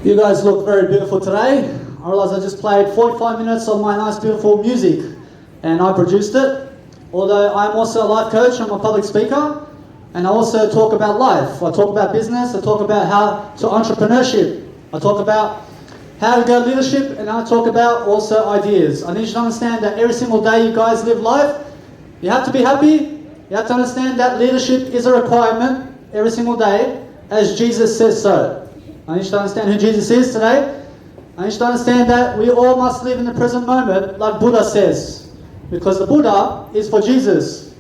You guys look very beautiful today. I realise I just played 45 minutes of my nice beautiful music and I produced it. Although I'm also a life coach, I'm a public speaker, and I also talk about life. I talk about business, I talk about how to entrepreneurship, I talk about how to go leadership, and I talk about also ideas. I need you to understand that every single day you guys live life, you have to be happy. You have to understand that leadership is a requirement every single day, as Jesus says so. I need you to understand who Jesus is today. I need you to understand that we all must live in the present moment, like Buddha says, because the Buddha is for Jesus.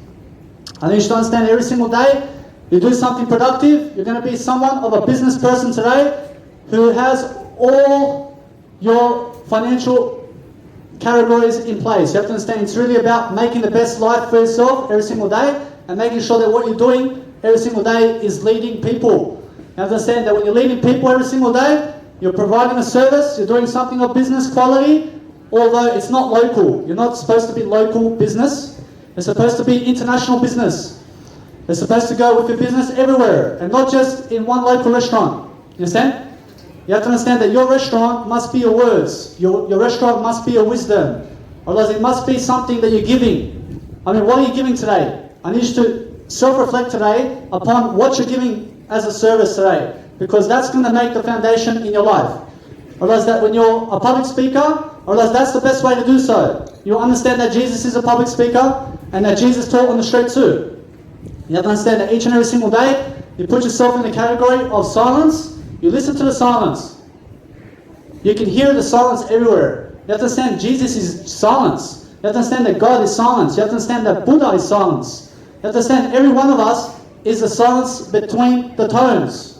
I need you to understand every single day you do something productive. You're going to be someone of a business person today who has all your financial categories in place. You have to understand it's really about making the best life for yourself every single day and making sure that what you're doing every single day is leading people. You have to understand that when you're leading people every single day, you're providing a service, you're doing something of business quality, although it's not local. You're not supposed to be local business. It's supposed to be international business. It's supposed to go with your business everywhere and not just in one local restaurant. You understand? You have to understand that your restaurant must be your words. Your restaurant must be your wisdom. Otherwise it must be something that you're giving. I mean, what are you giving today? I need you to self-reflect today upon what you're giving as a service today, because that's going to make the foundation in your life. Realize that when you're a public speaker, realize that's the best way to do so. You understand that Jesus is a public speaker and that Jesus taught on the street too. You have to understand that each and every single day you put yourself in the category of silence. You listen to the silence. You can hear the silence everywhere. You have to understand Jesus is silence. You have to understand that God is silence. You have to understand that Buddha is silence. You have to understand every one of us is the silence between the tones.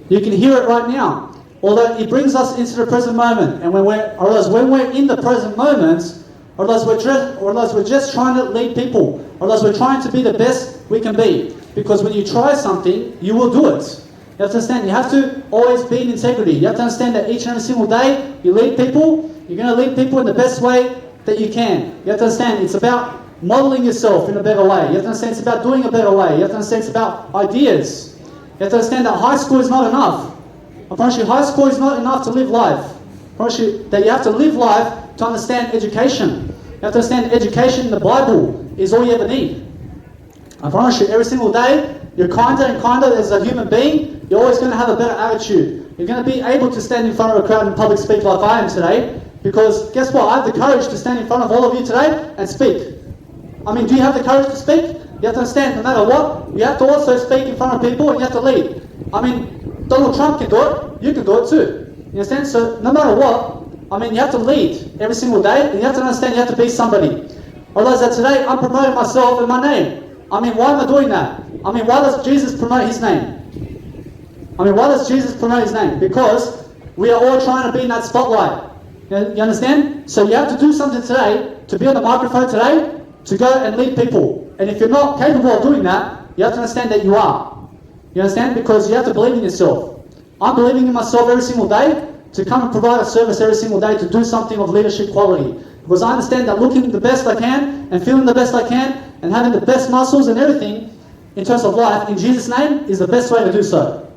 You can hear it right now. Although it brings us into the present moment. And when we're in the present moment, we're just trying to lead people. We're trying to be the best we can be. Because when you try something, you will do it. You have to understand, you have to always be in integrity. You have to understand that each and every single day you lead people, you're going to lead people in the best way that you can. You have to understand it's about modeling yourself in a better way. You have to understand it's about doing a better way. You have to understand it's about ideas. You have to understand that high school is not enough. I promise you, high school is not enough to live life. I promise you that you have to live life to understand education. You have to understand education in the Bible is all you ever need. I promise you, every single day, you're kinder and kinder as a human being. You're always going to have a better attitude. You're going to be able to stand in front of a crowd and public speak like I am today. Because guess what? I have the courage to stand in front of all of you today and speak. I mean, do you have the courage to speak? You have to understand, no matter what, you have to also speak in front of people and you have to lead. I mean, Donald Trump can do it, you can do it too. You understand? So no matter what, I mean, you have to lead every single day and you have to understand you have to be somebody. I realize that today I'm promoting myself and my name. I mean, why am I doing that? I mean, why does Jesus promote his name? I mean, why does Jesus promote his name? Because we are all trying to be in that spotlight. You understand? So you have to do something today, to be on the microphone today, to go and lead people. And if you're not capable of doing that, you have to understand that you are. You understand? Because you have to believe in yourself. I'm believing in myself every single day to come and provide a service every single day to do something of leadership quality. Because I understand that looking the best I can and feeling the best I can and having the best muscles and everything in terms of life in Jesus' name is the best way to do so.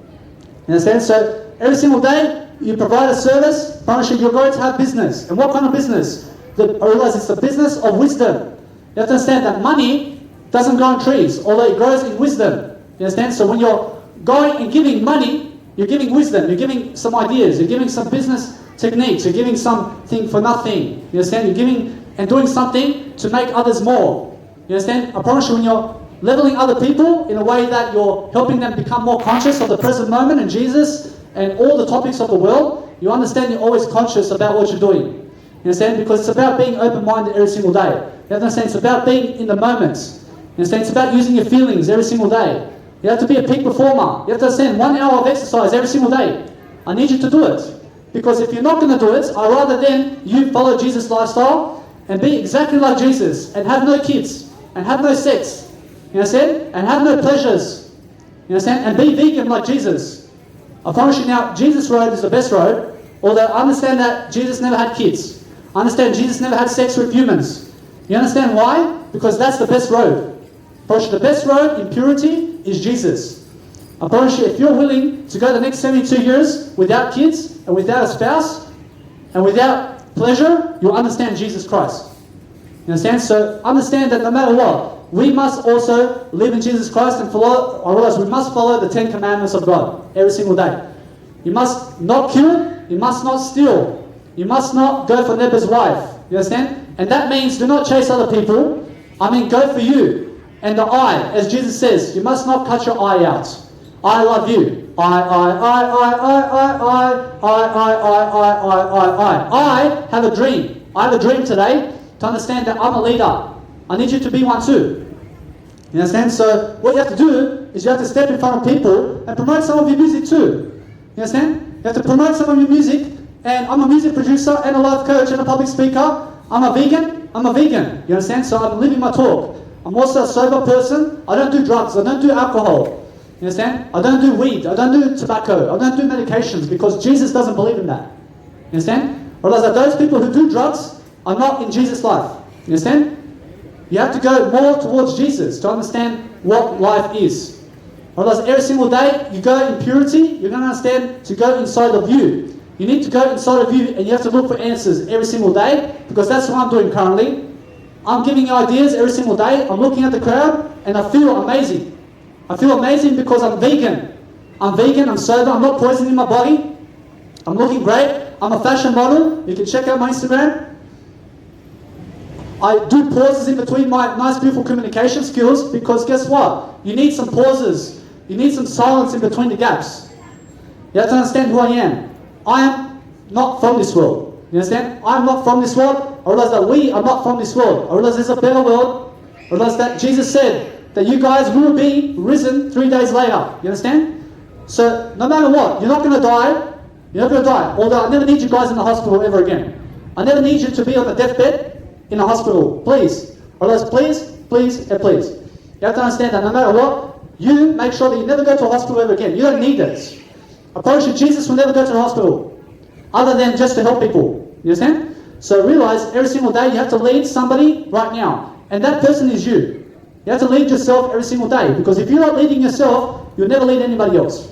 You understand? So every single day you provide a service, promise you you're going to have business. And what kind of business? I realize it's the business of wisdom. You have to understand that money doesn't grow on trees, although it grows in wisdom. You understand? So when you're going and giving money, you're giving wisdom, you're giving some ideas, you're giving some business techniques, you're giving something for nothing. You understand? You're giving and doing something to make others more. You understand? I promise you, when you're leveling other people in a way that you're helping them become more conscious of the present moment and Jesus and all the topics of the world, you understand you're always conscious about what you're doing. You understand? Because it's about being open-minded every single day. You have to understand it's about being in the moment. You understand? It's about using your feelings every single day. You have to be a peak performer. You have to understand 1 hour of exercise every single day. I need you to do it. Because if you're not going to do it, I'd rather then you follow Jesus' lifestyle and be exactly like Jesus and have no kids and have no sex. You understand? And have no pleasures. You understand? And be vegan like Jesus. I promise you now, Jesus' road is the best road. Although I understand that Jesus never had kids. I understand Jesus never had sex with humans. You understand why? Because that's the best road. The best road in purity is Jesus. I promise you, if you're willing to go the next 72 years without kids and without a spouse and without pleasure, you'll understand Jesus Christ. You understand? So understand that no matter what, we must also live in Jesus Christ and follow, I realize we must follow the 10 commandments of God every single day. You must not kill, you must not steal, you must not go for neighbor's wife. You understand? And that means do not chase other people. I mean, go for you. And the eye, as Jesus says, you must not cut your eye out. I love you. I have a dream. I have a dream today to understand that I'm a leader. I need you to be one too. You understand? So what you have to do is you have to step in front of people and promote some of your music too. You understand? You have to promote some of your music. And I'm a music producer and a life coach and a public speaker. I'm a vegan. You understand? So I'm living my talk. I'm also a sober person. I don't do drugs. I don't do alcohol. You understand? I don't do weed. I don't do tobacco. I don't do medications because Jesus doesn't believe in that. You understand? Whereas that those people who do drugs are not in Jesus' life. You understand? You have to go more towards Jesus to understand what life is. Otherwise, every single day you go in purity, you're going to understand to go inside of you. You need to go inside of you and you have to look for answers every single day because that's what I'm doing currently. I'm giving you ideas every single day. I'm looking at the crowd and I feel amazing. I feel amazing because I'm vegan. I'm vegan, I'm sober, I'm not poisoning my body. I'm looking great. I'm a fashion model. You can check out my Instagram. I do pauses in between my nice, beautiful communication skills because guess what? You need some pauses. You need some silence in between the gaps. You have to understand who I am. I am not from this world. You understand? I'm not from this world. I realize that we are not from this world. I realize there's a better world. I realize that Jesus said that you guys will be risen 3 days later. You understand? So no matter what, you're not going to die. You're not going to die. Although I never need you guys in the hospital ever again. I never need you to be on the deathbed in a hospital. Please. I realize please, please, and please. You have to understand that no matter what, you make sure that you never go to a hospital ever again. You don't need it. I promise you, Jesus will never go to the hospital other than just to help people. You understand? So realize every single day you have to lead somebody right now. And that person is you. You have to lead yourself every single day. Because if you're not leading yourself, you'll never lead anybody else.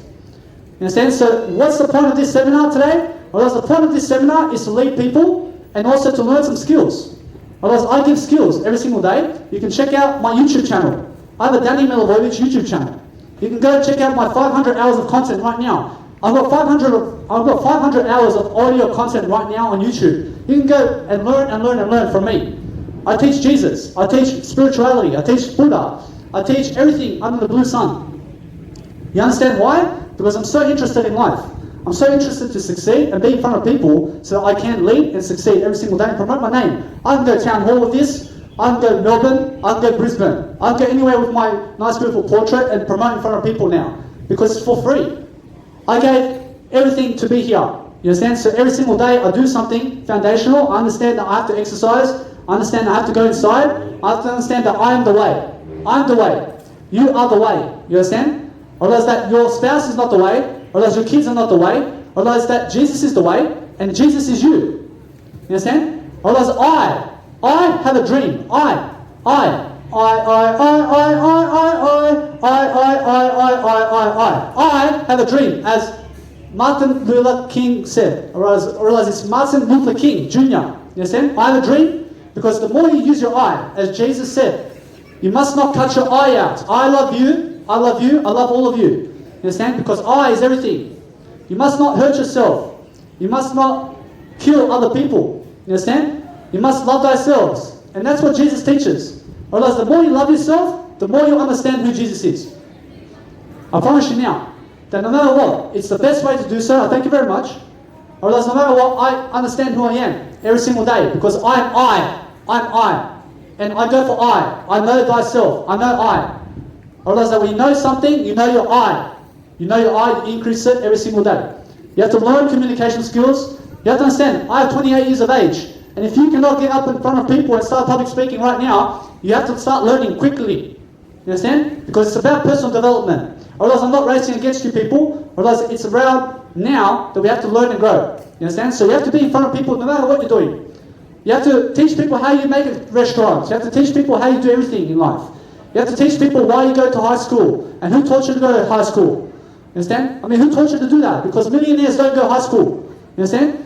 You understand? So what's the point of this seminar today? Well, the point of this seminar is to lead people and also to learn some skills. Otherwise, I give skills every single day. You can check out my YouTube channel. I have a Danny Milivojevic YouTube channel. You can go check out my 500 hours of content right now. I've got 500 hours of audio content right now on YouTube. You can go and learn from me. I teach Jesus. I teach spirituality. I teach Buddha. I teach everything under the blue sun. You understand why? Because I'm so interested in life. I'm so interested to succeed and be in front of people so that I can lead and succeed every single day and promote my name. I can go town hall with this. I can go Melbourne. I can go Brisbane. I can go anywhere with my nice beautiful portrait and promote in front of people now. Because it's for free. I gave everything to be here. You understand? So every single day I do something foundational. I understand that I have to exercise. I understand I have to go inside. I have to understand that I am the way. I am the way. You are the way. You understand? I realize that your spouse is not the way. I realize your kids are not the way. I realize that Jesus is the way. And Jesus is you. You understand? I realize I have a dream. I have a dream, as Martin Luther King said. I realize it's Martin Luther King Jr. You understand? I have a dream because the more you use your eye, as Jesus said, you must not cut your eye out. I love you, I love you, I love all of you. You understand? Because eye is everything. You must not hurt yourself. You must not kill other people. You understand? You must love thyself. And that's what Jesus teaches. Otherwise, the more you love yourself, the more you understand who Jesus is. I promise you now, that no matter what, it's the best way to do so. I thank you very much. Otherwise, no matter what, I understand who I am every single day. Because I'm I. And I go for I. I know thyself. I know I. Otherwise, that when you know something, you know your I. You know your I, you increase it every single day. You have to learn communication skills. You have to understand, I have 28 years of age. And if you cannot get up in front of people and start public speaking right now, you have to start learning quickly. You understand? Because it's about personal development. Otherwise, I'm not racing against you people. Otherwise, it's around now that we have to learn and grow. You understand? So you have to be in front of people no matter what you're doing. You have to teach people how you make a restaurant. You have to teach people how you do everything in life. You have to teach people why you go to high school and who taught you to go to high school. understand? I mean, who taught you to do that? Because millionaires don't go to high school. You understand?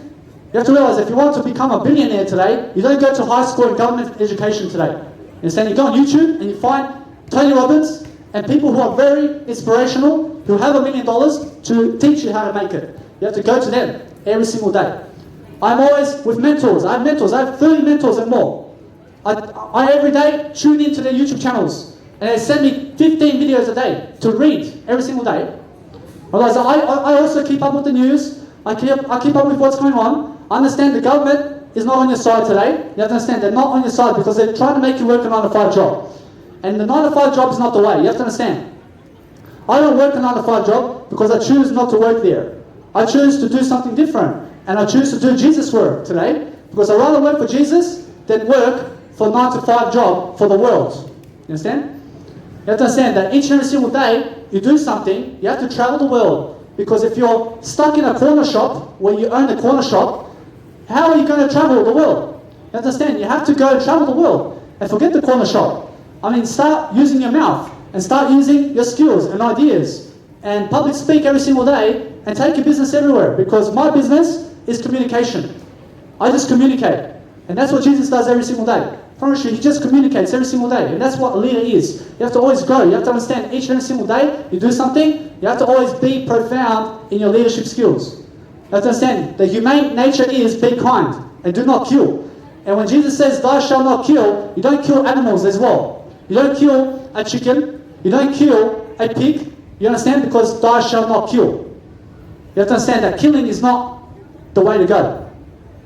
You have to realize if you want to become a billionaire today, you don't go to high school and government education today. You understand? You go on YouTube and you find Tony Robbins and people who are very inspirational, who have $1 million to teach you how to make it. You have to go to them every single day. I'm always with mentors. I have mentors. I have 30 mentors and more. I every day tune into their YouTube channels and they send me 15 videos a day to read every single day. Otherwise, I also keep up with the news. I keep up with what's going on. I understand the government is not on your side today. You have to understand they're not on your side because they're trying to make you work a 9-to-5 job. And the 9-to-5 job is not the way. You have to understand. I don't work a 9-to-5 job because I choose not to work there. I choose to do something different. And I choose to do Jesus' work today because I'd rather work for Jesus than work for a 9-to-5 job for the world. You understand? You have to understand that each and every single day you do something, you have to travel the world. Because if you're stuck in a corner shop where you own the corner shop, how are you going to travel the world? You understand? You have to go and travel the world and forget the corner shop. I mean, start using your mouth and start using your skills and ideas and public speak every single day and take your business everywhere because my business is communication. I just communicate. And that's what Jesus does every single day. I promise you, he just communicates every single day. And that's what a leader is. You have to always grow. You have to understand each and every single day you do something, you have to always be profound in your leadership skills. You have to understand the humane nature is be kind and do not kill. And when Jesus says, thou shalt not kill, you don't kill animals as well. You don't kill a chicken. You don't kill a pig. You understand? Because thou shalt not kill. You have to understand that killing is not the way to go.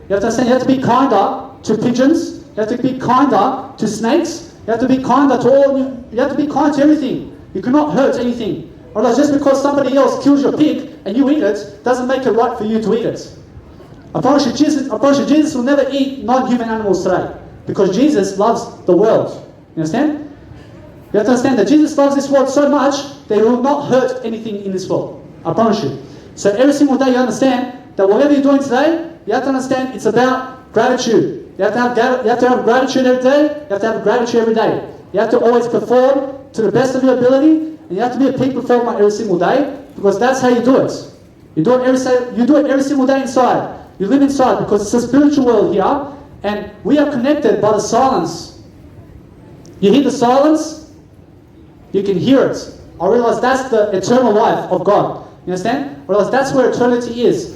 You have to understand you have to be kinder to pigeons. You have to be kinder to snakes. You have to be kinder to all. You have to be kind to everything. You cannot hurt anything. Otherwise, just because somebody else kills your pig and you eat it, doesn't make it right for you to eat it. I promise you, Jesus will never eat non-human animals today. Because Jesus loves the world. You understand? You have to understand that Jesus loves this world so much that he will not hurt anything in this world. I promise you. So every single day you understand that whatever you're doing today, you have to understand it's about gratitude. You have to have gratitude every day. You have to have gratitude every day. You have to always perform to the best of your ability. And you have to be a peak performer every single day because that's how you do it. You do it every single day inside. You live inside because it's a spiritual world here and we are connected by the silence. You hear the silence, you can hear it. I realize that's the eternal life of God. You understand? I realize that's where eternity is.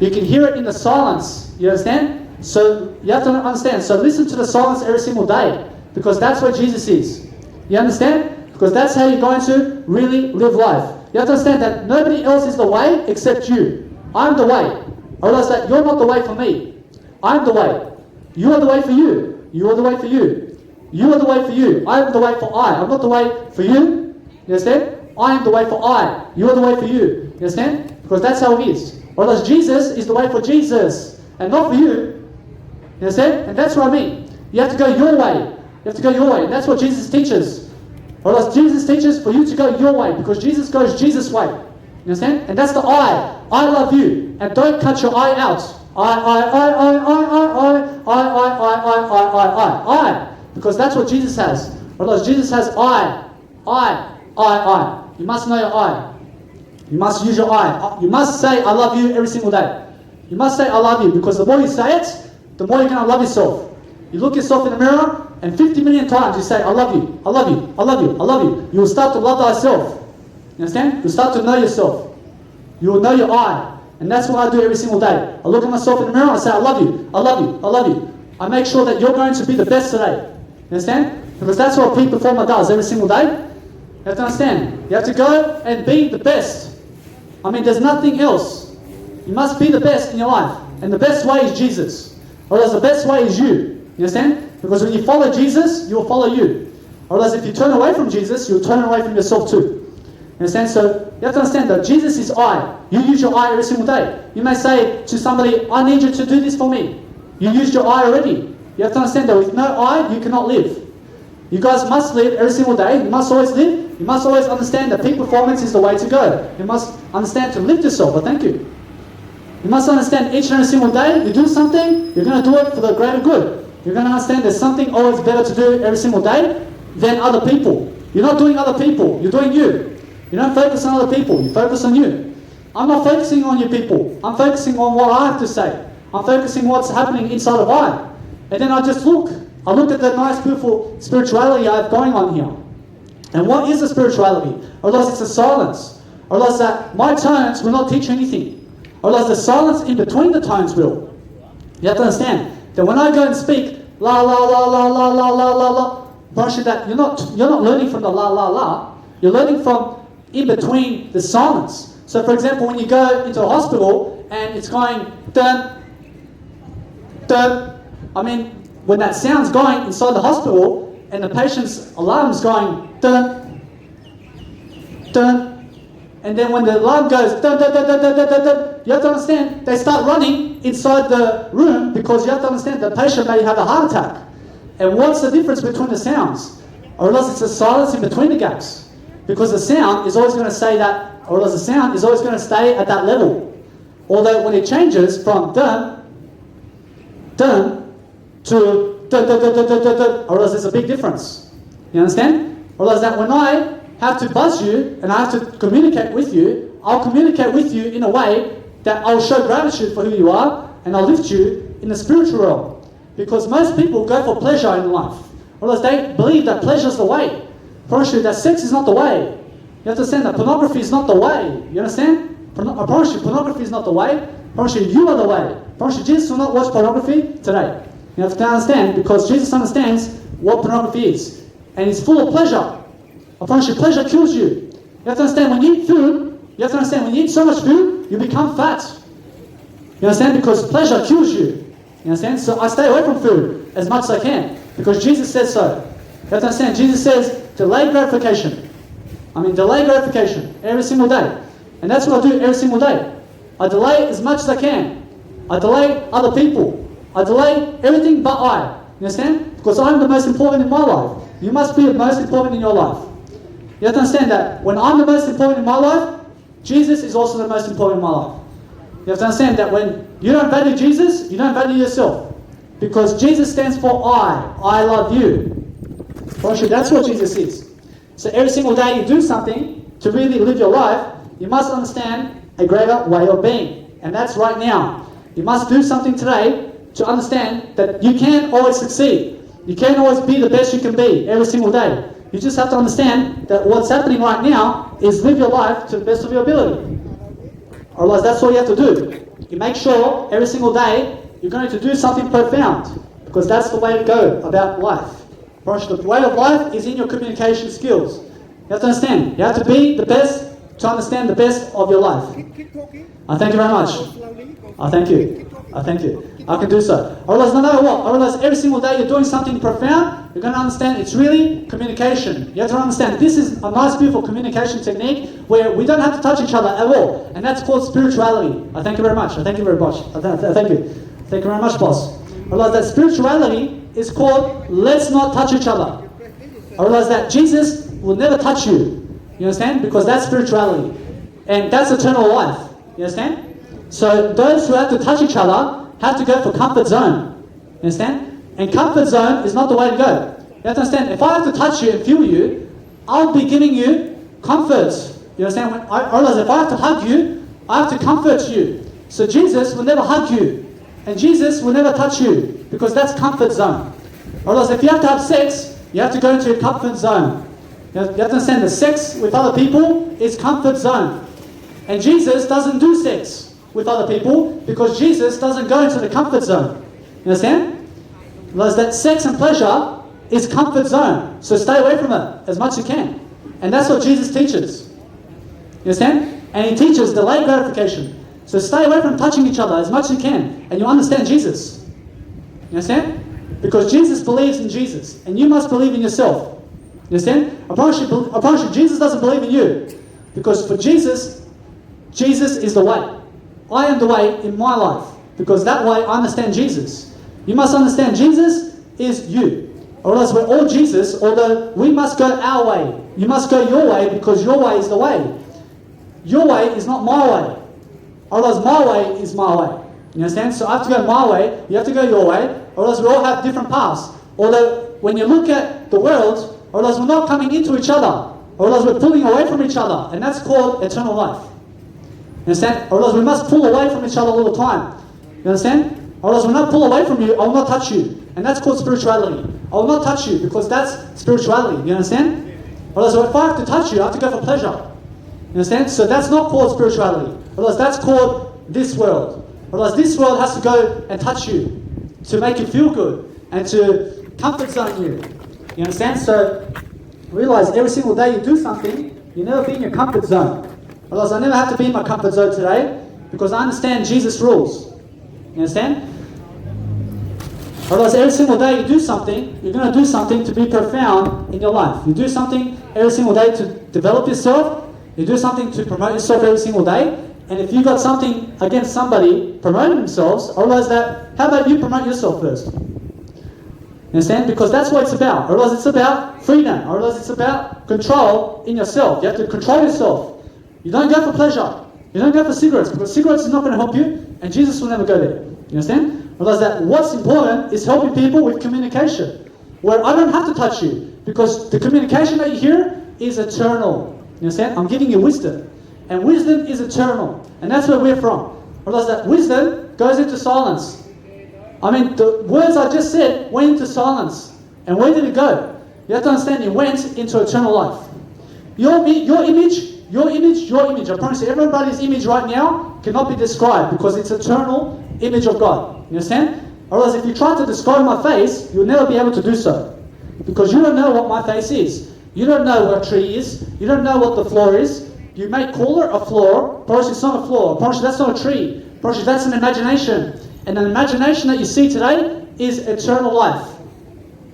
You can hear it in the silence. You understand? So you have to understand. So listen to the silence every single day because that's where Jesus is. You understand? Because that's how you're going to really live life. You have to understand that nobody else is the way except you. I'm the way. I realize that you're not the way for me. I'm the way. You are the way for you. You are the way for you. You are the way for you. I am the way for I. I'm not the way for you. You understand? I am the way for I. You are the way for you. You understand? Because that's how it is. Whereas Jesus is the way for Jesus and not for you. You understand? And that's what I mean. You have to go your way. You have to go your way. And that's what Jesus teaches. Whereas Jesus teaches for you to go your way because Jesus goes Jesus' way. You understand? And that's the I. I love you. And don't cut your I out. I. Because that's what Jesus has. Whereas Jesus has I. You must know your I. You must use your I. You must say I love you every single day. You must say I love you because the more you say it, the more you're going to love yourself. You look yourself in the mirror and 50 million times you say, I love you, I love you, I love you, I love you. You will start to love thyself. You understand? You'll start to know yourself. You will know your I. And that's what I do every single day. I look at myself in the mirror, I say, I love you, I love you, I love you. I make sure that you're going to be the best today. You understand? Because that's what a peak performer does every single day. You have to understand. You have to go and be the best. I mean, there's nothing else. You must be the best in your life. And the best way is Jesus. Or else the best way is you. You understand? Because when you follow Jesus, you will follow you. Or else if you turn away from Jesus, you'll turn away from yourself too. You understand? So you have to understand that Jesus is I. You use your I every single day. You may say to somebody, I need you to do this for me. You used your I already. You have to understand that with no I, you cannot live. You guys must live every single day. You must always live. You must always understand that peak performance is the way to go. You must understand to lift yourself. But thank you. You must understand each and every single day, you do something, you're going to do it for the greater good. You're going to understand there's something always better to do every single day than other people. You're not doing other people, you're doing you. You You don't focus on other people, you focus on you. I'm not focusing on you people. I'm focusing on what I have to say. I'm focusing what's happening inside of I. And then I just look. I look at the nice, beautiful spirituality I have going on here. And what is the spirituality? I realize it's a silence. I realize that my tones will not teach you anything. I realize the silence in between the tones will. You have to understand that when I go and speak, la la la la la la la la la, that you're not learning from the la la la. You're learning from in between the silence. So for example, when you go into a hospital and it's going dun, dun, I mean, when that sound's going inside the hospital and the patient's alarm's going dun, dun, and then when the alarm goes dun, dun, dun, dun, dun, dun, dun, dun, you have to understand they start running inside the room because you have to understand the patient may have a heart attack. And what's the difference between the sounds? Or else it's a silence in between the gaps. Because the sound is always going to say that, or else the sound is always going to stay at that level. Although when it changes from dun, dun, to dun, dun, dun, dun, dun, dun, dun, or else there's a big difference. You understand? Or else that when I have to buzz you and I have to communicate with you, I'll communicate with you in a way that I'll show gratitude for who you are and I'll lift you in the spiritual realm. Because most people go for pleasure in life. Or else they believe that pleasure is the way. I promise you that sex is not the way. You have to understand that pornography is not the way. You understand? I promise you pornography is not the way. I promise you are the way. I promise you Jesus will not watch pornography today. You have to understand because Jesus understands what pornography is. And it's full of pleasure. I promise you pleasure kills you. You have to understand when you eat food, you have to understand when you eat so much food, you become fat. You understand? Because pleasure kills you. You understand? So I stay away from food as much as I can because Jesus says so. You have to understand, Jesus says delay gratification. Delay gratification every single day. And that's what I do every single day. I delay as much as I can. I delay other people. I delay everything but I. You understand? Because I'm the most important in my life. You must be the most important in your life. You have to understand that when I'm the most important in my life, Jesus is also the most important in my life. You have to understand that when you don't value Jesus, you don't value yourself. Because Jesus stands for I love you. That's what Jesus is. So every single day you do something to really live your life, you must understand a greater way of being. And that's right now. You must do something today to understand that you can't always succeed. You can't always be the best you can be every single day. You just have to understand that what's happening right now is live your life to the best of your ability. Otherwise, that's all you have to do. You make sure every single day you're going to do something profound because that's the way to go about life. The way of life is in your communication skills. You have to understand. You have to be the best to understand the best of your life. I thank you very much. I thank you. I thank you. I can do so. I realize no matter what, I realize every single day you're doing something profound, you're going to understand it's really communication. You have to understand this is a nice, beautiful communication technique where we don't have to touch each other at all. And that's called spirituality. I thank you very much. I thank you very much. Thank you. Thank you very much, boss. I realize that spirituality is called let's not touch each other. I realize that Jesus will never touch you. You understand? Because that's spirituality. And that's eternal life. You understand? So those who have to touch each other have to go for comfort zone. You understand? And comfort zone is not the way to go. You have to understand, if I have to touch you and feel you, I'll be giving you comfort. You understand? When I realize if I have to hug you, I have to comfort you. So Jesus will never hug you. And Jesus will never touch you. Because that's comfort zone. Otherwise, if you have to have sex, you have to go into your comfort zone. You have to understand that sex with other people is comfort zone. And Jesus doesn't do sex with other people because Jesus doesn't go into the comfort zone. You understand? Realize that sex and pleasure is comfort zone. So stay away from it as much as you can. And that's what Jesus teaches. You understand? And he teaches delayed gratification. So stay away from touching each other as much as you can. And you understand Jesus. You understand? Because Jesus believes in Jesus. And you must believe in yourself. You understand? I promise you, Jesus doesn't believe in you. Because for Jesus, Jesus is the way. I am the way in my life. Because that way I understand Jesus. You must understand Jesus is you. Or else we're all Jesus, although we must go our way. You must go your way because your way is the way. Your way is not my way. Otherwise my way is my way. You understand? So I have to go my way, you have to go your way, or else we all have different paths. Although when you look at the world, or else we're not coming into each other. or else we're pulling away from each other, and that's called eternal life. You understand? Or else we must pull away from each other all the time. You understand? Or else when I pull away from you, I will not touch you. And that's called spirituality. I will not touch you because that's spirituality. You understand? Or else if I have to touch you, I have to go for pleasure. You understand? So that's not called spirituality. Or else that's called this world. Or else this world has to go and touch you to make you feel good and to comfort zone you. You understand? So realize every single day you do something, you never be in your comfort zone. Otherwise, I never have to be in my comfort zone today because I understand Jesus' rules. You understand? Otherwise, every single day you do something, you're going to do something to be profound in your life. You do something every single day to develop yourself. You do something to promote yourself every single day. And if you've got something against somebody promoting themselves, otherwise how about you promote yourself first? You understand? Because that's what it's about. Otherwise, it's about freedom. Otherwise, it's about control in yourself. You have to control yourself. You don't go for pleasure. You don't go for cigarettes because cigarettes is not going to help you, and Jesus will never go there. You understand? Realize that what's important is helping people with communication, where I don't have to touch you because the communication that you hear is eternal. You understand? I'm giving you wisdom, and wisdom is eternal, and that's where we're from. Realize that wisdom goes into silence. I mean, the words I just said went into silence, and where did it go? You have to understand, it went into eternal life. Your image. I promise you, everybody's image right now cannot be described because it's eternal image of God. You understand? Otherwise, if you try to describe my face, you'll never be able to do so. Because you don't know what my face is. You don't know what a tree is. You don't know what the floor is. You may call it a floor, but it's not a floor. But that's not a tree. But that's an imagination. And the imagination that you see today is eternal life.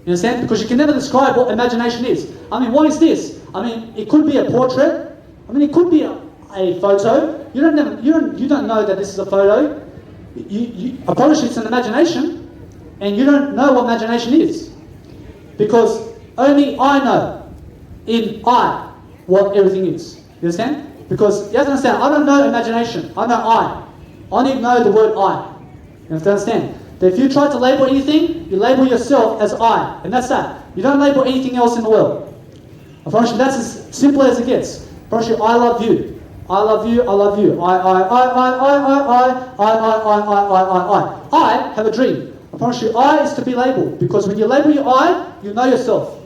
You understand? Because you can never describe what imagination is. I mean, what is this? I mean, it could be a portrait. I mean, it could be a photo. You don't know that this is a photo. I promise you it's an imagination, and you don't know what imagination is. Because only I know, what everything is. You understand? Because you have to understand, I don't know imagination. I know I. I only know the word I. You have to understand. That if you try to label anything, you label yourself as I. And that's that. You don't label anything else in the world. I promise you that's as simple as it gets. I promise you, I love you. I love you, I love you. I have a dream. I promise you, I is to be labeled. Because when you label your I, you know yourself.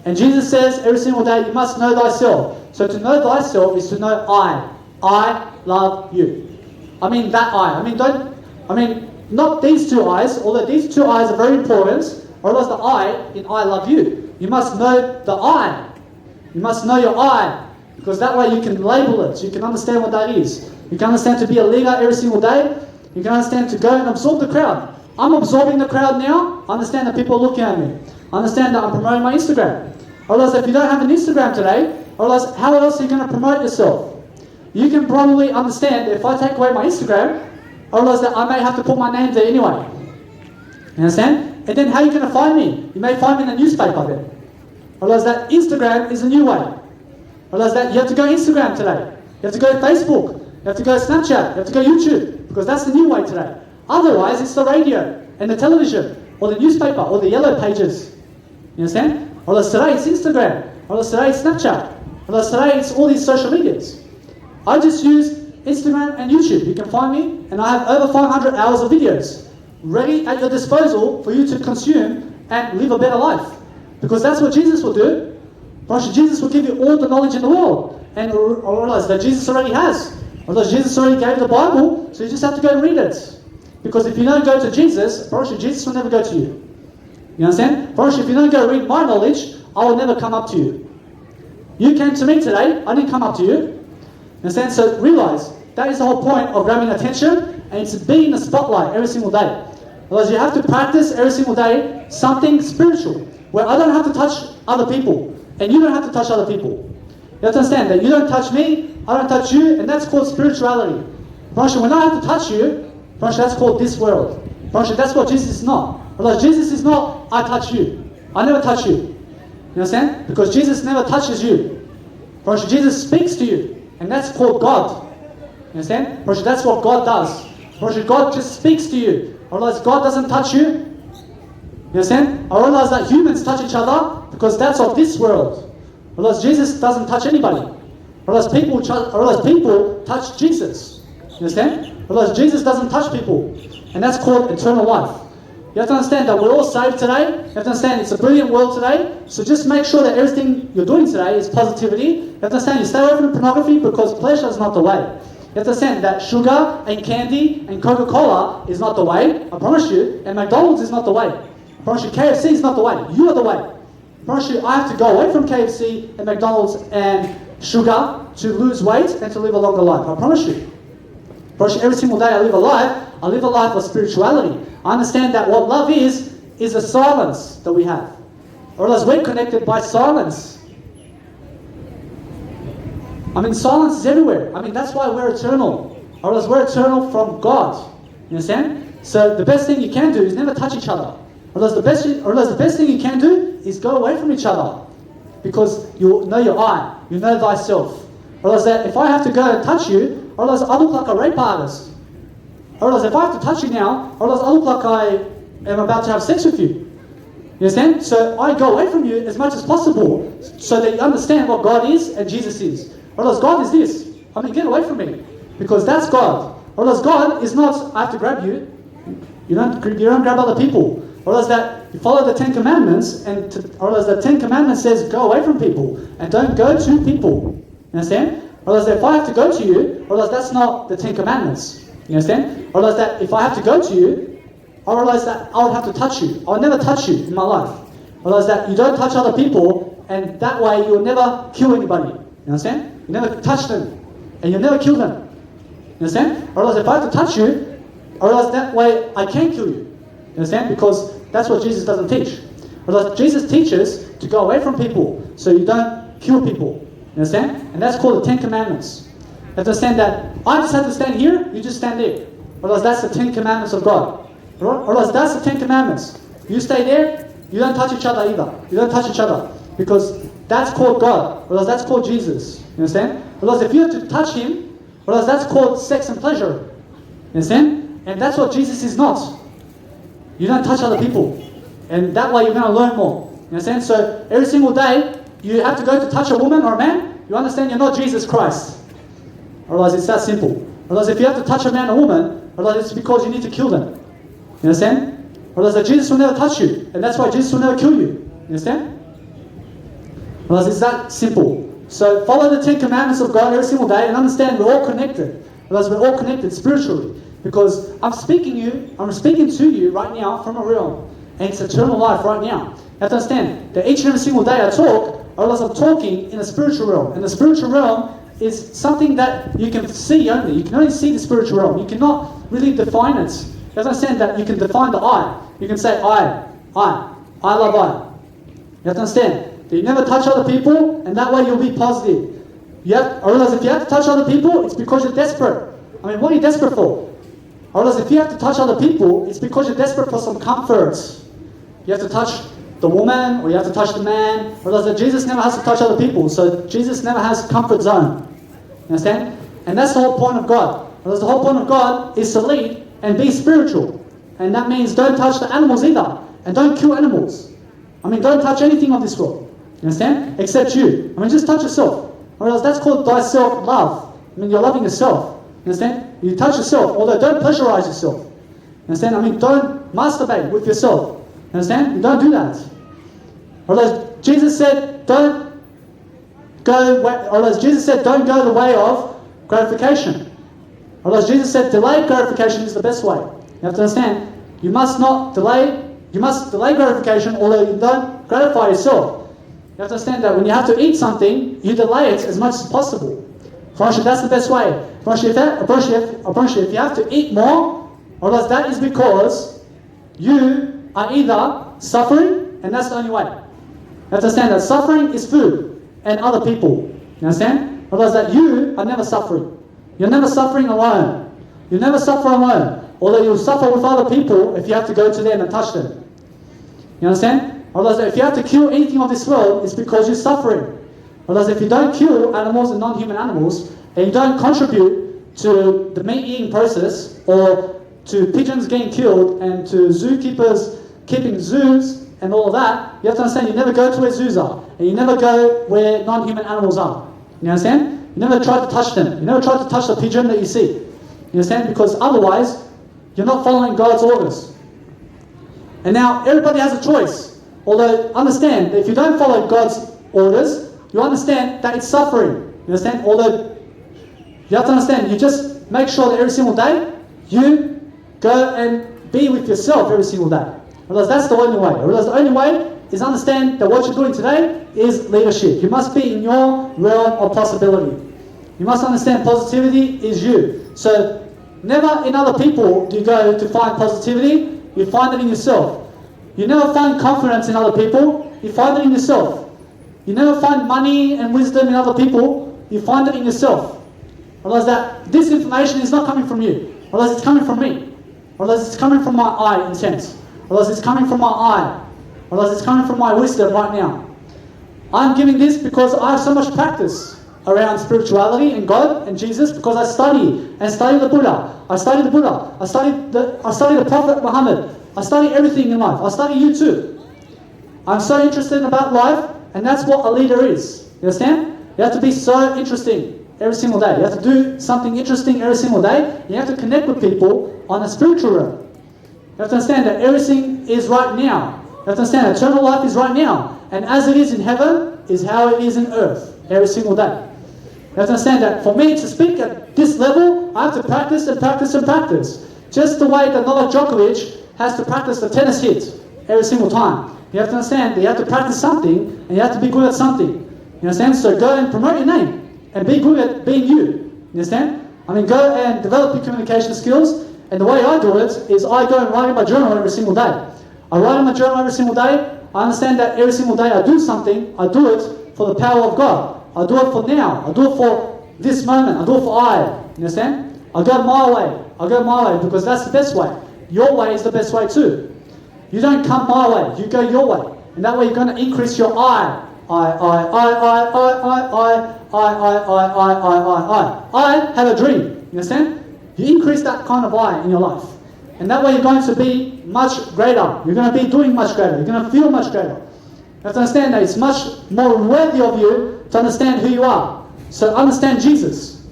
And Jesus says every single day, you must know thyself. So to know thyself is to know I. I love you. I mean that I. I mean, not these two I's, although these two I's are very important, or else the I in I love you. You must know the I. You must know your I. Because that way you can label it. You can understand what that is. You can understand to be a leader every single day. You can understand to go and absorb the crowd. I'm absorbing the crowd now. I understand that people are looking at me. I understand that I'm promoting my Instagram. Or else if you don't have an Instagram today, or else how else are you going to promote yourself? You can probably understand that if I take away my Instagram, or else that I may have to put my name there anyway. You understand? And then how are you going to find me? You may find me in the newspaper then. Or else that Instagram is a new way. Or else that you have to go Instagram today. You have to go Facebook. You have to go Snapchat. You have to go YouTube. Because that's the new way today. Otherwise, it's the radio and the television or the newspaper or the yellow pages. You understand? Or else today it's Instagram. Or else today it's Snapchat. Or else today it's all these social medias. I just use Instagram and YouTube. You can find me and I have over 500 hours of videos ready at your disposal for you to consume and live a better life. Because that's what Jesus will do. Jesus will give you all the knowledge in the world. And realize that Jesus already has. Although Jesus already gave the Bible, so you just have to go and read it. Because if you don't go to Jesus, Jesus will never go to you. You understand? If you don't go read my knowledge, I will never come up to you. You came to me today, I didn't come up to you. You understand? So realize, that is the whole point of grabbing attention, and it's being in the spotlight every single day. Otherwise you have to practice every single day something spiritual, where I don't have to touch other people. And you don't have to touch other people. You have to understand that you don't touch me, I don't touch you, and that's called spirituality. When I have to touch you, that's called this world. That's what Jesus is not. Because Jesus is not, I touch you. I never touch you. You understand? Because Jesus never touches you. Jesus speaks to you, and that's called God. You understand? That's what God does. God just speaks to you. Otherwise, God doesn't touch you. You understand? I realize that humans touch each other because that's of this world. Otherwise, Jesus doesn't touch anybody. Otherwise, people touch Jesus. You understand? Otherwise, Jesus doesn't touch people. And that's called eternal life. You have to understand that we're all saved today. You have to understand it's a brilliant world today. So just make sure that everything you're doing today is positivity. You have to understand you stay away from pornography because pleasure is not the way. You have to understand that sugar and candy and Coca-Cola is not the way. I promise you. And McDonald's is not the way. I promise you KFC is not the way. You are the way. I promise you I have to go away from KFC and McDonald's and sugar to lose weight and to live a longer life. I promise you. I promise you every single day I live a life of spirituality. I understand that what love is a silence that we have. Or else we're connected by silence. I mean, silence is everywhere. I mean, that's why we're eternal. Or else we're eternal from God. You understand? So the best thing you can do is never touch each other. Or else the best thing you can do is go away from each other. Because you know your I. You know thyself. Or else that if I have to go and touch you, or else I look like a rape artist. Or else if I have to touch you now, or else I look like I am about to have sex with you. You understand? So I go away from you as much as possible so that you understand what God is and Jesus is. Or else God is this. I mean, get away from me. Because that's God. Or else God is not, I have to grab you. You don't grab other people. Or else that you follow the 10 Commandments, or else the 10 Commandments says go away from people and don't go to people. You understand? Or else if I have to go to you, or else that's not the 10 Commandments. You understand? Or else that if I have to go to you, I realize that I would have to touch you. I would never touch you in my life. I realize that you don't touch other people, and that way you will never kill anybody. You understand? You never touch them, and you'll never kill them. You understand? Or else if I have to touch you, or else that way I can kill you. You understand? Because that's what Jesus doesn't teach. Or else Jesus teaches to go away from people, so you don't kill people. You understand? And that's called the 10 Commandments. You have to understand that I just have to stand here, you just stand there. Or else that's the 10 Commandments of God. Or else that's the 10 Commandments. You stay there, you don't touch each other either. You don't touch each other. Because that's called God. Or else that's called Jesus. You understand? Or else if you have to touch him, or else that's called sex and pleasure. You understand? And that's what Jesus is not. You don't touch other people. And that way you're going to learn more. You understand? So every single day, you have to go to touch a woman or a man, you understand you're not Jesus Christ. Otherwise, it's that simple. Otherwise, if you have to touch a man or woman, otherwise it's because you need to kill them. You understand? Otherwise, that Jesus will never touch you. And that's why Jesus will never kill you. You understand? Otherwise, it's that simple. So follow the 10 Commandments of God every single day and understand we're all connected. Otherwise, we're all connected spiritually. Because I'm speaking to you right now from a realm. And it's eternal life right now. You have to understand that each and every single day I talk, otherwise I'm talking in a spiritual realm. And the spiritual realm is something that you can see only. You can only see the spiritual realm. You cannot really define it. You have to understand that you can define the I. You can say I love I. You have to understand that you never touch other people, and that way you'll be positive. I realize if you have to touch other people, it's because you're desperate. I mean, what are you desperate for? I realize if you have to touch other people, it's because you're desperate for some comfort. You have to touch the woman, or you have to touch the man. I realize that Jesus never has to touch other people, so Jesus never has comfort zone. You understand? And that's the whole point of God. Because the whole point of God is to lead and be spiritual. And that means don't touch the animals either. And don't kill animals. I mean, don't touch anything of this world. You understand? Except you. I mean, just touch yourself. Or else that's called thyself love. I mean, you're loving yourself. You understand? You touch yourself, although don't pressurize yourself. You understand? I mean, don't masturbate with yourself. You understand? You don't do that. Or else Jesus said, don't go the way of gratification. Or else Jesus said, delayed gratification is the best way. You have to understand, you must delay gratification, although you don't gratify yourself. You have to understand that when you have to eat something, you delay it as much as possible. That's the best way. If you have to eat more, or else that is because you are either suffering, and that's the only way. You have to understand that suffering is food and other people. You understand? Otherwise that you are never suffering. You're never suffering alone. You never suffer alone. Although you'll suffer with other people if you have to go to them and touch them. You understand? Otherwise, if you have to kill anything of this world, it's because you're suffering. Otherwise, if you don't kill animals and non-human animals, and you don't contribute to the meat-eating process, or to pigeons getting killed, and to zookeepers keeping zoos, and all of that, you have to understand you never go to where zoos are, and you never go where non-human animals are. You understand? You never try to touch them. You never try to touch the pigeon that you see. You understand? Because otherwise, you're not following God's orders. And now, everybody has a choice. Although, understand that if you don't follow God's orders, you understand that it's suffering. You understand? Although, you have to understand, you just make sure that every single day, you go and be with yourself every single day. Otherwise, that's the only way. Otherwise, the only way is understand that what you're doing today is leadership. You must be in your realm of possibility. You must understand positivity is you. So, never in other people do you go to find positivity. You find it in yourself. You never find confidence in other people. You find it in yourself. You never find money and wisdom in other people. You find it in yourself. Otherwise, that this information is not coming from you. Otherwise, it's coming from me. Otherwise, it's coming from my eye intent. Otherwise, it's coming from my eye. Otherwise, it's coming from my wisdom right now. I'm giving this because I have so much practice around spirituality and God and Jesus, because I study the Buddha. I study the Buddha. I study the Prophet Muhammad. I study everything in life. I study you too. I'm so interested about life, and that's what a leader is. You understand? You have to be so interesting every single day. You have to do something interesting every single day. You have to connect with people on a spiritual realm. You have to understand that everything is right now. You have to understand that eternal life is right now. And as it is in heaven, is how it is in earth every single day. You have to understand that for me to speak at this level, I have to practice and practice and practice. Just the way that Novak Djokovic has to practice the tennis hit every single time. You have to understand that you have to practice something, and you have to be good at something. You understand? So go and promote your name, and be good at being you. You understand? I mean, go and develop your communication skills, and the way I do it is I go and write in my journal every single day. I write in my journal every single day. I understand that every single day I do something, I do it for the power of God. I do it for now. I do it for this moment. I do it for I. You understand? I go my way. I go my way because that's the best way. Your way is the best way too. You don't come my way. You go your way. And that way you're going to increase your I. I have a dream. You understand? You increase that kind of I in your life. And that way you're going to be much greater. You're going to be doing much greater. You're going to feel much greater. You have to understand that it's much more worthy of you to understand who you are. So understand Jesus.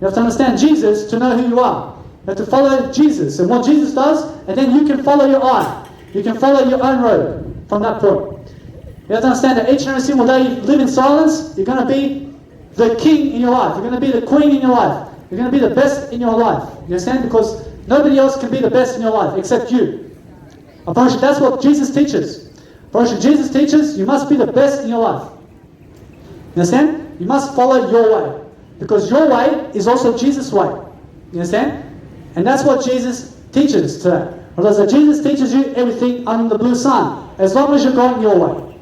You have to understand Jesus to know who you are. You have to follow Jesus and what Jesus does, and then you can follow your eye. You can follow your own road from that point. You have to understand that each and every single day you live in silence, you're going to be the king in your life. You're going to be the queen in your life. You're going to be the best in your life. You understand? Because nobody else can be the best in your life except you. I promise you, that's what Jesus teaches. I promise you, Jesus teaches you must be the best in your life. You understand? You must follow your way. Because your way is also Jesus' way. You understand? And that's what Jesus teaches today. Because Jesus teaches you everything under the blue sun, as long as you're going your way.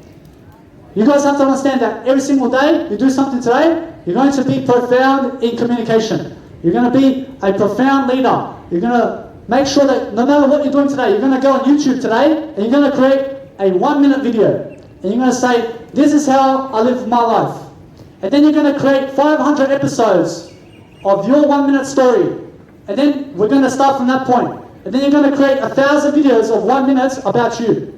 You guys have to understand that every single day you do something today, you're going to be profound in communication. You're going to be a profound leader. You're going to make sure that no matter what you're doing today, you're going to go on YouTube today and you're going to create a 1-minute video. And you're going to say, this is how I live my life. And then you're going to create 500 episodes of your 1-minute story. And then we're going to start from that point. And then you're going to create 1,000 videos of 1 minute about you.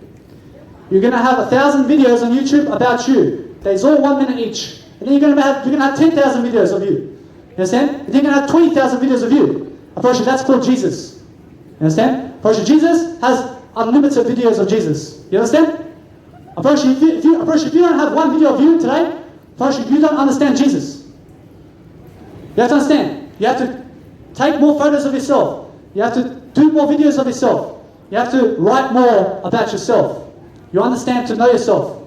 You're going to have 1,000 videos on YouTube about you. There's all 1 minute each. And then you're going to have 10,000 videos of you. You understand? And then you're going to have 20,000 videos of you. I promise you, that's called Jesus. You understand? I promise you, Jesus has unlimited videos of Jesus. You understand? I promise you, if you don't have one video of you today, I promise you, you don't understand Jesus. You have to understand. You have to take more photos of yourself. You have to do more videos of yourself. You have to write more about yourself. You understand to know yourself.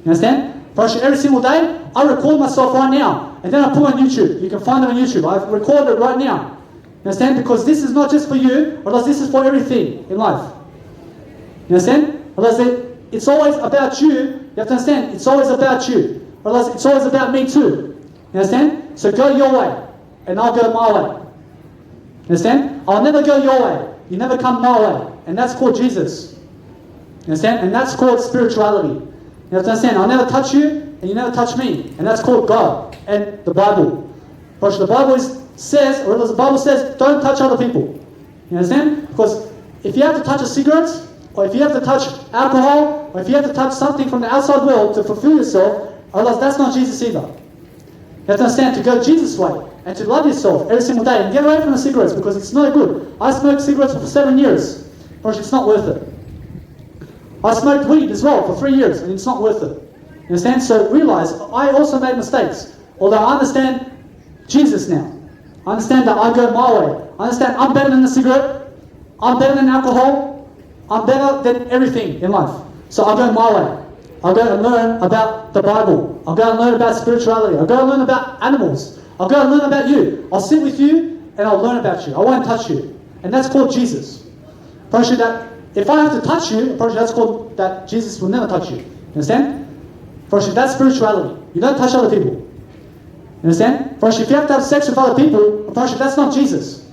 You understand? For every single day, I record myself right now. And then I put it on YouTube. You can find it on YouTube. I've recorded it right now. You understand? Because this is not just for you, but this is for everything in life. You understand? Otherwise, it's always about you. You have to understand, it's always about you. Otherwise, it's always about me too. You understand? So go your way, and I'll go my way. You understand? I'll never go your way. You never come my way. And that's called Jesus. You understand? And that's called spirituality. You have to understand, I'll never touch you, and you never touch me. And that's called God and the Bible. But the Bible says, don't touch other people. You understand? Because if you have to touch a cigarette, or if you have to touch alcohol, or if you have to touch something from the outside world to fulfill yourself, otherwise that's not Jesus either. You have to understand to go Jesus' way and to love yourself every single day and get away from the cigarettes because it's no good. I smoked cigarettes for 7 years, but it's not worth it. I smoked weed as well for 3 years and it's not worth it. You understand? So realize I also made mistakes. Although I understand Jesus now. I understand that I go my way. I understand I'm better than the cigarette. I'm better than alcohol. I'm better than everything in life. So I'll go my way. I'll go and learn about the Bible. I'll go and learn about spirituality. I'll go and learn about animals. I'll go and learn about you. I'll sit with you and I'll learn about you. I won't touch you. And that's called Jesus. Probably that if I have to touch you, probably that's called that Jesus will never touch you. You understand? Probably that's spirituality. You don't touch other people. You understand? Probably if you have to have sex with other people, probably that's not Jesus.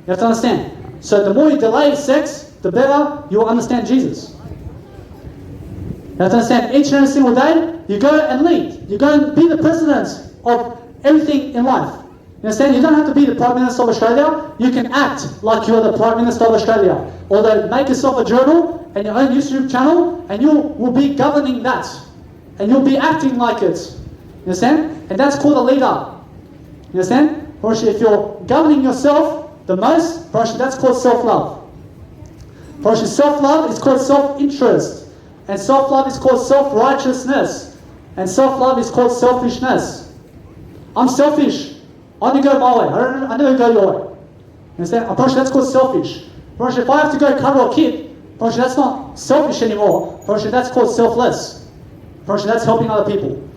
You have to understand. So the more you delay sex, the better you will understand Jesus. You have to understand, each and every single day, you go and lead. You go and be the president of everything in life. You understand? You don't have to be the Prime Minister of Australia. You can act like you're the Prime Minister of Australia. Although make yourself a journal and your own YouTube channel, and you will be governing that. And you'll be acting like it. You understand? And that's called a leader. You understand? If you're governing yourself the most, that's called self-love. Self-love is called self-interest. And self-love is called self-righteousness. And self-love is called selfishness. I'm selfish. I only go my way. I never go your way. You understand? That's called selfish. If I have to go cuddle a kid, that's not selfish anymore. That's called selfless. That's helping other people.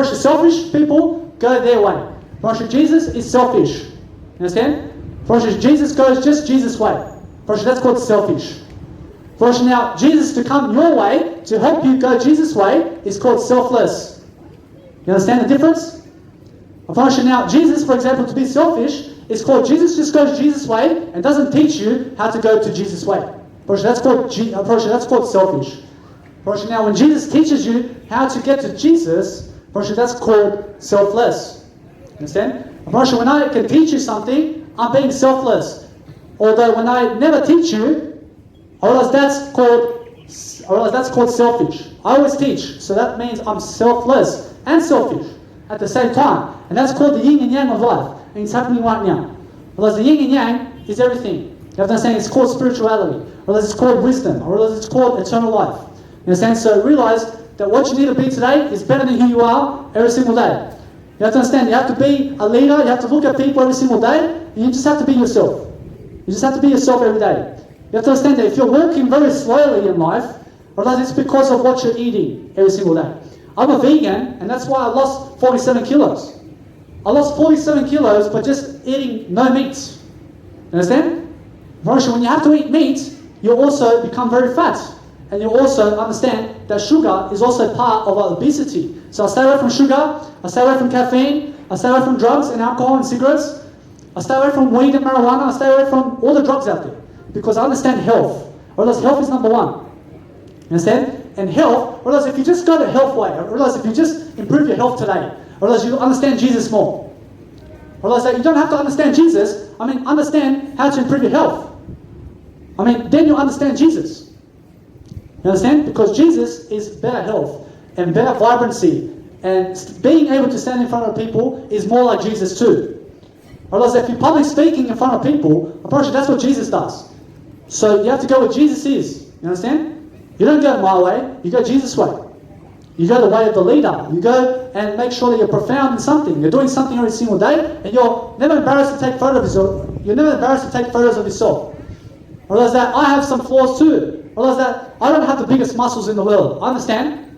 Selfish people go their way. Jesus is selfish. You understand? Jesus goes just Jesus' way. That's called selfish. Now, Jesus to come your way, to help you go Jesus' way, is called selfless. You understand the difference? Now, Jesus, for example, to be selfish, is called Jesus just goes Jesus' way and doesn't teach you how to go to Jesus' way. That's called selfish. Now, when Jesus teaches you how to get to Jesus, that's called selfless. Understand? When I can teach you something, I'm being selfless. Although when I never teach you, that's called selfish. I always teach, so that means I'm selfless and selfish at the same time. And that's called the yin and yang of life. And it's happening right now. Otherwise, the yin and yang is everything. You have to understand it's called spirituality. Otherwise, it's called wisdom. Or it's called eternal life. You understand? So realize that what you need to be today is better than who you are every single day. You have to understand, you have to be a leader, you have to look at people every single day, and you just have to be yourself. You just have to be yourself every day. You have to understand that if you're walking very slowly in life, otherwise it's because of what you're eating every single day. I'm a vegan, and that's why I lost 47 kilos. I lost 47 kilos by just eating no meat. You understand? When you have to eat meat, you also become very fat. And you also understand that sugar is also part of our obesity. So I stay away from sugar, I stay away from caffeine, I stay away from drugs and alcohol and cigarettes, I stay away from weed and marijuana, I stay away from all the drugs out there. Because I understand health. Or else health is number one. You understand? And health, or else if you just go the health way, or else if you just improve your health today, or else you understand Jesus more. Or else you don't have to understand Jesus, understand how to improve your health. Then you understand Jesus. You understand? Because Jesus is better health and better vibrancy. And being able to stand in front of people is more like Jesus too. Otherwise, if you're public speaking in front of people, apparently that's what Jesus does. So you have to go where Jesus is. You understand? You don't go my way, you go Jesus' way. You go the way of the leader. You go and make sure that you're profound in something. You're doing something every single day, and you're never embarrassed to take photos of yourself. You're never embarrassed to take photos of yourself. Otherwise that I have some flaws too. Otherwise that I don't have the biggest muscles in the world. I understand?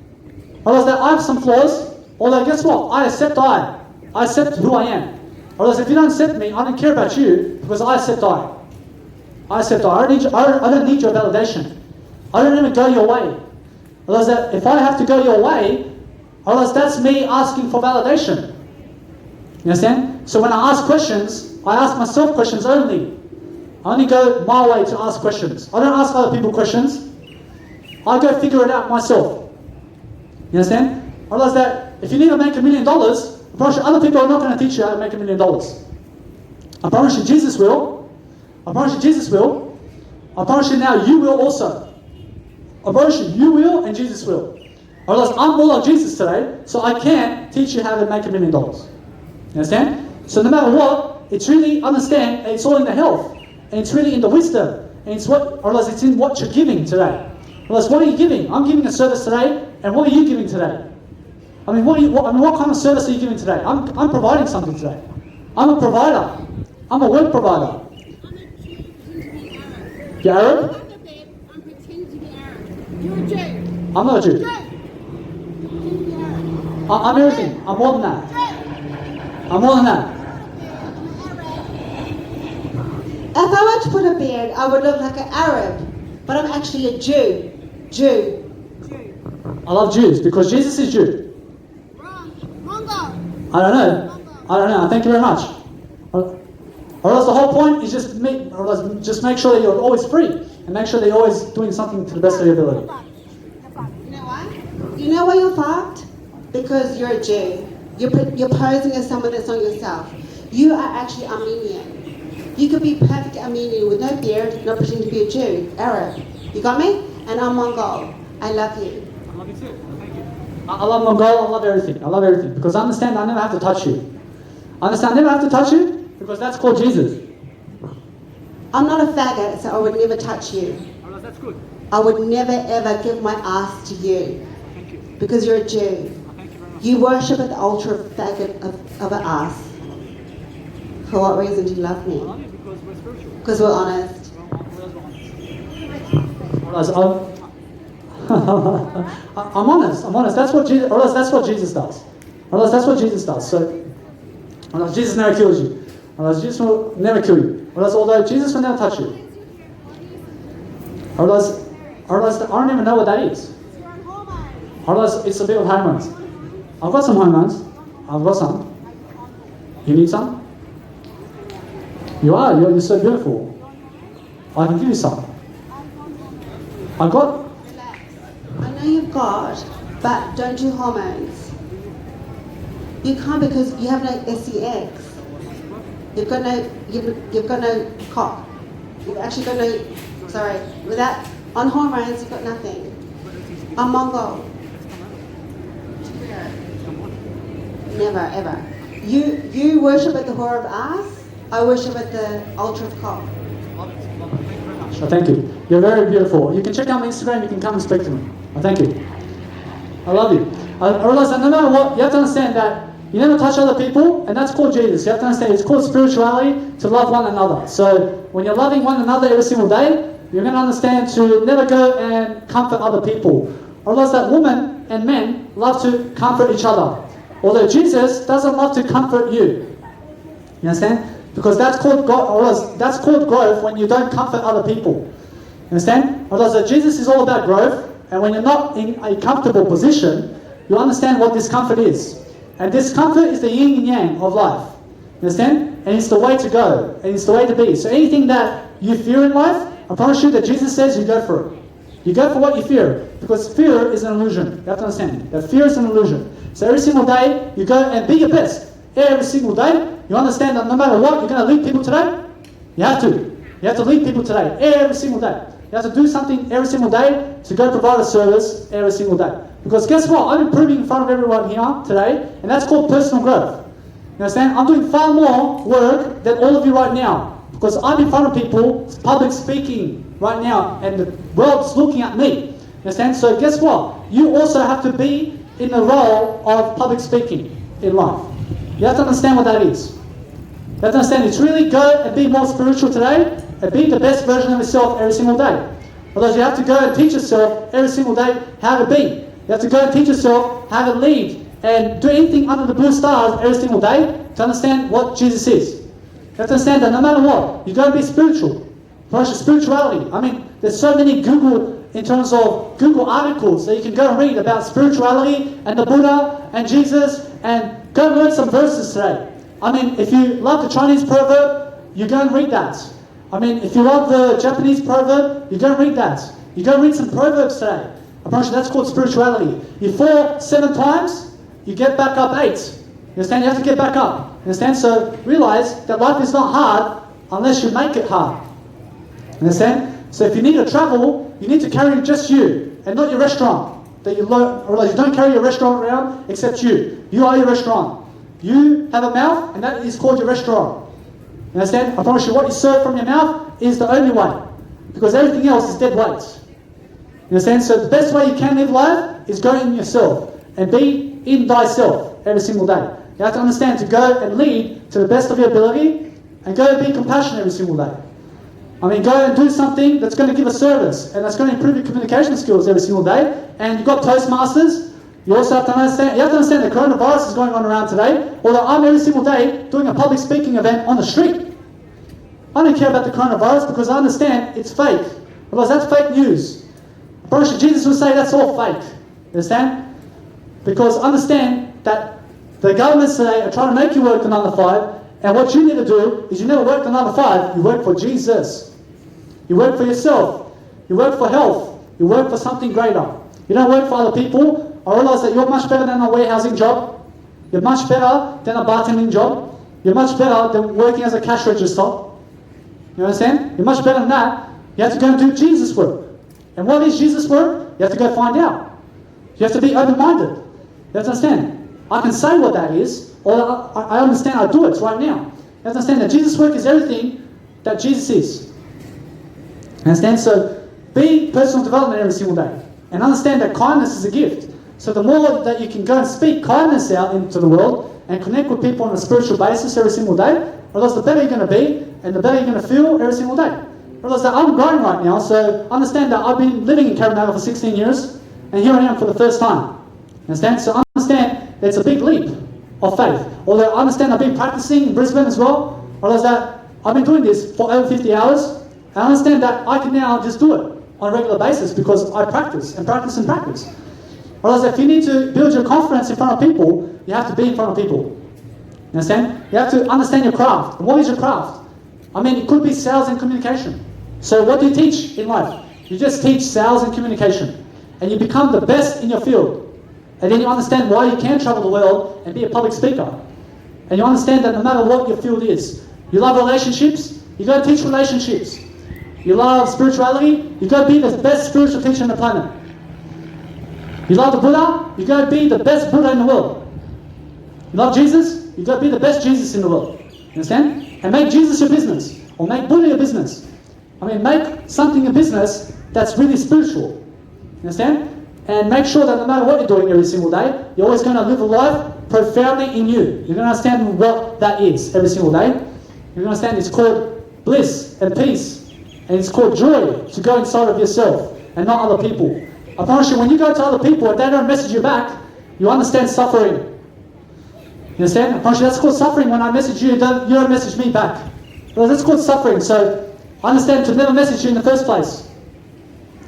Otherwise that I have some flaws. Although guess what? I accept who I am. Otherwise if you don't accept me, I don't care about you because I accept I. I accept I don't need your validation. I don't even go your way. Otherwise that if I have to go your way, otherwise that's me asking for validation. You understand? So when I ask questions, I ask myself questions only. I only go my way to ask questions. I don't ask other people questions. I go figure it out myself. You understand? Otherwise that if you need to make $1 million, I promise you other people are not going to teach you how to make $1 million. I promise you Jesus will. I promise you Jesus will. I promise you now, you will also. I promise you will and Jesus will. Or else I'm more like Jesus today, so I can teach you how to make $1 million. You understand? So no matter what, it's really understand, it's all in the health, and it's really in the wisdom, and it's in what you're giving today. Or else, what are you giving? I'm giving a service today, and what are you giving today? I mean, what kind of service are you giving today? I'm providing something today. I'm a provider. I'm a work provider. You're Arab? I'm pretending to be Arab. You're a Jew. I'm not a Jew. Jew. I'm everything. I'm more than that. I'm more than that. If I were to put a beard, I would look like an Arab, but I'm actually a Jew. Jew. I love Jews because Jesus is Jew. Wrong. Mongo. I don't know. Thank you very much. Or else the whole point is just make sure that you're always free and make sure that you're always doing something to the best of your ability. You know why? You know why you're fucked? Because you're a Jew. You're posing as someone that's not yourself. You are actually Armenian. You could be perfect Armenian with no beard, not pretending to be a Jew, Arab. You got me? And I'm Mongol. I love you. I love you too. Thank you. I love Mongol. I love everything. I love everything because I understand I never have to touch you. I understand I never have to touch you because that's called Jesus. I'm not a faggot, so I would never touch you. Oh, that's good. I would never ever give my ass to you. Thank you. Because you're a Jew. Thank you very much. You worship at the altar of faggot of an ass. For what reason do you love me? I love you because we're spiritual. Because we're honest. I'm honest. That's what Jesus. Or else that's what Jesus does. Or else that's what Jesus does. So, or else Jesus never kills you. Or else Jesus will never kill you. Or else although Jesus will never touch you. Or else I don't even know what that is. Or else it's a bit of hormones. I've got some hormones. I've got some. You need some? You are. You're so beautiful. I can give you some. I got. I know you've got, but don't do hormones. You can't because you have no sex. You've got no cock. You've actually got no. Sorry, without on hormones you've got nothing. I'm Mongol. Never ever. You worship at the whore of ass. I worship at the altar of cock. Oh, thank you. You're very beautiful. You can check out my Instagram. You can come and speak to me. Oh, thank you. I love you. I realize that no matter what, you have to understand that you never touch other people, and that's called Jesus. You have to understand it's called spirituality to love one another. So when you're loving one another every single day, you're going to understand to never go and comfort other people. I realize that women and men love to comfort each other. Although Jesus doesn't love to comfort you. You understand? Because that's called growth when you don't comfort other people. You understand? Otherwise, Jesus is all about growth, and when you're not in a comfortable position, you understand what discomfort is. And discomfort is the yin and yang of life. You understand? And it's the way to go, and it's the way to be. So anything that you fear in life, I promise you that Jesus says you go for it. You go for what you fear, because fear is an illusion. You have to understand that fear is an illusion. So every single day, you go and be your best. Every single day, you understand that no matter what, you're going to lead people today. You have to. You have to lead people today, every single day. You have to do something every single day to go provide a service every single day. Because guess what? I'm improving in front of everyone here today, and that's called personal growth. You understand? I'm doing far more work than all of you right now. Because I'm in front of people, public speaking right now, and the world's looking at me. You understand? So guess what? You also have to be in the role of public speaking in life. You have to understand what that is. You have to understand it's really go and be more spiritual today and be the best version of yourself every single day. Otherwise you have to go and teach yourself every single day how to be. You have to go and teach yourself how to lead and do anything under the blue stars every single day to understand what Jesus is. You have to understand that no matter what, you got to be spiritual. Promote spirituality. I mean, there's so many in terms of Google articles that you can go and read about spirituality and the Buddha and Jesus, and go and learn some verses today. I mean, if you love the Chinese proverb, you go and read that. I mean, if you love the Japanese proverb, you go and read that. You go and read some proverbs today. I promise you that's called spirituality. You fall 7 times, you get back up 8. You understand? You have to get back up. You understand? So realize that life is not hard unless you make it hard. You understand? So if you need to travel, you need to carry just you, and not your restaurant. That you realize you don't carry your restaurant around except you. You are your restaurant. You have a mouth, and that is called your restaurant. You understand? I promise you, what you serve from your mouth is the only way, because everything else is dead weight. You understand? So the best way you can live life is go in yourself and be in thyself every single day. You have to understand to go and lead to the best of your ability, and go and be compassionate every single day. I mean, go and do something that's going to give a service, and that's going to improve your communication skills every single day. And you've got Toastmasters. You also have to understand, the coronavirus is going on around today, although I'm every single day doing a public speaking event on the street. I don't care about the coronavirus because I understand it's fake. Otherwise, that's fake news. I promise you, Jesus would say that's all fake. You understand? Because understand that the governments today are trying to make you work the 9 to 5, and what you need to do is you never work the 9 to 5, you work for Jesus. You work for yourself. You work for health. You work for something greater. You don't work for other people. I realize that you're much better than a warehousing job. You're much better than a bartending job. You're much better than working as a cash register. You understand? You're much better than that. You have to go and do Jesus work. And what is Jesus work? You have to go find out. You have to be open-minded. You have to understand. I can say what that is, or I understand I do it right now. You have to understand that Jesus work is everything that Jesus is. Understand? So be personal development every single day. And understand that kindness is a gift. So the more that you can go and speak kindness out into the world and connect with people on a spiritual basis every single day, otherwise the better you're going to be and the better you're going to feel every single day. Otherwise that I'm growing right now, so understand that I've been living in Carinata for 16 years and here I am for the first time. Understand? So understand that it's a big leap of faith. Although I understand I've been practicing in Brisbane as well, otherwise that I've been doing this for over 50 hours. I understand that I can now just do it on a regular basis because I practice and practice and practice. Whereas if you need to build your confidence in front of people, you have to be in front of people. You understand? You have to understand your craft. And what is your craft? I mean, it could be sales and communication. So what do you teach in life? You just teach sales and communication. And you become the best in your field. And then you understand why you can travel the world and be a public speaker. And you understand that no matter what your field is, you love relationships, you go teach relationships. You love spirituality, you go be the best spiritual teacher on the planet. You love the Buddha, you go be the best Buddha in the world. You love Jesus, you go be the best Jesus in the world. You understand? And make Jesus your business, or make Buddha your business. I mean, make something a business that's really spiritual. You understand? And make sure that no matter what you're doing every single day, you're always going to live a life profoundly in you. You're going to understand what that is every single day. You're going to understand it's called bliss and peace. And it's called joy to go inside of yourself and not other people. I promise you, when you go to other people and they don't message you back, you understand suffering. You understand? I promise you, that's called suffering. When I message you, you don't message me back. Well, that's called suffering. So I understand to never message you in the first place.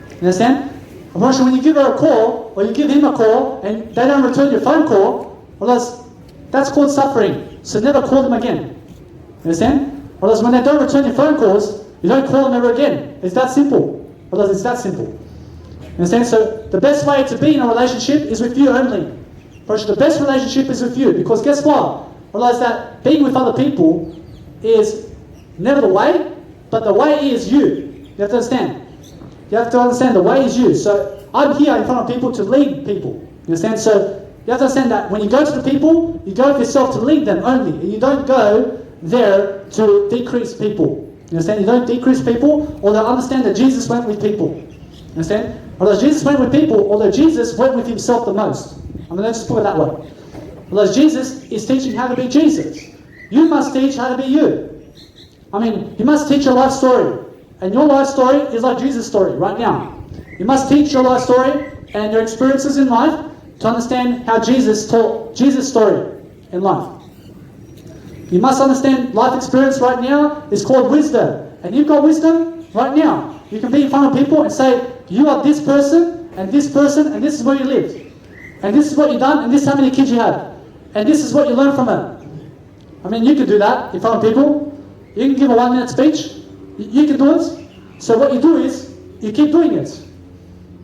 You understand? I promise you, when you give her a call, or you give him a call, and they don't return your phone call, well, that's called suffering. So never call them again. You understand? Or when they don't return your phone calls, you don't call them ever again. It's that simple. Otherwise, it's that simple. You understand? So the best way to be in a relationship is with you only. But the best relationship is with you. Because guess what? Realize that being with other people is never the way, but the way is you. You have to understand. You have to understand the way is you. So I'm here in front of people to lead people. You understand? So you have to understand that when you go to the people, you go with yourself to lead them only. And you don't go there to decrease people. You understand? You don't decrease people, although understand that Jesus went with people. You understand? Although Jesus went with people, although Jesus went with himself the most. I mean, let's just put it that way. Although Jesus is teaching how to be Jesus. You must teach how to be you. I mean, you must teach your life story. And your life story is like Jesus' story right now. You must teach your life story and your experiences in life to understand how Jesus taught Jesus' story in life. You must understand life experience right now is called wisdom. And you've got wisdom right now. You can be in front of people and say, you are this person, and this person, and this is where you lived. And this is what you've done, and this is how many kids you have. And this is what you learned from it. I mean, you can do that in front of people. You can give a 1-minute speech. You can do it. So what you do is, you keep doing it.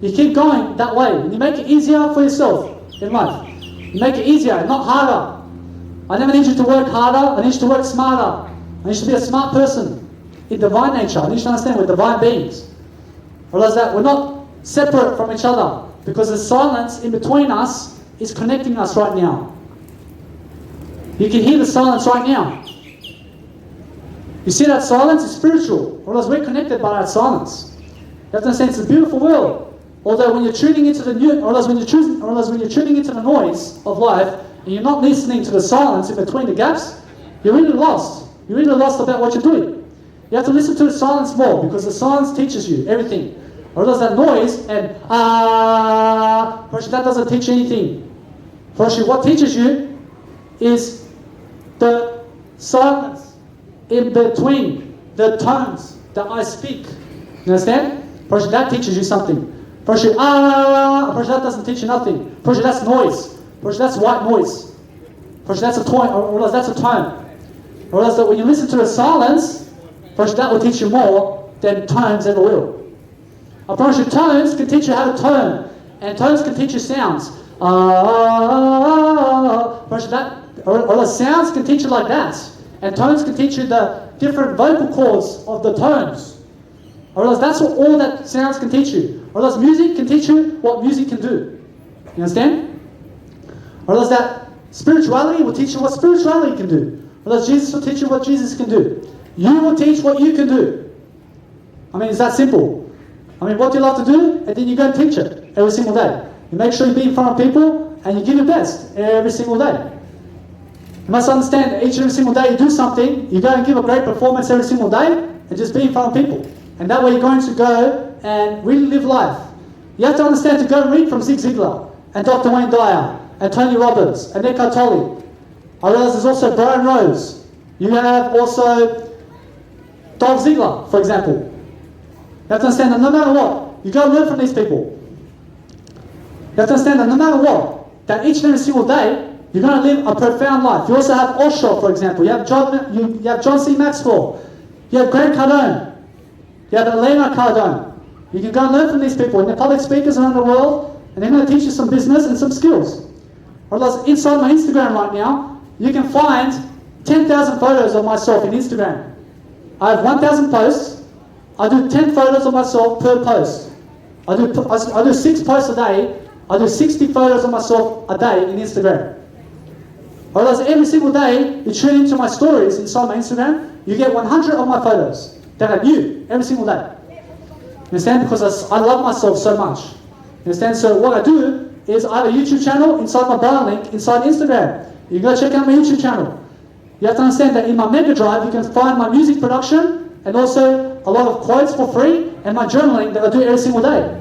You keep going that way. And you make it easier for yourself in life. You make it easier, not harder. I never need you to work harder. I need you to work smarter. I need you to be a smart person in divine nature. I need you to understand we're divine beings. Realize that we're not separate from each other, because the silence in between us is connecting us right now. You can hear the silence right now. You see that silence is spiritual. Realize we're connected by that silence. You have to understand it's a beautiful world. Although when you're tuning into the when you're tuning into the noise of life and you're not listening to the silence in between the gaps, you're really lost. You're really lost about what you're doing. You have to listen to the silence more, because the silence teaches you everything. Or does that noise and that doesn't teach you anything. Firstly, what teaches you is the silence in between the tones that I speak. You understand? Firstly, that teaches you something. Firstly, that doesn't teach you nothing. Firstly, that's noise. Firstly, that's white noise. Firstly, that's a tone. Or that's a tone. Or else that when you listen to the silence, firstly, that will teach you more than tones ever will. I promise you, tones can teach you how to tone, and tones can teach you sounds. Or sounds can teach you like that, and tones can teach you the different vocal cords of the tones. Or else that's what all that sounds can teach you. Or else music can teach you what music can do. You understand? Or else that spirituality will teach you what spirituality can do. Or else Jesus will teach you what Jesus can do. You will teach what you can do. I mean, it's that simple. I mean, what do you love to do? And then you go and teach it every single day. You make sure you be in front of people and you give your best every single day. You must understand that each and every single day you do something, you go and give a great performance every single day and just be in front of people. And that way you're going to go and really live life. You have to understand to go and read from Zig Ziglar and Dr. Wayne Dyer and Tony Robbins and Eckhart Tolle. I realize there's also Brian Rose. You have also Dolph Ziggler, for example. You have to understand that no matter what, you go and learn from these people. You have to understand that no matter what, that each and every single day, you're going to live a profound life. You also have Osho, for example. You have John C. Maxwell. You have Grant Cardone. You have Elena Cardone. You can go and learn from these people. And they're public speakers around the world, and they're going to teach you some business and some skills. Or else inside my Instagram right now, you can find 10,000 photos of myself in Instagram. I have 1,000 posts. I do 10 photos of myself per post. I do 6 posts a day. I do 60 photos of myself a day in Instagram. Or else every single day, you tune into my stories inside my Instagram, you get 100 of my photos that are new every single day. You understand? Because I love myself so much. You understand? So what I do is I have a YouTube channel inside my bio link inside Instagram. You can go check out my YouTube channel. You have to understand that in my Mega Drive, you can find my music production and also a lot of quotes for free and my journaling that I do every single day.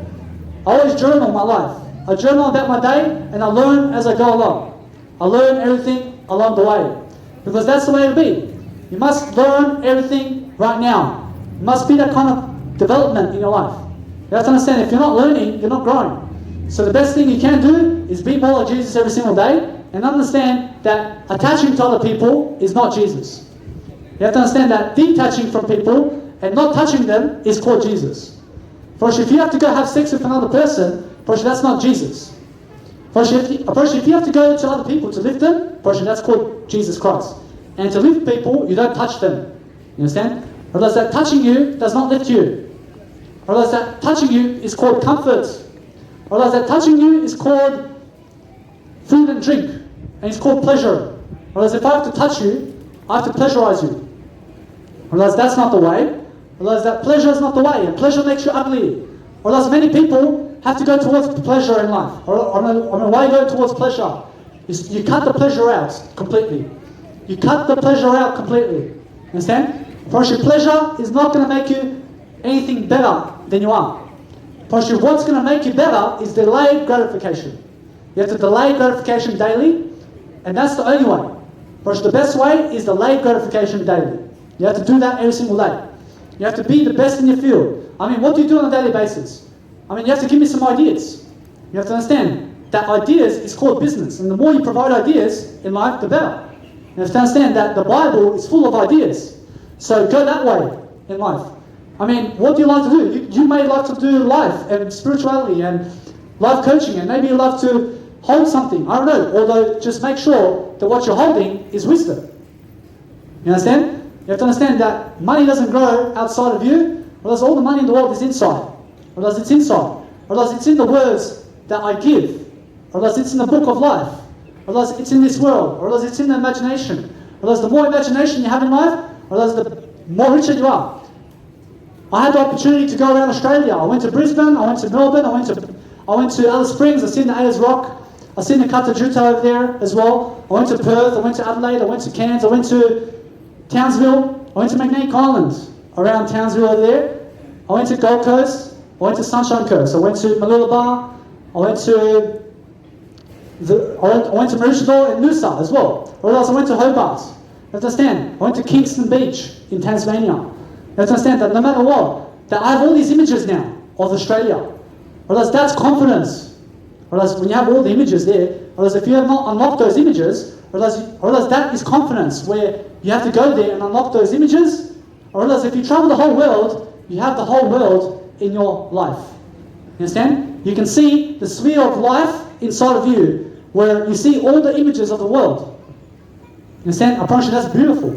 I always journal my life. I journal about my day and I learn as I go along. I learn everything along the way. Because that's the way to be. You must learn everything right now. It must be that kind of development in your life. You have to understand, if you're not learning, you're not growing. So the best thing you can do is be more like Jesus every single day and understand that attaching to other people is not Jesus. You have to understand that detaching from people and not touching them is called Jesus. First, if you have to go have sex with another person, first, that's not Jesus. First, if you have to go to other people to lift them, first, that's called Jesus Christ. And to lift people, you don't touch them. You understand? Or else that touching you does not lift you. Or else that touching you is called comfort. Or else that touching you is called food and drink. And it's called pleasure. Or else if I have to touch you, I have to pleasurize you. Or else that's not the way. Or else that pleasure is not the way. And pleasure makes you ugly. Or else many people have to go towards pleasure in life. Or why go towards pleasure? You cut the pleasure out completely. You cut the pleasure out completely. Understand? First, your pleasure is not going to make you anything better than you are. First, what's going to make you better is delayed gratification. You have to delay gratification daily, and that's the only way. First, the best way is delayed gratification daily. You have to do that every single day. You have to be the best in your field. I mean, what do you do on a daily basis? I mean, you have to give me some ideas. You have to understand that ideas is called business, and the more you provide ideas in life, the better. You have to understand that the Bible is full of ideas. So go that way in life. I mean, what do you like to do? You may like to do life and spirituality and life coaching, and maybe you love to hold something. I don't know. Although, just make sure that what you're holding is wisdom. You understand? You have to understand that money doesn't grow outside of you. Well, all the money in the world is inside. Or does it's inside? Or does it's in the words that I give? Or does it's in the book of life? Or does it's in this world? Or does it's in the imagination? Or does the more imagination you have in life, or does the more richer you are? I had the opportunity to go around Australia. I went to Brisbane, I went to Melbourne, I went to Alice Springs, I've seen the Ayers Rock, I've seen the Katajuta over there as well. I went to Perth, I went to Adelaide, I went to Cairns, I went to Townsville, I went to Magnetic Island, around Townsville over there. I went to Gold Coast, I went to Sunshine Coast, I went to Mooloolaba, I went to Maroochydore and Noosa as well. Or else I went to Hobart. You understand? I went to Kingston Beach in Tasmania. You understand that no matter what, that I have all these images now of Australia. Or else that's confidence. Or else when you have all the images there, or else if you have not unlocked those images, or else that is confidence where you have to go there and unlock those images. Or else if you travel the whole world, you have the whole world in your life. You understand? You can see the sphere of life inside of you, where you see all the images of the world. You understand? I promise you that's beautiful.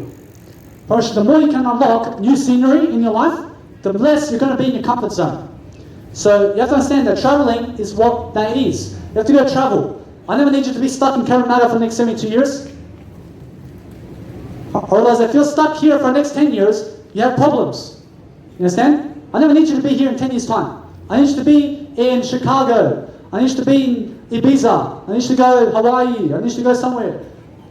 I promise you the more you can unlock new scenery in your life, the less you're going to be in your comfort zone. So you have to understand that traveling is what that is. You have to go travel. I never need you to be stuck in Cabramatta for the next 72 years. Otherwise, if you're stuck here for the next 10 years, you have problems. You understand? I never need you to be here in 10 years' time. I need you to be in Chicago. I need you to be in Ibiza. I need you to go Hawaii. I need you to go somewhere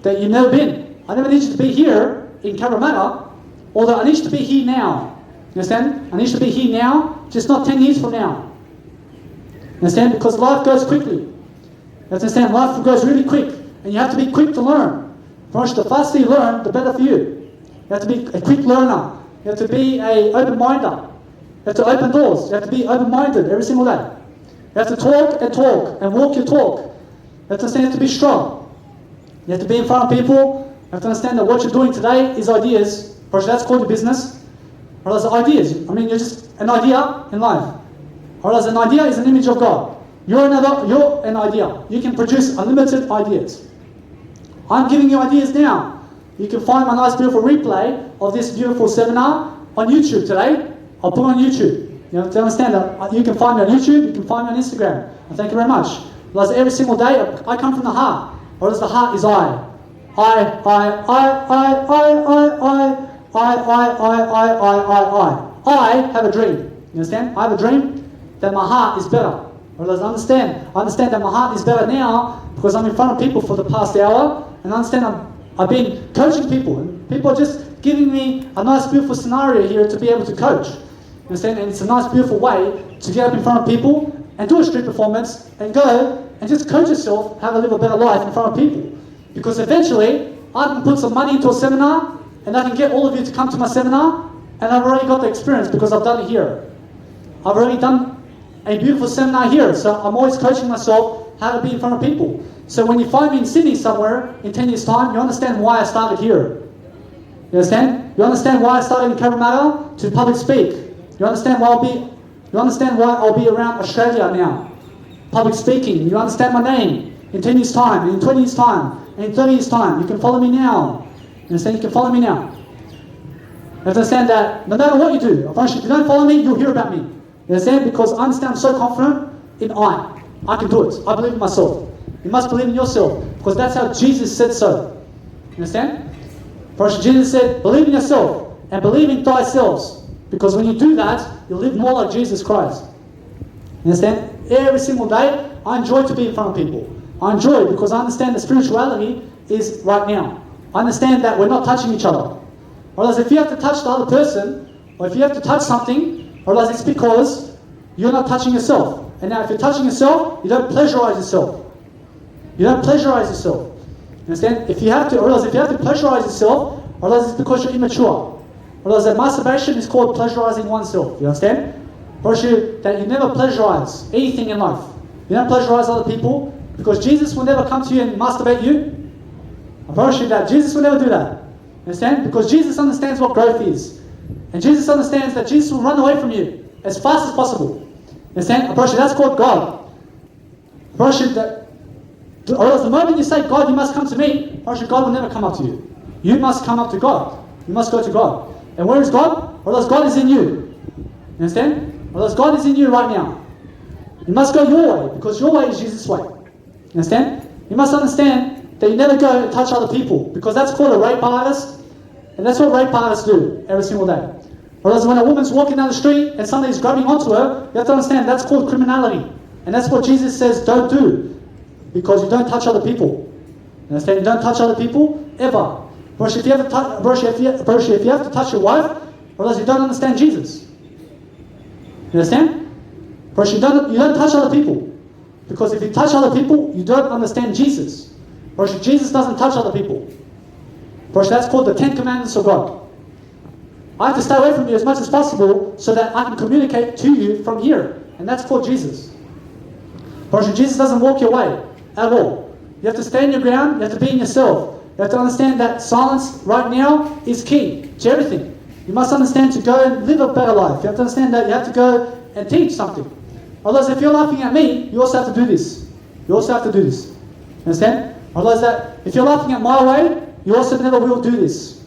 that you've never been. I never need you to be here in Cabramatta, although I need you to be here now. You understand? I need you to be here now, just not 10 years from now. You understand? Because life goes quickly. You understand? Life goes really quick, and you have to be quick to learn. First, the faster you learn, the better for you. You have to be a quick learner. You have to be an open-minder. You have to open doors. You have to be open-minded every single day. You have to talk and walk your talk. You have to understand to be strong. You have to be in front of people. You have to understand that what you're doing today is ideas. First, that's called your business. Or else ideas. I mean, you're just an idea in life. Or else an idea is an image of God. You're an idea. You can produce unlimited ideas. I'm giving you ideas now. You can find my nice beautiful replay of this beautiful seminar on YouTube today. I'll put it on YouTube. You know, to understand that you can find me on YouTube, you can find me on Instagram. And thank you very much. Because every single day, I come from the heart. Or as the heart is I. I have a dream. You understand? I have a dream that my heart is better. Or I understand that my heart is better now because I'm in front of people for the past hour, and I understand I've been coaching people, and people are just giving me a nice beautiful scenario here to be able to coach. You understand? And it's a nice beautiful way to get up in front of people and do a street performance and go and just coach yourself how to live a better life in front of people. Because eventually I can put some money into a seminar and I can get all of you to come to my seminar, and I've already got the experience because I've done it here. I've already done a beautiful seminar here, so I'm always coaching myself how to be in front of people. So when you find me in Sydney somewhere in 10 years' time, you understand why I started here. You understand? You understand why I started in Cabramatta to public speak. You understand why I'll be around Australia now, public speaking. You understand my name in 10 years' time, and in 20 years' time, and in 30 years' time. You can follow me now. You understand? You can follow me now. You understand that no matter what you do, if you don't follow me, you'll hear about me. You understand? Because I understand I'm so confident in I can do it. I believe in myself. You must believe in yourself, because that's how Jesus said so. You understand? First, Jesus said, believe in yourself and believe in thyself. Because when you do that, you live more like Jesus Christ. You understand? Every single day, I enjoy to be in front of people. I enjoy it because I understand that spirituality is right now. I understand that we're not touching each other. Or else if you have to touch the other person, or if you have to touch something, or else it's because you're not touching yourself. And now if you're touching yourself, you don't pleasurize yourself. You don't pleasurize yourself. You understand? If you have to pleasurize yourself, or else it's because you're immature. Or else that masturbation is called pleasurizing oneself. You understand? Or that you never pleasurize anything in life. You don't pleasurize other people, because Jesus will never come to you and masturbate you. I promise you that Jesus will never do that. You understand? Because Jesus understands what growth is. And Jesus understands that Jesus will run away from you as fast as possible. You understand? I promise you that's called God. I promise you that, or else the moment you say, God, you must come to me, I promise you God will never come up to you. You must come up to God. You must go to God. And where is God? Or else God is in you. You understand? Otherwise, God is in you right now. You must go your way, because your way is Jesus' way. You understand? You must understand that you never go and touch other people, because that's called a rape artist, and that's what rape artists do every single day. Whereas when a woman's walking down the street and somebody's grabbing onto her, you have to understand that's called criminality. And that's what Jesus says don't do, because you don't touch other people. You understand? You don't touch other people ever. Brosh, if you have to touch your wife, or else you don't understand Jesus. You understand? Brosh, you don't touch other people. Because if you touch other people, you don't understand Jesus. Brosh, Jesus doesn't touch other people. Brosh, that's called the 10 Commandments of God. I have to stay away from you as much as possible so that I can communicate to you from here. And that's called Jesus. Brosh, Jesus doesn't walk your way at all. You have to stand your ground, you have to be in yourself. You have to understand that silence right now is key to everything. You must understand to go and live a better life. You have to understand that you have to go and teach something. Otherwise, if you're laughing at me, you also have to do this. You also have to do this. You understand? Otherwise, that if you're laughing at my way, you also never will do this.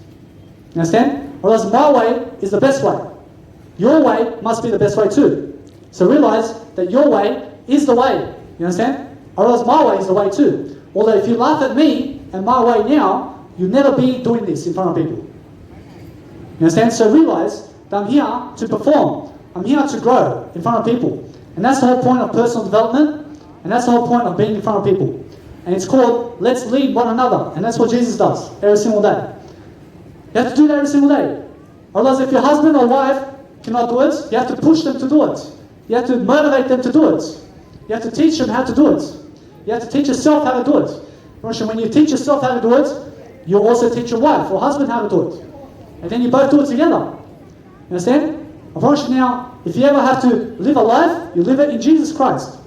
You understand? Otherwise, my way is the best way. Your way must be the best way too. So realize that your way is the way. You understand? Otherwise, my way is the way too. Although if you laugh at me and my way now, you'll never be doing this in front of people. You understand? So realize that I'm here to perform. I'm here to grow in front of people. And that's the whole point of personal development. And that's the whole point of being in front of people. And it's called, let's lead one another. And that's what Jesus does every single day. You have to do that every single day. Otherwise, if your husband or wife cannot do it, you have to push them to do it. You have to motivate them to do it. You have to teach them how to do it. You have to teach yourself how to do it. When you teach yourself how to do it, you also teach your wife or husband how to do it. And then you both do it together. You understand? Now, if you ever have to live a life, you live it in Jesus Christ.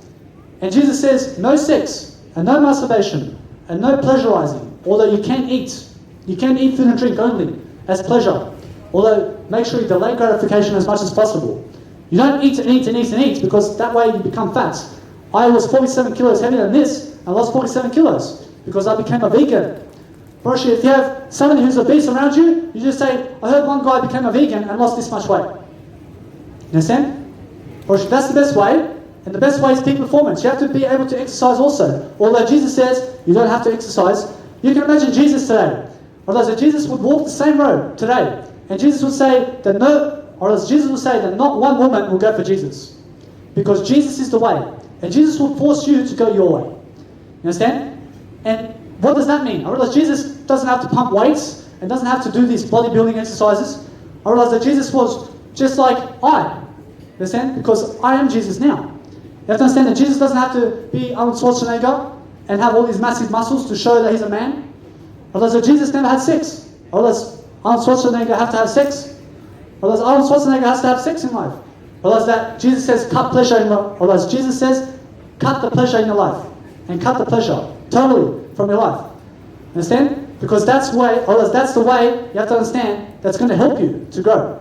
And Jesus says, no sex, and no masturbation, and no pleasurizing. Although you can eat. You can eat food and drink only as pleasure. Although, make sure you delay gratification as much as possible. You don't eat and eat and eat and eat, because that way you become fat. I was 47 kilos heavier than this, and lost 47 kilos, because I became a vegan. Broshi, if you have somebody who's obese around you, you just say, I heard one guy became a vegan and lost this much weight. You understand? Broshi, that's the best way, and the best way is peak performance. You have to be able to exercise also. Although Jesus says you don't have to exercise, you can imagine Jesus today. Although Jesus would walk the same road today, and Jesus would say that not one woman will go for Jesus. Because Jesus is the way. And Jesus will force you to go your way. You understand? And what does that mean? I realize Jesus doesn't have to pump weights and doesn't have to do these bodybuilding exercises. I realize that Jesus was just like I. You understand? Because I am Jesus now. You have to understand that Jesus doesn't have to be Arnold Schwarzenegger and have all these massive muscles to show that he's a man. I realize that Jesus never had sex. I realize Arnold Schwarzenegger have to have sex. I realize Arnold Schwarzenegger has to have sex in life. I realize that Jesus says cut pleasure in life. I realize Jesus says cut the pleasure in your life. And cut the pleasure totally from your life. Understand? Because that's the way you have to understand that's going to help you to grow.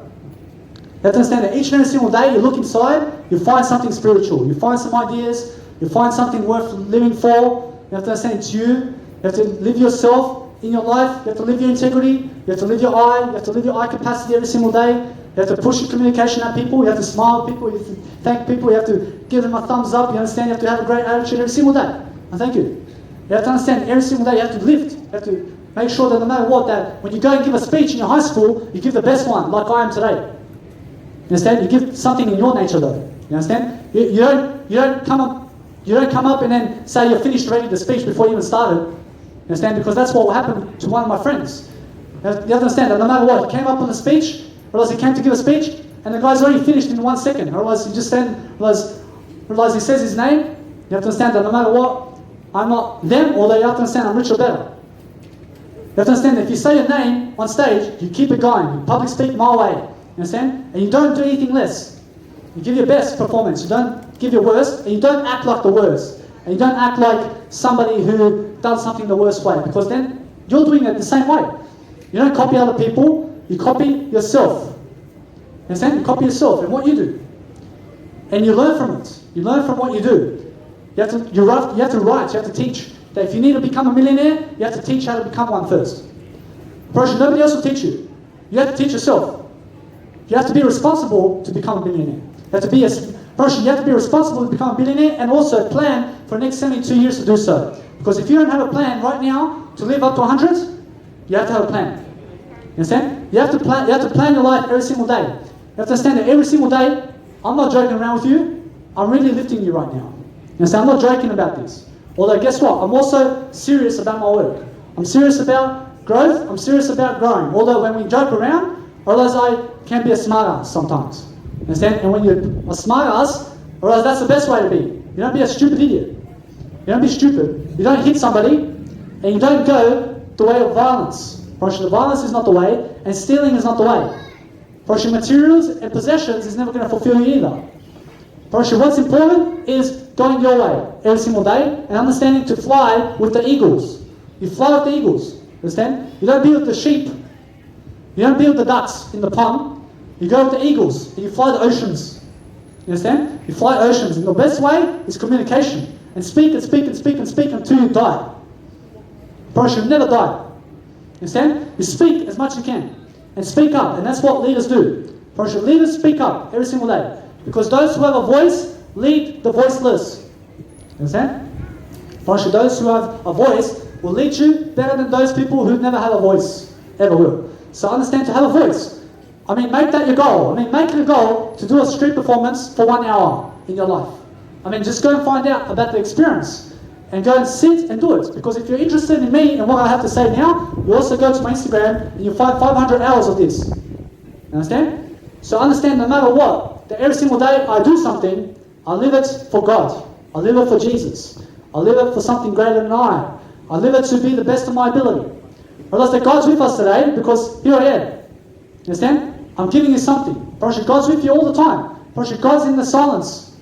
You have to understand that each and every single day you look inside, you find something spiritual. You find some ideas, you find something worth living for. You have to understand it's you. You have to live yourself in your life. You have to live your integrity. You have to live your eye. You have to live your eye capacity every single day. You have to push your communication at people. You have to smile at people. You have to thank people. You have to give them a thumbs up. You understand? You have to have a great attitude every single day. And thank you. You have to understand every single day you have to lift. You have to make sure that no matter what, that when you go and give a speech in your high school, you give the best one, like I am today. You understand? You give something in your nature though. You understand? You don't come up and then say you're finished already the speech before you even started. You understand? Because that's what happened to one of my friends. You have to understand that no matter what, he came up on the speech, or else he came to give a speech, and the guy's already finished in 1 second. Otherwise he just realize he says his name. You have to understand that no matter what, I'm not them, although you have to understand I'm rich or better. You have to understand that if you say your name on stage, you keep it going. You public speak my way. You understand? And you don't do anything less. You give your best performance. You don't give your worst, and you don't act like the worst. And you don't act like somebody who does something the worst way, because then you're doing it the same way. You don't copy other people, you copy yourself. You understand? You copy yourself and what you do. And you learn from it. You learn from what you do. You have to write, you have to teach. That if you need to become a millionaire, you have to teach how to become one first. Person, nobody else will teach you. You have to teach yourself. You have to be responsible to become a millionaire. You have to be responsible to become a billionaire and also plan for the next 72 years to do so. Because if you don't have a plan right now to live up to 100, you have to have a plan. You understand? You have to plan your life every single day. You have to understand that every single day, I'm not joking around with you. I'm really lifting you right now. You understand? I'm not joking about this. Although guess what? I'm also serious about my work. I'm serious about growth. I'm serious about growing. Although when we joke around, I realize I can be a smart ass sometimes. You understand? And when you're a smart ass, I realize that's the best way to be. You don't be a stupid idiot. You don't be stupid. You don't hit somebody, and you don't go the way of violence. The violence is not the way, and stealing is not the way. Materials and possessions is never going to fulfill you either. What's important is going your way every single day and understanding to fly with the eagles. You fly with the eagles. Understand? You don't be with the sheep. You don't be with the ducks in the pond. You go with the eagles and you fly the oceans. You understand? You fly oceans, and the best way is communication. And speak and speak and speak and speak until you die. You never die. You understand? You speak as much as you can. And speak up. And that's what leaders do. Leaders speak up every single day. Because those who have a voice lead the voiceless. You understand? Those who have a voice will lead you better than those people who never had a voice. Ever will. So understand, to have a voice. Make that your goal. Make it a goal to do a street performance for 1 hour in your life. Just go and find out about the experience. And go and sit and do it. Because if you're interested in me and what I have to say now, you also go to my Instagram and you find 500 hours of this. You understand? So understand, no matter what, that every single day I do something, I live it for God. I live it for Jesus. I live it for something greater than I live it to be the best of my ability. Realize that God's with us today because here I am. You understand? I'm giving you something. God's with you all the time. God's in the silence.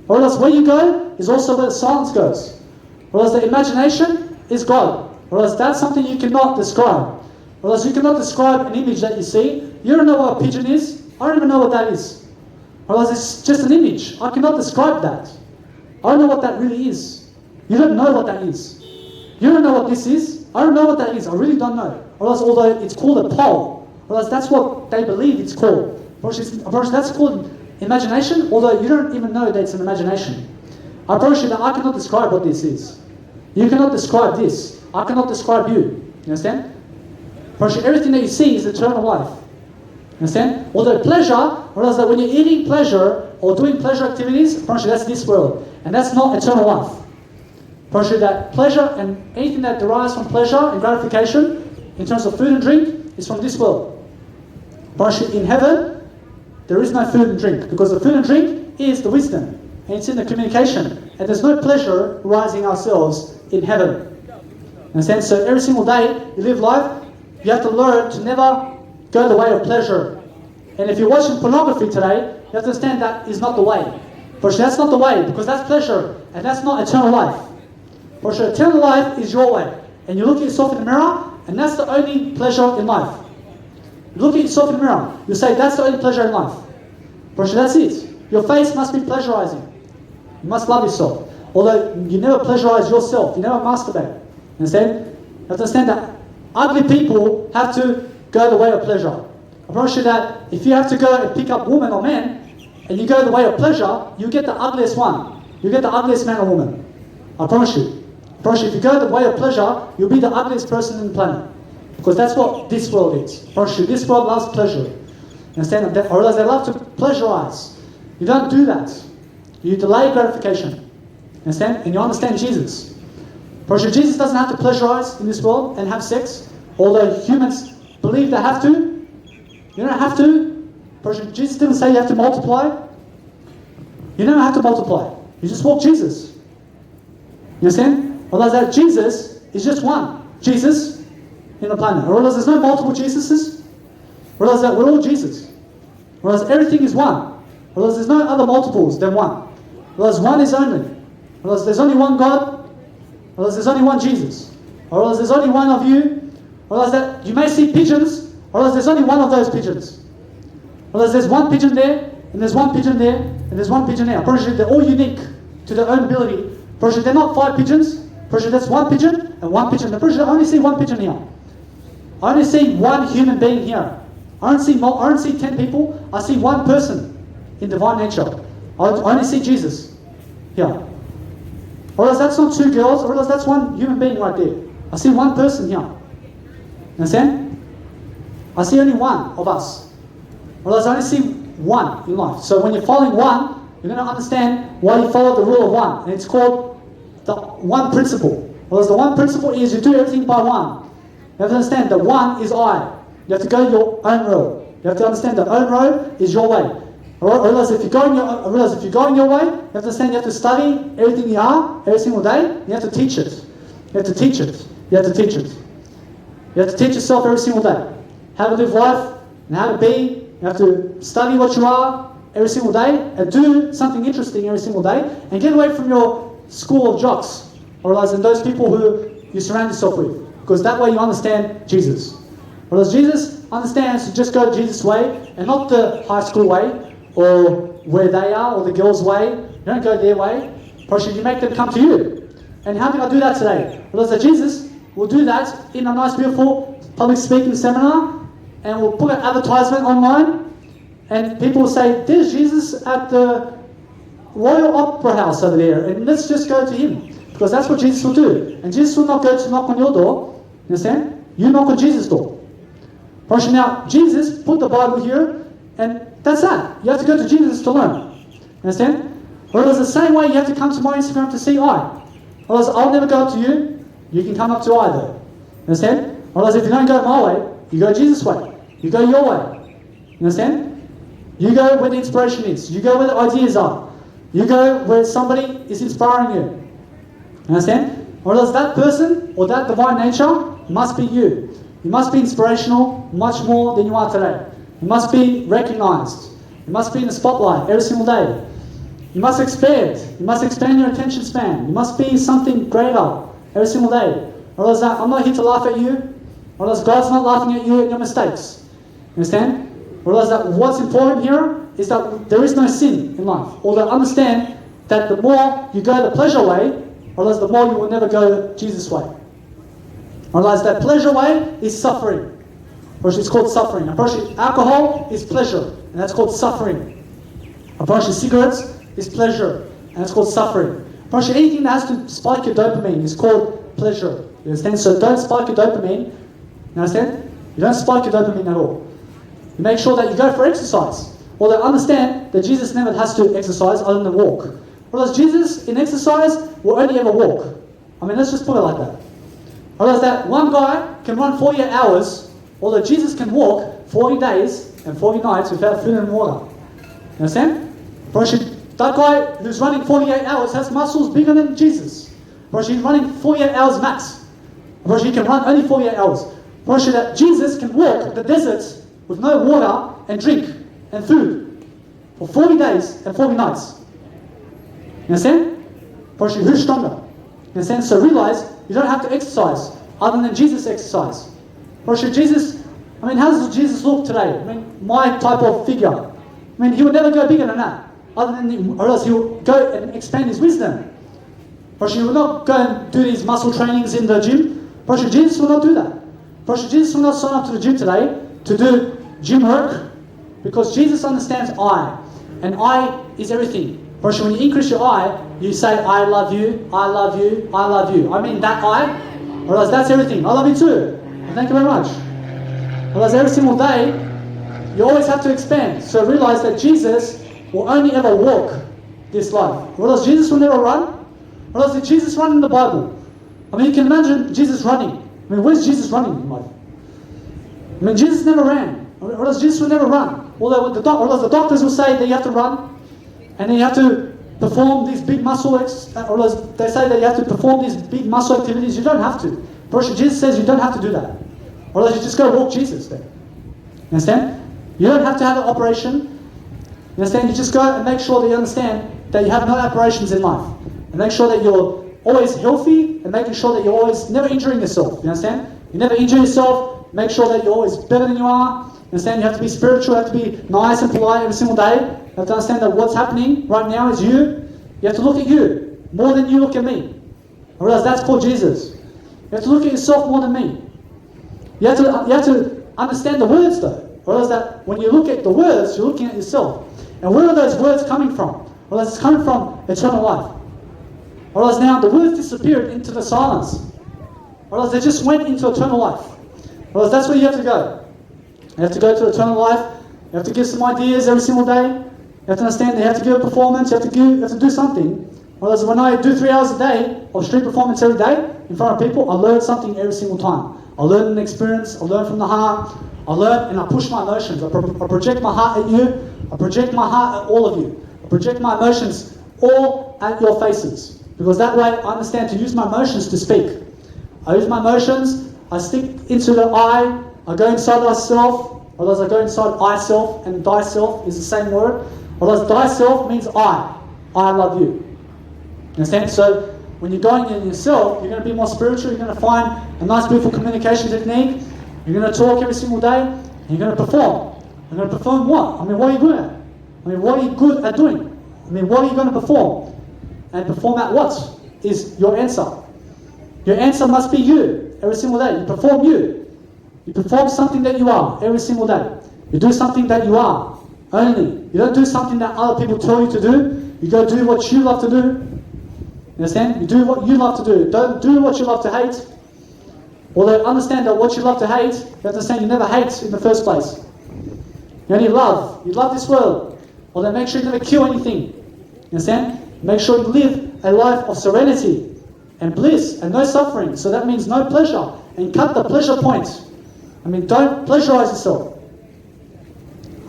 Realize where you go is also where the silence goes. Whereas the imagination is God. Whereas that's something you cannot describe. Whereas you cannot describe an image that you see. You don't know what a pigeon is. I don't even know what that is. Whereas it's just an image. I cannot describe that. I don't know what that really is. You don't know what that is. You don't know what this is. I don't know what that is. I really don't know. Whereas although it's called a pole. Whereas that's what they believe it's called. Whereas that's called imagination. Although you don't even know that it's an imagination. I promise you that I cannot describe what this is. You cannot describe this. I cannot describe you. You understand? Everything that you see is eternal life. You understand? Although pleasure, whereas that when you're eating pleasure or doing pleasure activities, that's this world. And that's not eternal life. That pleasure and anything that derives from pleasure and gratification in terms of food and drink is from this world. In heaven, there is no food and drink because the food and drink is the wisdom. And it's in the communication. And there's no pleasure rising ourselves in heaven. Understand? So every single day you live life, you have to learn to never go the way of pleasure. And if you're watching pornography today, you have to understand that is not the way. That's not the way, because that's pleasure, and that's not eternal life. Eternal life is your way. And you look at yourself in the mirror, and that's the only pleasure in life. You look at yourself in the mirror, you say that's the only pleasure in life. That's it. Your face must be pleasurizing. You must love yourself. Although you never pleasurize yourself, you never masturbate. Understand? You have to understand that ugly people have to go the way of pleasure. I promise you that if you have to go and pick up women or men, and you go the way of pleasure, you get the ugliest one. You get the ugliest man or woman. I promise you. I promise you, if you go the way of pleasure, you'll be the ugliest person on the planet. Because that's what this world is. I promise you, this world loves pleasure. Understand? Or else they love to pleasurize. You don't do that. You delay gratification. Understand? And you understand Jesus. Jesus doesn't have to pleasurize in this world and have sex, although humans believe they have to. You don't have to. Jesus didn't say you have to multiply. You don't have to multiply. You just walk Jesus. You understand? Otherwise, that Jesus is just one Jesus in the planet. Or else there's no multiple Jesuses. Or else that we're all Jesus. Or else everything is one. Or else there's no other multiples than one. Or else one is only. Or else there's only one God. Or else there's only one Jesus. Or else there's only one of you. Or else that you may see pigeons. Or else there's only one of those pigeons. Or else there's one pigeon there, and there's one pigeon there, and there's one pigeon there. Probably they're all unique to their own ability. Probably they're not 5 pigeons. Probably that's one pigeon and one pigeon. Probably I only see one pigeon here. I only see one human being here. I don't see 10 people. I see one person. in divine nature. I only see Jesus here. Or else that's not two girls, or else that's one human being right there. I see one person here. Understand? I see only one of us. Or else I only see one in life. So when you're following one, you're going to understand why you follow the rule of one. And it's called the one principle. Or else the one principle is you do everything by one. You have to understand that one is I. You have to go your own road. You have to understand that own road is your way. Or else if you're going your way, you have to understand you have to study everything you are every single day. You have to teach it. You have to teach it. You have to teach it. You have to teach yourself every single day how to live life and how to be. You have to study what you are every single day and do something interesting every single day and get away from your school of jocks or else and those people who you surround yourself with, because that way you understand Jesus. Or else Jesus understands to just go Jesus' way and not the high school way or where they are or the girls' way. You don't go their way. Probably you make them come to you. And how can I do that today? Well, that Jesus will do that in a nice, beautiful public speaking seminar, and we'll put an advertisement online, and people will say, there's Jesus at the Royal Opera House over there, and let's just go to him. Because that's what Jesus will do. And Jesus will not go to knock on your door. You understand? You knock on Jesus' door. Now, Jesus put the Bible here, and that's that. You have to go to Jesus to learn. You understand? Or else the same way you have to come to my Instagram to see I. Or else I'll never go up to you. You can come up to I though. You understand? Or else if you don't go my way, you go Jesus' way. You go your way. You understand? You go where the inspiration is. You go where the ideas are. You go where somebody is inspiring you. You understand? Or else that person or that divine nature must be you. You must be inspirational much more than you are today. You must be recognized. You must be in the spotlight every single day. You must expand. You must expand your attention span. You must be something greater every single day. Or else I'm not here to laugh at you. Or else God's not laughing at you and your mistakes. You understand? Or else that what's important here is that there is no sin in life. Or that understand that the more you go the pleasure way, or else the more you will never go Jesus' way. Or else that pleasure way is suffering. Or it's called suffering. Apparently alcohol is pleasure, and that's called suffering. Apparently cigarettes is pleasure, and it's called suffering. Apparently anything that has to spike your dopamine is called pleasure. You understand? So don't spike your dopamine. You understand? You don't spike your dopamine at all. You make sure that you go for exercise. Or that understand that Jesus never has to exercise other than walk. Whereas Jesus in exercise will only ever walk. I mean, let's just put it like that. Whereas that one guy can run 48 hours, although Jesus can walk 40 days and 40 nights without food and water. You understand? That guy who's running 48 hours has muscles bigger than Jesus. He's running 48 hours max. He can run only 48 hours. That Jesus can walk the deserts with no water and drink and food for 40 days and 40 nights. You understand? Who's stronger? You understand? So realize you don't have to exercise other than Jesus exercise. Jesus, I mean, how does Jesus look today? I mean, my type of figure. I mean, he would never go bigger than that. Other than, or else he will go and expand his wisdom. He will not go and do these muscle trainings in the gym. Jesus will not do that. Jesus will not sign up to the gym today to do gym work, because Jesus understands I, and I is everything. When you increase your I, you say, I love you, I love you, I love you. I mean that I, or else that's everything. I love you too. And thank you very much. Or else every single day, you always have to expand. So realize that Jesus will only ever walk this life. Or else Jesus will never run. Or else did Jesus run in the Bible? I mean, you can imagine Jesus running. I mean, where's Jesus running in life? I mean, Jesus never ran. Or else Jesus will never run. Or else the doctors will say that you have to run. And then you have to perform these big muscle, or else they say that you have to perform these big muscle activities. You don't have to. Jesus says you don't have to do that. Or else you just go walk Jesus then. You understand? You don't have to have an operation. You understand? You just go and make sure that you understand that you have no operations in life. And make sure that you're always healthy, and making sure that you're always never injuring yourself. You understand? You never injure yourself. Make sure that you're always better than you are. You understand? You have to be spiritual. You have to be nice and polite every single day. You have to understand that what's happening right now is you. You have to look at you more than you look at me. Or else that's called Jesus. You have to look at yourself more than me. You have to understand the words though. Or else that when you look at the words, you're looking at yourself. And where are those words coming from? Well, it's coming from eternal life. Or else now the words disappeared into the silence. Or else they just went into eternal life. Or else that's where you have to go. You have to go to eternal life. You have to give some ideas every single day. You have to understand that you have to give a performance. You have to do something. Or else when I do 3 hours a day of street performance every day in front of people, I learn something every single time. I learn an experience. I learn from the heart. I learn and I push my emotions. I project my heart at you. I project my heart at all of you. I project my emotions all at your faces. Because that way I understand to use my emotions to speak. I use my emotions, I stick into the I go inside myself, or else I go inside I self, and thyself is the same word. Or else thyself means I love you. Understand? So when you're going in yourself, you're going to be more spiritual, you're going to find a nice beautiful communication technique, you're going to talk every single day, and you're going to perform. You're going to perform what? I mean, what are you good at? I mean, what are you good at doing? I mean, what are you going to perform? And perform at what is your answer. Your answer must be you every single day. You perform you. You perform something that you are every single day. You do something that you are only. You don't do something that other people tell you to do. You go do what you love to do. You understand? You do what you love to do. Don't do what you love to hate. Although understand that what you love to hate, you have to understand you never hate in the first place. You only love. You love this world. Although make sure you never kill anything. You understand? Make sure you live a life of serenity and bliss and no suffering. So that means no pleasure. And cut the pleasure points. I mean, don't pleasurize yourself.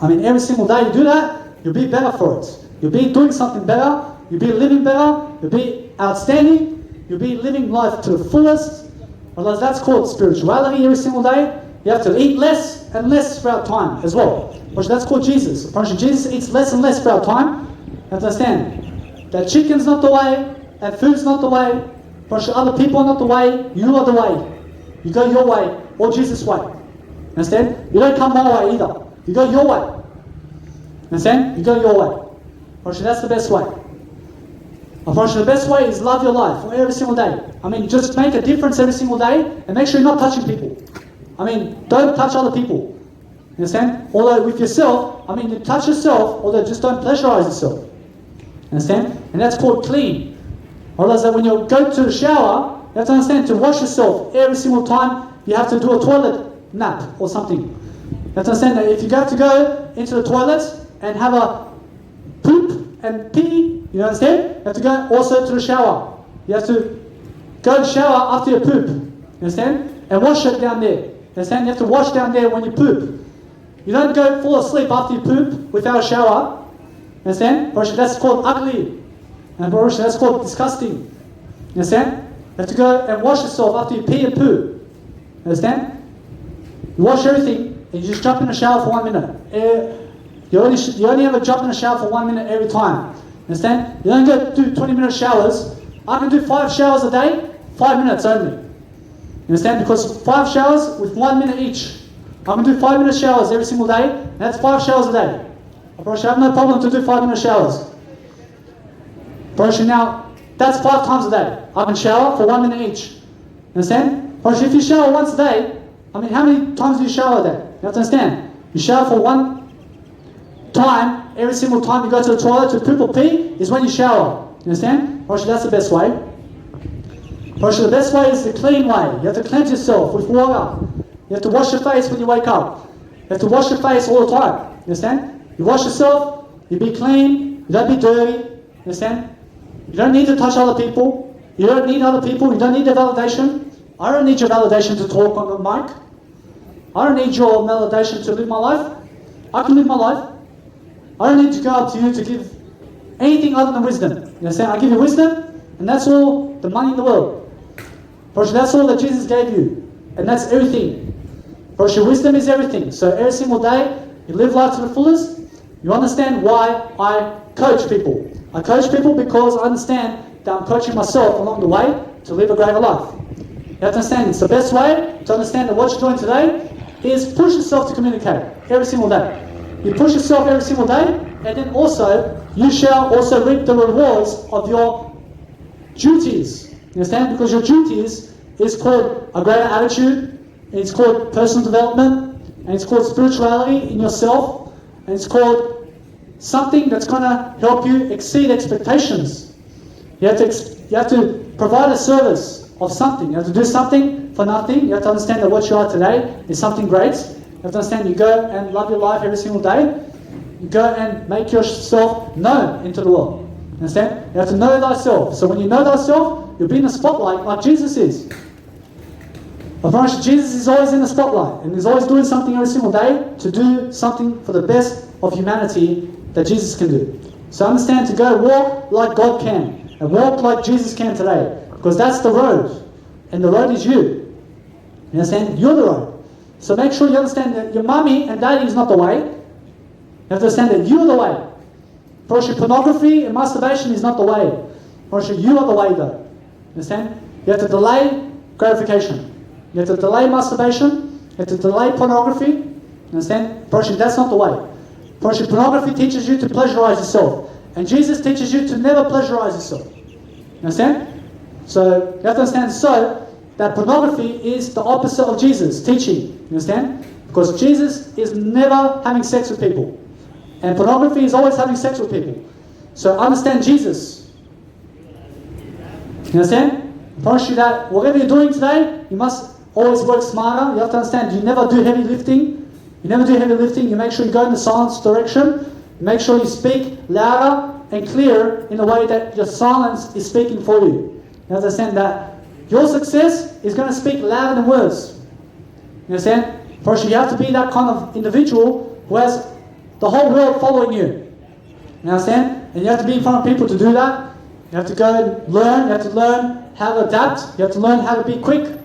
I mean, every single day you do that, you'll be better for it. You'll be doing something better. You'll be living better. You'll be outstanding. You'll be living life to the fullest. Otherwise, that's called spirituality every single day. You have to eat less and less throughout time as well. That's called Jesus. Jesus eats less and less throughout time. You have to understand that chicken's not the way, that food's not the way, other people are not the way, you are the way. You go your way or Jesus' way. Understand? You don't come my way either. You go your way. Understand? You go your way. That's the best way. Unfortunately, the best way is love your life every single day. I mean, just make a difference every single day and make sure you're not touching people. I mean, don't touch other people. You understand? Although with yourself, I mean, you touch yourself, although just don't pleasurize yourself. Understand? And that's called clean. Otherwise, that when you go to the shower, you have to understand to wash yourself every single time you have to do a toilet nap or something. You have to understand that if you have to go into the toilet and have a poop and pee, you understand? You have to go also to the shower. You have to go and shower after your poop. You understand? And wash it down there. You understand? You have to wash down there when you poop. You don't go fall asleep after you poop without a shower. You understand? That's called ugly. And that's called disgusting. You understand? You have to go and wash yourself after you pee and poo. You understand? You wash everything and you just jump in the shower for 1 minute. You only have a jump in the shower for 1 minute every time. Understand? You don't go do 20-minute showers. I can do 5 showers a day, 5 minutes only. You understand? Because 5 showers with 1 minute each. I can do 5-minute showers every single day, and that's 5 showers a day. I have no problem to do 5-minute showers. Now, that's 5 times a day. I can shower for 1 minute each. Understand? If you shower once a day, I mean, how many times do you shower a day? You have to understand. You shower for 1 time, every single time you go to the toilet to poop or pee, is when you shower. You understand? That's the best way. The best way is the clean way. You have to cleanse yourself with water. You have to wash your face when you wake up. You have to wash your face all the time. You understand? You wash yourself, you be clean, you don't be dirty. You understand? You don't need to touch other people. You don't need other people. You don't need their validation. I don't need your validation to talk on the mic. I don't need your validation to live my life. I can live my life. I don't need to go up to you to give anything other than wisdom. You understand? I give you wisdom, and that's all the money in the world. That's all that Jesus gave you. And that's everything. Your wisdom is everything. So every single day, you live life to the fullest. You understand why I coach people. I coach people because I understand that I'm coaching myself along the way to live a greater life. You have to understand it's the best way to understand that what you're doing today is push yourself to communicate every single day. You push yourself every single day, and then also, you shall also reap the rewards of your duties. You understand? Because your duties is called a greater attitude, it's called personal development, and it's called spirituality in yourself, and it's called something that's going to help you exceed expectations. You have to provide a service of something. You have to do something for nothing. You have to understand that what you are today is something great. You have to understand you go and love your life every single day. You go and make yourself known into the world. Understand? You have to know thyself. So when you know thyself, you'll be in the spotlight like Jesus is. I promise you, Jesus is always in the spotlight, and he's always doing something every single day to do something for the best of humanity that Jesus can do. So understand to go walk like God can, and walk like Jesus can today, because that's the road, and the road is you. You understand? You're the road. So make sure you understand that your mummy and daddy is not the way. You have to understand that you're the way. For sure, pornography and masturbation is not the way. For sure, you are the way though. Understand? You have to delay gratification. You have to delay masturbation. You have to delay pornography. Understand? For sure, that's not the way. For sure, pornography teaches you to pleasurize yourself. And Jesus teaches you to never pleasurize yourself. Understand? So, you have to understand that pornography is the opposite of Jesus' teaching. You understand? Because Jesus is never having sex with people. And pornography is always having sex with people. So understand Jesus. You understand? I promise you that whatever you're doing today, you must always work smarter. You have to understand you never do heavy lifting. You never do heavy lifting. You make sure you go in the silence direction. You make sure you speak louder and clearer in a way that your silence is speaking for you. You have to understand that your success is going to speak louder than words. You understand? First, you have to be that kind of individual who has the whole world following you. You understand? And you have to be in front of people to do that. You have to go and learn. You have to learn how to adapt. You have to learn how to be quick.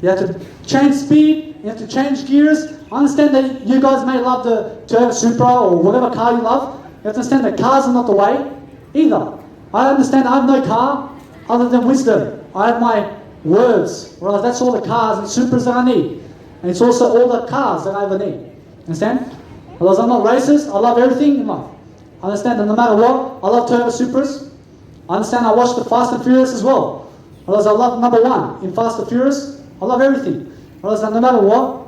You have to change speed. You have to change gears. I understand that you guys may love the Toyota Supra or whatever car you love. You have to understand that cars are not the way either. I understand I have no car other than wisdom. I have my words. Well, that's all the cars and Supras that I need. And it's also all the cars that I ever need. Understand? Otherwise, I'm not racist. I love everything in life. I understand that no matter what, I love Toyota Supras. I understand I watch the Fast and Furious as well. Otherwise, I love number one in Fast and Furious. I love everything. Otherwise, no matter what,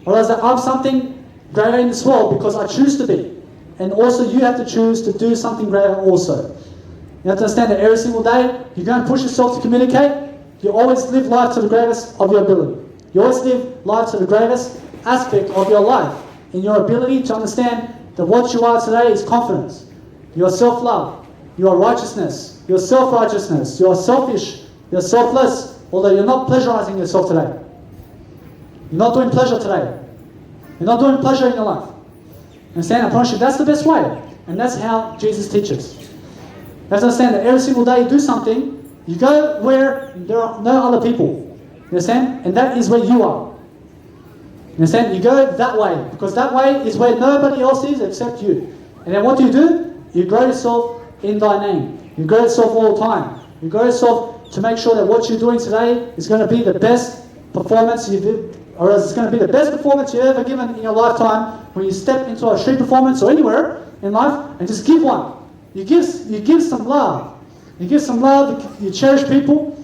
otherwise, I'm something greater in this world because I choose to be. And also, you have to choose to do something greater also. You have to understand that every single day, you're going to push yourself to communicate. You always live life to the greatest of your ability. You always live life to the greatest aspect of your life. In your ability to understand that what you are today is confidence. Your self-love, your righteousness, your self-righteousness, you're selfish, you're selfless, although you're not pleasurizing yourself today. You're not doing pleasure today. You're not doing pleasure in your life. Understand? I promise you, that's the best way. And that's how Jesus teaches. You have to understand that every single day you do something, you go where there are no other people. You understand? And that is where you are. You understand? You go that way, because that way is where nobody else is except you. And then what do? You grow yourself in thy name. You grow yourself all the time. You grow yourself to make sure that what you're doing today is going to be the best performance you do, or else it's going to be the best performance you've ever given in your lifetime when you step into a street performance or anywhere in life and just give one. You give some love. You give some love, you cherish people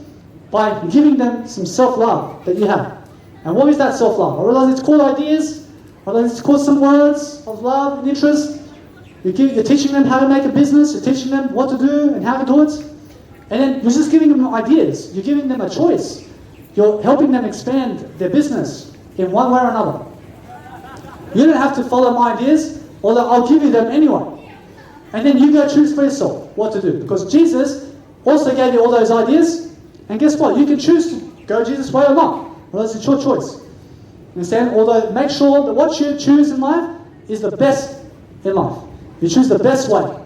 by giving them some self-love that you have. And what is that self-love? I realize it's called ideas. I realize it's called some words of love and interest. You're teaching them how to make a business. You're teaching them what to do and how to do it. And then you're just giving them ideas. You're giving them a choice. You're helping them expand their business in one way or another. You don't have to follow my ideas, although I'll give you them anyway. And then you go choose for yourself what to do. Because Jesus also gave you all those ideas. And guess what? You can choose to go Jesus' way or not. Well, it's your choice. Understand? Although make sure that what you choose in life is the best in life. You choose the best way.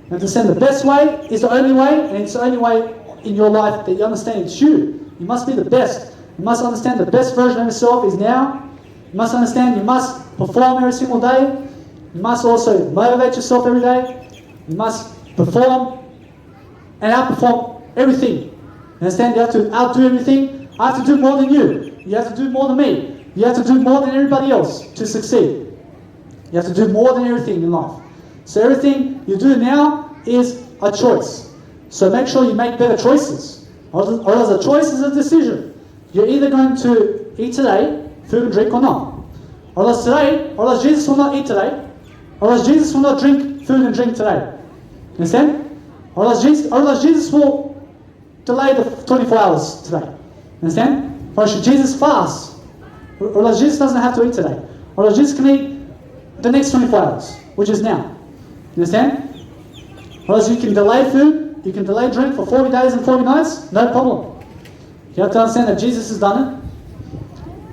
Understand? The best way is the only way, and it's the only way in your life that you understand it's you. You must be the best. You must understand the best version of yourself is now. You must understand you must perform every single day. You must also motivate yourself every day. You must perform and outperform everything. Understand? You have to outdo everything. I have to do more than you. You have to do more than me. You have to do more than everybody else to succeed. You have to do more than everything in life. So everything you do now is a choice. So make sure you make better choices. Or else a choice is a decision. You're either going to eat today, food and drink, or not. Or else today, or else Jesus will not eat today. Otherwise Jesus will not drink food and drink today. Understand? Otherwise Jesus will delay the 24 hours today. Understand? Or should Jesus fast? Or else Jesus doesn't have to eat today. Or else Jesus can eat the next 24 hours, which is now. Understand? Or else you can delay food, you can delay drink for 40 days and 40 nights, no problem. You have to understand that Jesus has done it.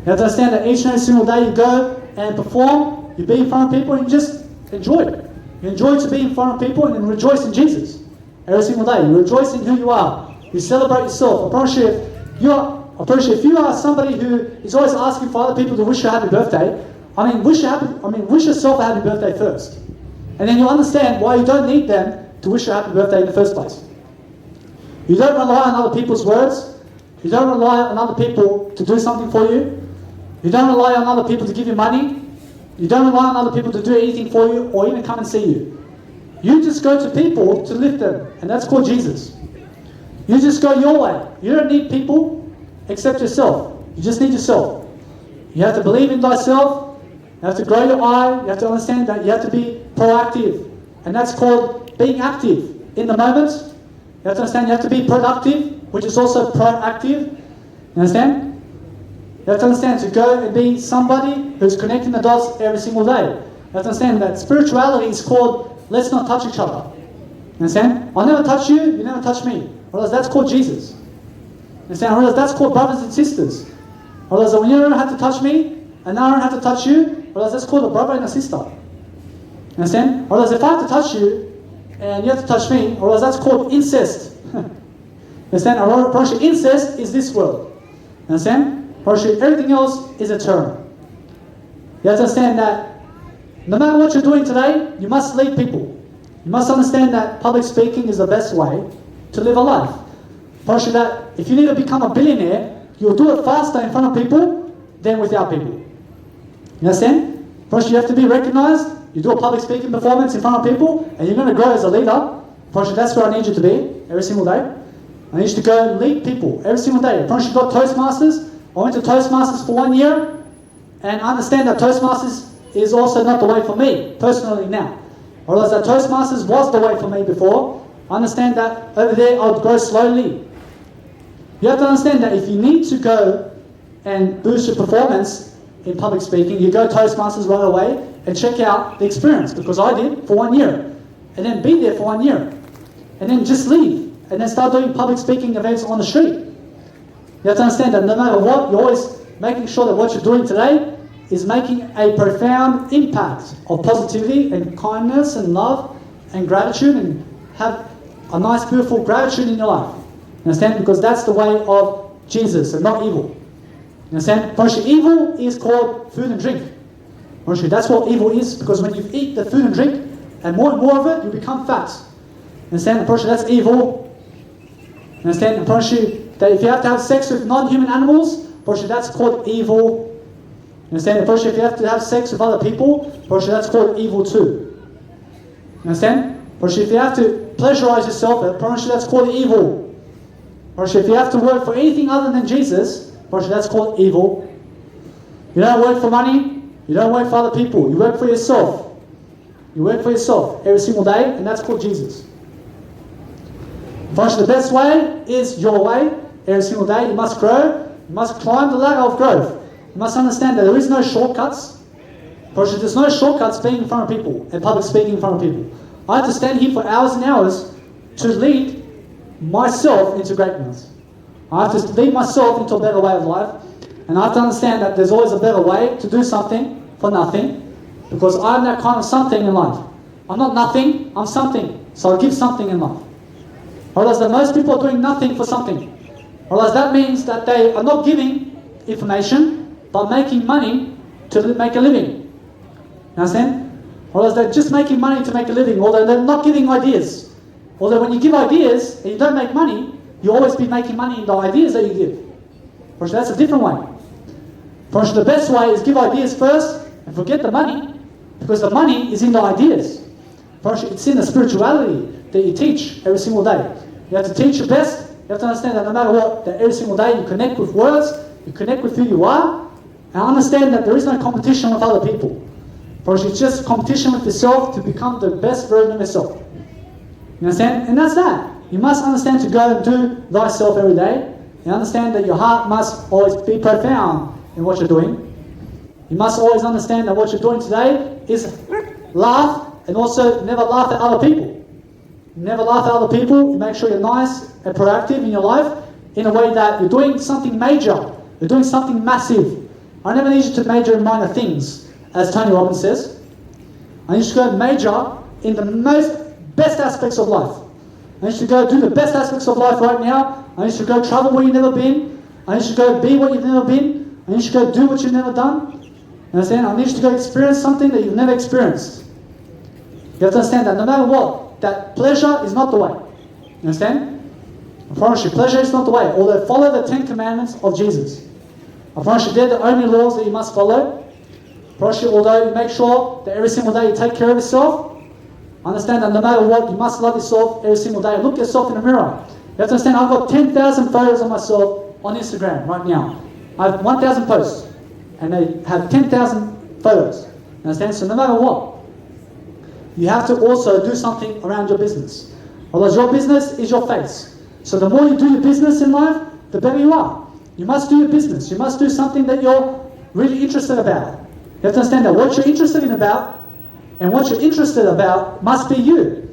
You have to understand that each and every single day you go and perform, you be in front of people and you just enjoy it. You enjoy to be in front of people and rejoice in Jesus. Every single day. You rejoice in who you are. You celebrate yourself. I promise you, if you are somebody who is always asking for other people to wish you a happy birthday, wish yourself a happy birthday first. And then you'll understand why you don't need them to wish you a happy birthday in the first place. You don't rely on other people's words. You don't rely on other people to do something for you. You don't rely on other people to give you money. You don't rely on other people to do anything for you or even come and see you. You just go to people to lift them, and that's called Jesus. You just go your way. You don't need people except yourself. You just need yourself. You have to believe in thyself. You have to grow your eye. You have to understand that you have to be proactive. And that's called being active in the moment. You have to understand you have to be productive, which is also proactive. You understand? You have to understand to go and be somebody who's connecting the dots every single day. You have to understand that spirituality is called let's not touch each other. You understand? I'll never touch you, you never touch me. Or else that's called Jesus. You understand? Or else that's called brothers and sisters. Or else when you don't have to touch me, and I don't have to touch you, or else that's called a brother and a sister. You understand? Or else if I have to touch you, and you have to touch me, or else that's called incest. You understand? Or else incest is this world. You understand? Or else everything else is a term. You have to understand that no matter what you're doing today, you must lead people. You must understand that public speaking is the best way to live a life. Probably that if you need to become a billionaire, you'll do it faster in front of people than without people. You understand? First, you have to be recognized. You do a public speaking performance in front of people, and you're going to grow as a leader. First, that's where I need you to be every single day. I need you to go and lead people every single day. First, you got Toastmasters. I went to Toastmasters for 1 year, and I understand that Toastmasters is also not the way for me, personally now. Or else that Toastmasters was the way for me before. I understand that over there I would grow slowly. You have to understand that if you need to go and boost your performance in public speaking, you go Toastmasters right away and check out the experience, because I did for 1 year. And then be there for 1 year. And then just leave. And then start doing public speaking events on the street. You have to understand that no matter what, you're always making sure that what you're doing today is making a profound impact of positivity and kindness and love and gratitude, and have a nice, beautiful gratitude in your life. You understand? Because that's the way of Jesus and not evil. You understand? Firstly, evil is called food and drink. Firstly, that's what evil is, because when you eat the food and drink, and more of it, you become fat. You understand? And firstly, that's evil. You understand? And firstly, that if you have to have sex with non-human animals, firstly, that's called evil. You understand? Firstly, if you have to have sex with other people, firstly, that's called evil too. You understand? Firstly, if you have to pleasurize yourself, firstly, that's called evil. Firstly, if you have to work for anything other than Jesus, firstly, that's called evil. You don't work for money. You don't work for other people. You work for yourself. You work for yourself every single day, and that's called Jesus. Firstly, the best way is your way. Every single day, you must grow. You must climb the ladder of growth. You must understand that there is no shortcuts. Firstly, there's no shortcuts being in front of people and public speaking in front of people. I have to stand here for hours and hours to lead myself into greatness. I have to lead myself into a better way of life. And I have to understand that there's always a better way to do something for nothing, because I'm that kind of something in life. I'm not nothing, I'm something. So I give something in life. Otherwise, that most people are doing nothing for something. Otherwise, that means that they are not giving information, but making money to make a living. You understand? Otherwise, they're just making money to make a living, although they're not giving ideas. Although when you give ideas and you don't make money, you'll always be making money in the ideas that you give. First, that's a different way. First, the best way is give ideas first and forget the money, because the money is in the ideas. First, it's in the spirituality that you teach every single day. You have to teach your best. You have to understand that no matter what, that every single day you connect with words, you connect with who you are, and understand that there is no competition with other people. Because it's just competition with yourself to become the best version of yourself. You understand? And that's that. You must understand to go and do thyself every day. And understand that your heart must always be profound in what you're doing. You must always understand that what you're doing today is laugh, and also never laugh at other people. Never laugh at other people. You make sure you're nice and proactive in your life in a way that you're doing something major. You're doing something massive. I never need you to major in minor things, as Tony Robbins says. I need you to go major in the best aspects of life. I need you to go do the best aspects of life right now. I need you to go travel where you've never been. I need you to go be what you've never been. I need you to go do what you've never done. You understand? I need you to go experience something that you've never experienced. You have to understand that no matter what, that pleasure is not the way. You understand? I promise you, pleasure is not the way. Although follow the 10 commandments of Jesus. I promise you, they're the only laws that you must follow. I promise you, although you make sure that every single day you take care of yourself, understand that no matter what, you must love yourself every single day. Look yourself in the mirror. You have to understand, I've got 10,000 photos of myself on Instagram right now. I have 1,000 posts. And they have 10,000 photos. Understand? So no matter what, you have to also do something around your business. Otherwise, your business is your face. So the more you do your business in life, the better you are. You must do your business. You must do something that you're really interested about. You have to understand that what you're interested in about and what you're interested about must be you.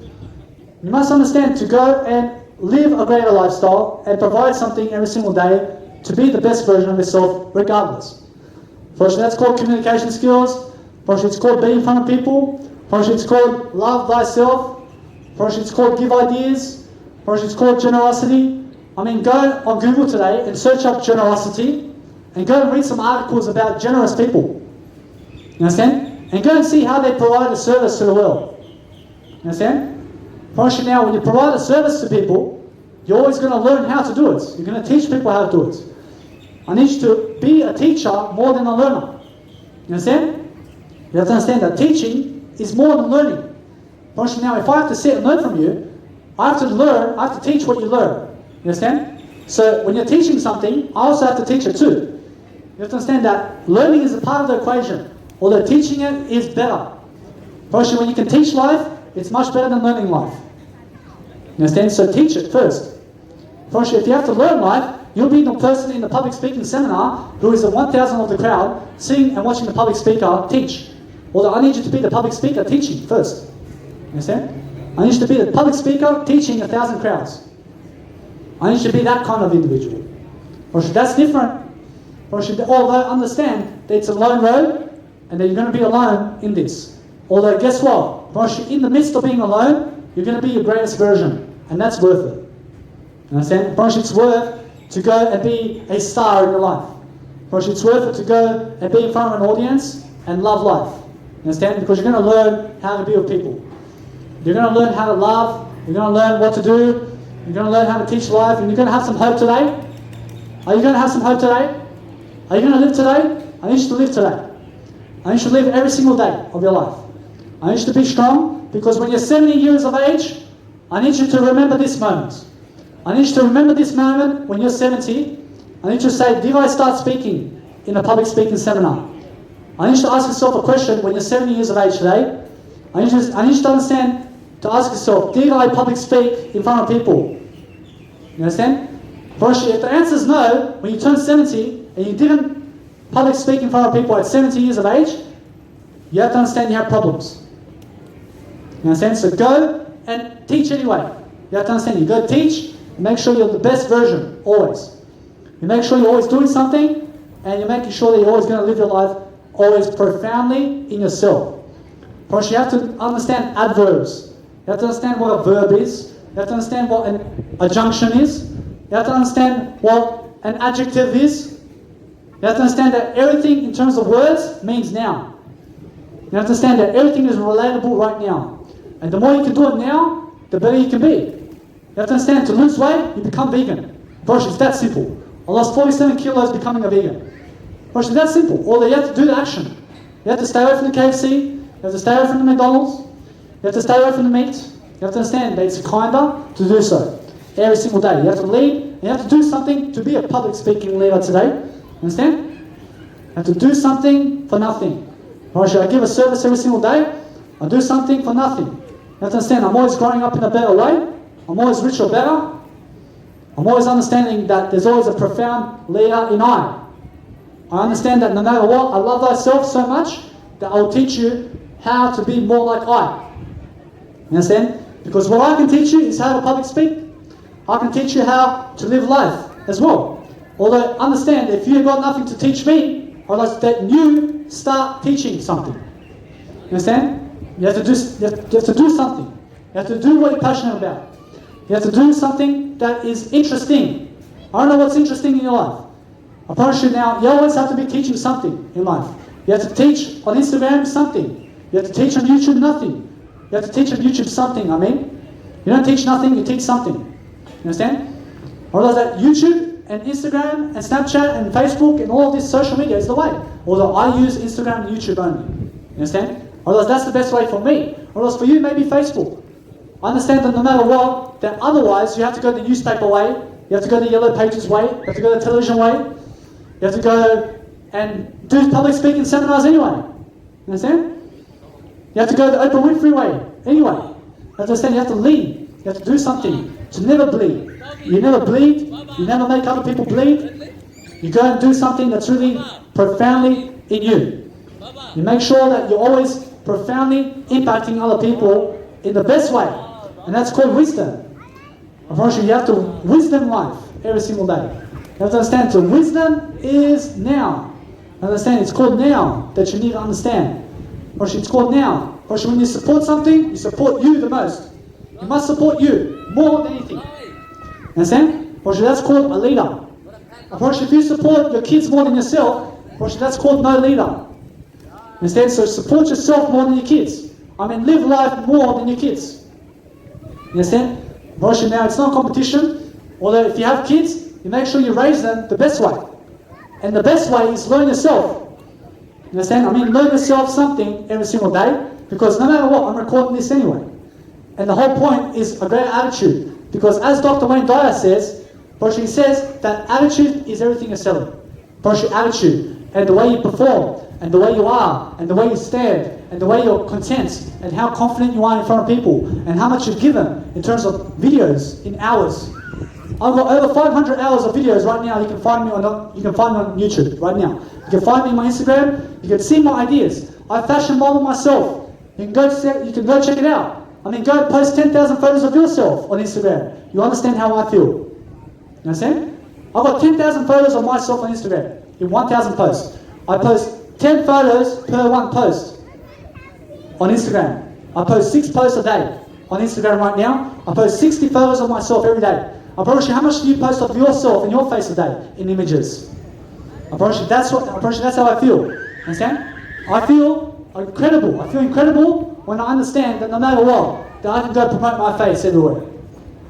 You must understand to go and live a greater lifestyle and provide something every single day to be the best version of yourself regardless. First, that's called communication skills. First, it's called being in front of people. First, it's called love thyself. First, it's called give ideas. First, it's called generosity. I mean, go on Google today and search up generosity and go and read some articles about generous people. You understand? And go and see how they provide a service to the world. You understand? First, now, when you provide a service to people, you're always going to learn how to do it. You're going to teach people how to do it. I need you to be a teacher more than a learner. You understand? You have to understand that teaching is more than learning. First, now, if I have to sit and learn from you, I have to learn, I have to teach what you learn. You understand? So when you're teaching something, I also have to teach it too. You have to understand that learning is a part of the equation, although teaching it is better. First, when you can teach life, it's much better than learning life. You understand? So teach it first. First, if you have to learn life, you'll be the person in the public speaking seminar who is the 1,000 of the crowd sitting and watching the public speaker teach. Although I need you to be the public speaker teaching first. You understand? I need you to be the public speaker teaching 1,000 crowds. I need you to be that kind of individual. Or that's different. Or should although understand that it's a lone road and that you're going to be alone in this. Although guess what? In the midst of being alone, you're going to be your greatest version. And that's worth it. You understand? It's worth to go and be a star in your life. It's worth it to go and be in front of an audience and love life. You understand? Because you're going to learn how to be with people. You're going to learn how to love. You're going to learn what to do. You're going to learn how to teach life. And you're going to have some hope today. Are you going to have some hope today? Are you going to live today? I need you to live today. I need you to live every single day of your life. I need you to be strong, because when you're 70 years of age, I need you to remember this moment. I need you to remember this moment when you're 70. I need you to say, did I start speaking in a public speaking seminar? I need you to ask yourself a question when you're 70 years of age today. I need you to understand, to ask yourself, did I public speak in front of people? You understand? If the answer is no, when you turn 70 and you didn't public speak in front of people at 70 years of age, you have to understand you have problems. You understand? So go and teach anyway. You have to understand, you go teach, and make sure you're the best version, always. You make sure you're always doing something, and you're making sure that you're always going to live your life always profoundly in yourself. First, you have to understand adverbs. You have to understand what a verb is. You have to understand what an adjunction is. You have to understand what an adjective is. You have to understand that everything in terms of words means now. You have to understand that everything is relatable right now. And the more you can do it now, the better you can be. You have to understand, to lose weight, you become vegan. First, it's that simple. I lost 47 kilos becoming a vegan. First, it's that simple. Although you have to do the action. You have to stay away from the KFC. You have to stay away from the McDonald's. You have to stay away from the meat. You have to understand that it's kinder to do so. Every single day. You have to lead, and you have to do something to be a public speaking leader today. Understand? You have to do something for nothing. Right? I give a service every single day. I do something for nothing. You have to understand, I'm always growing up in a better way. I'm always richer or better. I'm always understanding that there's always a profound leader in I understand that no matter what, I love thyself so much that I'll teach you how to be more like I. You understand? Because what I can teach you is how to public speak. I can teach you how to live life as well. Although, understand, if you've got nothing to teach me, I'd like that you start teaching something. You understand? You have to do something. You have to do what you're passionate about. You have to do something that is interesting. I don't know what's interesting in your life. I promise you now, you always have to be teaching something in life. You have to teach on Instagram something. You have to teach on YouTube nothing. You have to teach on YouTube something, I mean. You don't teach nothing, you teach something. You understand? Although that YouTube and Instagram and Snapchat and Facebook and all of this social media is the way. Although I use Instagram and YouTube only. You understand? Although that's the best way for me. Although for you, maybe Facebook. I understand that no matter what, that otherwise you have to go the newspaper way, you have to go the Yellow Pages way, you have to go the television way, you have to go and do public speaking seminars anyway. You understand? You have to go the Oprah Winfrey way anyway. You have to understand, you have to lead. You have to do something to never bleed. You never bleed, you never make other people bleed. You go and do something that's really profoundly in you. You make sure that you're always profoundly impacting other people in the best way. And that's called wisdom. Unfortunately, you have to wisdom life every single day. You have to understand, so wisdom is now. Understand, it's called now that you need to understand. It's called now. When you support something, you support you the most. You must support you more than anything. Understand? That's called a leader. If you support your kids more than yourself, that's called no leader. Understand? So support yourself more than your kids. I mean, live life more than your kids. You understand? Now, it's not competition. Although if you have kids, you make sure you raise them the best way. And the best way is learn yourself. You understand? I mean, learn yourself something every single day. Because no matter what, I'm recording this anyway. And the whole point is a great attitude. Because as Dr. Wayne Dyer says, he says that attitude is everything you're selling. Attitude and the way you perform, and the way you are, and the way you stand, and the way you're content, and how confident you are in front of people, and how much you've given in terms of videos in hours. I've got over 500 hours of videos right now. You can find me on YouTube right now. You can find me on my Instagram. You can see my ideas. I fashion model myself. You can go check it out. I mean, go post 10,000 photos of yourself on Instagram. You understand how I feel. You understand? I've got 10,000 photos of myself on Instagram in 1,000 posts. I post 10 photos per one post on Instagram. I post 6 posts a day on Instagram right now. I post 60 photos of myself every day. I promise you, how much do you post of yourself and your face a day in images? I promise you, that's how I feel. Understand? I feel incredible. I feel incredible when I understand that no matter what, that I can go promote my face everywhere. You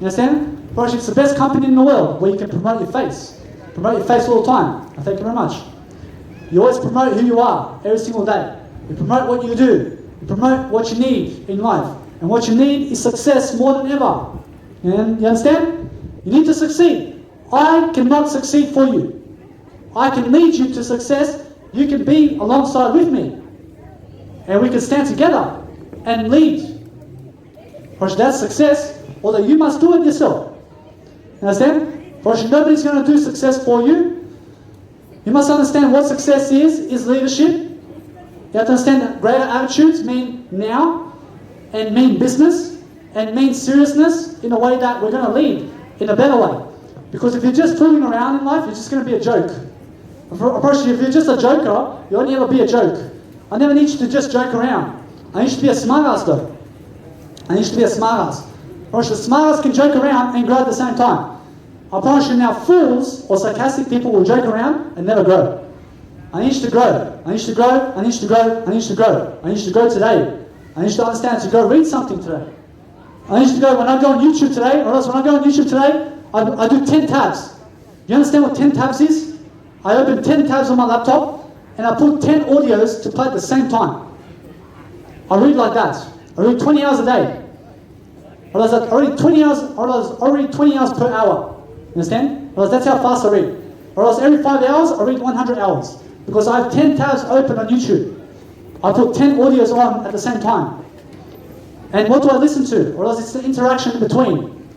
understand? I promise you, it's the best company in the world where you can promote your face. Promote your face all the time. I thank you very much. You always promote who you are every single day. You promote what you do. You promote what you need in life. And what you need is success more than ever. You understand? You need to succeed. I cannot succeed for you. I can lead you to success. You can be alongside with me. And we can stand together and lead. Because that's success, although you must do it yourself. You understand? Because nobody's going to do success for you. You must understand what success is leadership. You have to understand that greater attitudes mean now, and mean business, and mean seriousness in a way that we're going to lead in a better way. Because if you're just fooling around in life, you're just going to be a joke. If you're just a joker, you'll only ever be a joke. I never need you to just joke around. I need you to be a smartass though. I need you to be a smartass. The smartass can joke around and grow at the same time. I promise you now, fools or sarcastic people will joke around and never grow. I need you to grow. I need you to grow. I need you to grow. I need you to grow. I need you to grow today. I need you to understand to go read something today. I need you to go, when I go on YouTube today, or else when I go on YouTube today, I do 10 tabs. You understand what 10 tabs is? I open 10 tabs on my laptop and I put 10 audios to play at the same time. I read like that. I read 20 hours a day. Or else I read 20 hours, or else I read 20 hours per hour. You understand? Or else that's how fast I read. Or else every 5 hours I read 100 hours. Because I have 10 tabs open on YouTube. I put 10 audios on at the same time. And what do I listen to? Or else it's the interaction in between.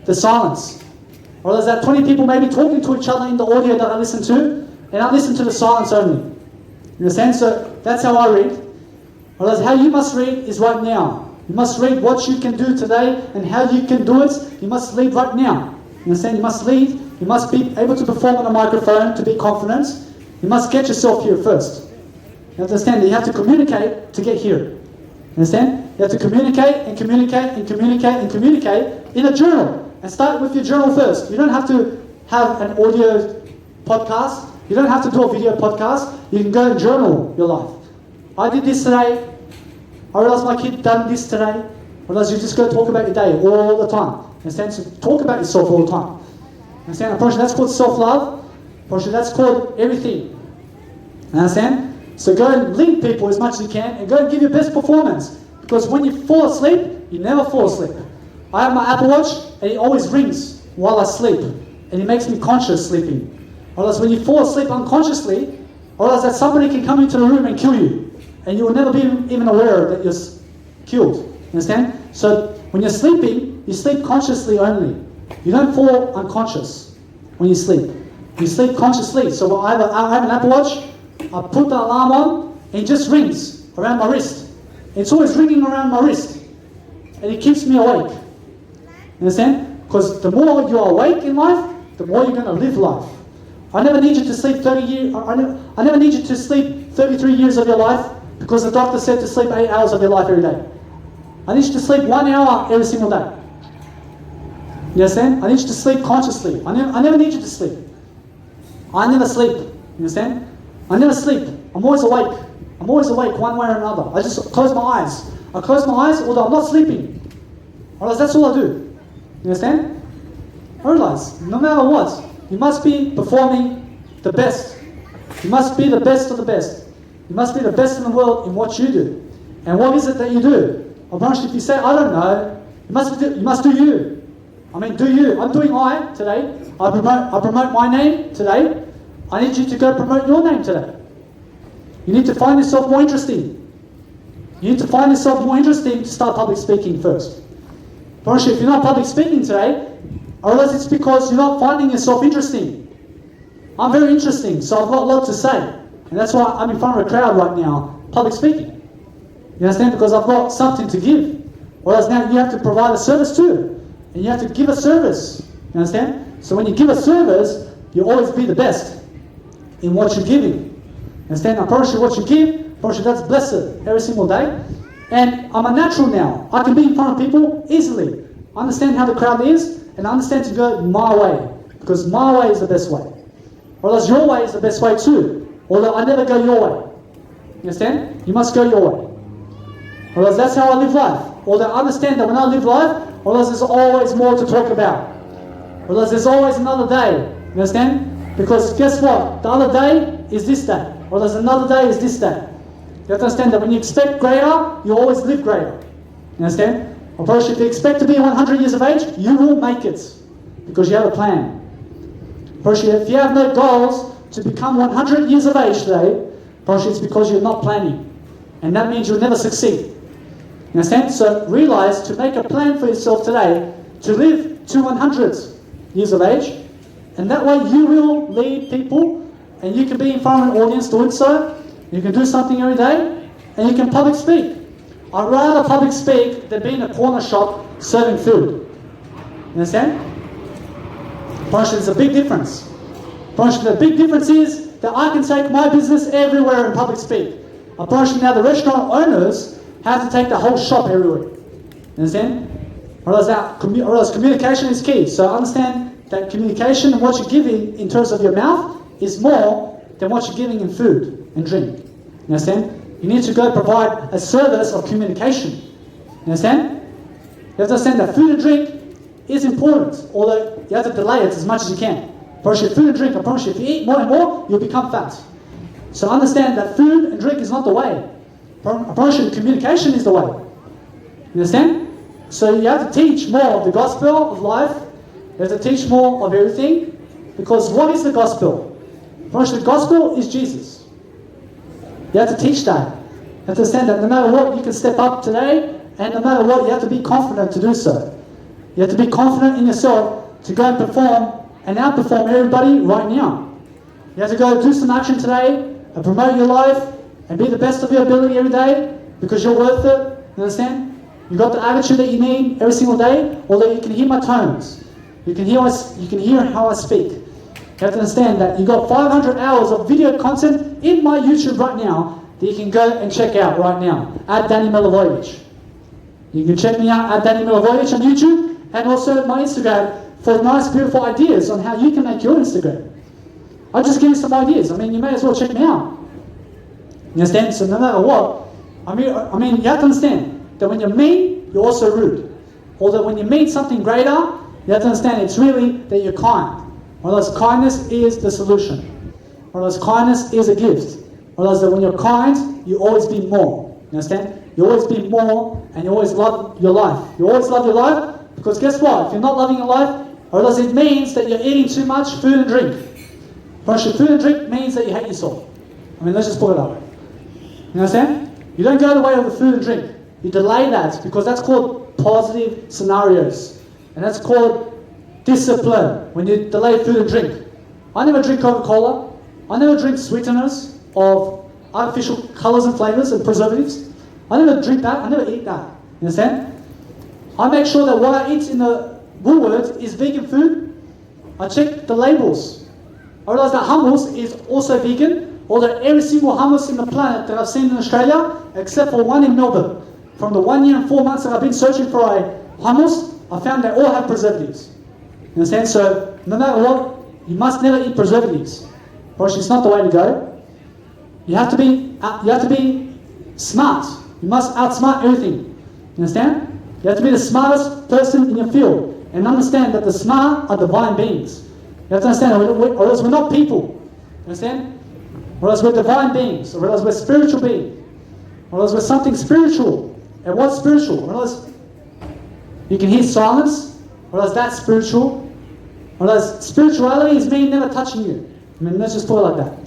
The silence. Or else that 20 people maybe talking to each other in the audio that I listen to, and I listen to the silence only. You understand? So that's how I read. Or else how you must read is right now. You must read what you can do today and how you can do it. You must lead right now. You understand? You must lead. You must be able to perform on a microphone to be confident. You must get yourself here first. You understand? You have to communicate to get here. You understand? You have to communicate and communicate and communicate and communicate in a journal. And start with your journal first. You don't have to have an audio podcast. You don't have to do a video podcast. You can go and journal your life. I did this today. I realized my kid done this today. I realized you just go talk about your day all the time. Understand? So talk about yourself all the time. Understand? Approach, that's called self-love. Approach, that's called everything. Understand? So go and lead people as much as you can and go and give your best performance. Because when you fall asleep, you never fall asleep. I have my Apple Watch and it always rings while I sleep. And it makes me conscious sleeping. Or else when you fall asleep unconsciously, or else that somebody can come into the room and kill you. And you will never be even aware that you're killed. You understand? So when you're sleeping, you sleep consciously only. You don't fall unconscious when you sleep. You sleep consciously. So I have an Apple Watch, I put the alarm on, and it just rings around my wrist. It's always ringing around my wrist. And it keeps me awake. You understand? Because the more you're awake in life, the more you're going to live life. I never need you to sleep 30 years. I never need you to sleep 33 years of your life because the doctor said to sleep 8 hours of your life every day. I need you to sleep 1 hour every single day. You understand? I need you to sleep consciously. I never need you to sleep. I never sleep. You understand? I never sleep. I'm always awake. I'm always awake one way or another. I just close my eyes. I close my eyes although I'm not sleeping. Or else that's all I do. You understand? I realize, no matter what, you must be performing the best. You must be the best of the best. You must be the best in the world in what you do. And what is it that you do? I promise you, if you say, I don't know, you must do you. I mean, do you. I'm doing I today. I promote my name today. I need you to go promote your name today. You need to find yourself more interesting. You need to find yourself more interesting to start public speaking first. I promise you, if you're not public speaking today, I realize it's because you're not finding yourself interesting. I'm very interesting, so I've got a lot to say. And that's why I'm in front of a crowd right now, public speaking. You understand? Because I've got something to give. Whereas now you have to provide a service too. And you have to give a service. You understand? So when you give a service, you always be the best in what you're giving. You understand? I promise you what you give, I promise you that's blessed every single day. And I'm a natural now. I can be in front of people easily. I understand how the crowd is, and I understand to go my way. Because my way is the best way. Or else your way is the best way too. Although I never go your way. You understand? You must go your way. Or else that's how I live life. Although I understand that when I live life, or else there's always more to talk about. Or else there's always another day. You understand? Because guess what? The other day is this day. Or there's another day is this day. You have to understand that when you expect greater, you always live greater. You understand? Of course, if you expect to be 100 years of age, you will make it. Because you have a plan. Of course, if you have no goals to become 100 years of age today, of course, it's because you're not planning. And that means you'll never succeed. You understand? So realize to make a plan for yourself today to live to 100 years of age. And that way you will lead people and you can be in front of an audience doing so. You can do something every day and you can public speak. I'd rather public speak than be in a corner shop serving food. You understand? There's a big difference. The big difference is that I can take my business everywhere and public speak. I promise you now the restaurant owners have to take the whole shop everywhere. You understand? Or else communication is key. So understand that communication and what you're giving in terms of your mouth is more than what you're giving in food and drink. You understand? You need to go provide a service of communication. You understand? You have to understand that food and drink is important, although you have to delay it as much as you can. I promise you, food and drink, I promise you, if you eat more and more, you'll become fat. So understand that food and drink is not the way. I promise you, communication is the way. You understand? So you have to teach more of the gospel of life. You have to teach more of everything. Because what is the gospel? I promise you, the gospel is Jesus. You have to teach that. You have to understand that no matter what, you can step up today, and no matter what, you have to be confident to do so. You have to be confident in yourself to go and perform and outperform everybody right now. You have to go do some action today and promote your life and be the best of your ability every day because you're worth it. You understand? You've got the attitude that you need every single day, although you can hear my tones. You can hear how I speak. You have to understand that you've got 500 hours of video content in my YouTube right now that you can go and check out right now at Danny Milivojevic. You can check me out at Danny Milivojevic on YouTube and also my Instagram for nice, beautiful ideas on how you can make your Instagram. I'll just give you some ideas. I mean, you may as well check me out. You understand? So no matter what, I mean, you have to understand that when you're mean, you're also rude. Although when you mean something greater, you have to understand it's really that you're kind. Or else kindness is the solution. Or else kindness is a gift. Or else that when you're kind, you always be more. You understand? You always be more and you always love your life. You always love your life because guess what? If you're not loving your life, or else it means that you're eating too much food and drink. Because food and drink means that you hate yourself. I mean, let's just put it that way. You understand? You don't go the way of the food and drink. You delay that because that's called positive scenarios. And that's called discipline, when you delay food and drink. I never drink Coca-Cola. I never drink sweeteners of artificial colours and flavours and preservatives. I never drink that. I never eat that. You understand? I make sure that what I eat in the Woolworths is vegan food. I check the labels. I realise that hummus is also vegan, although every single hummus in the planet that I've seen in Australia, except for one in Melbourne, from the 1 year and 4 months that I've been searching for a hummus, I found they all have preservatives. You understand? So, no matter what, you must never eat preservatives. Because it's not the way to go. You have to be smart. You must outsmart everything. You understand? You have to be the smartest person in your field. And understand that the smart are divine beings. You have to understand, or else we're not people. You understand? Or else we're divine beings. Or else we're spiritual beings. Or else we're something spiritual. And what's spiritual? Or else you can hear silence. Or else that's spiritual. Or else spirituality is me never touching you. I mean, let's just put it like that.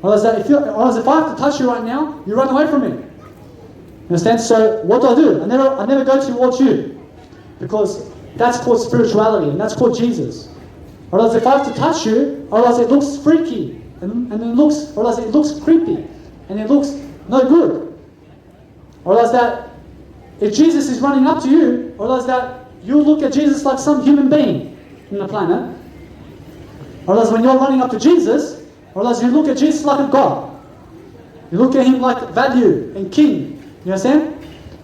Or else if I have to touch you right now, you run away from me. You understand? So what do? I never go towards you. Because that's called spirituality, and that's called Jesus. Or else if I have to touch you, or else it looks freaky, or else it looks creepy, and it looks no good. Or else that if Jesus is running up to you, or else that you look at Jesus like some human being in the planet. Or else when you're running up to Jesus, or else you look at Jesus like a God. You look at him like value and king. You understand?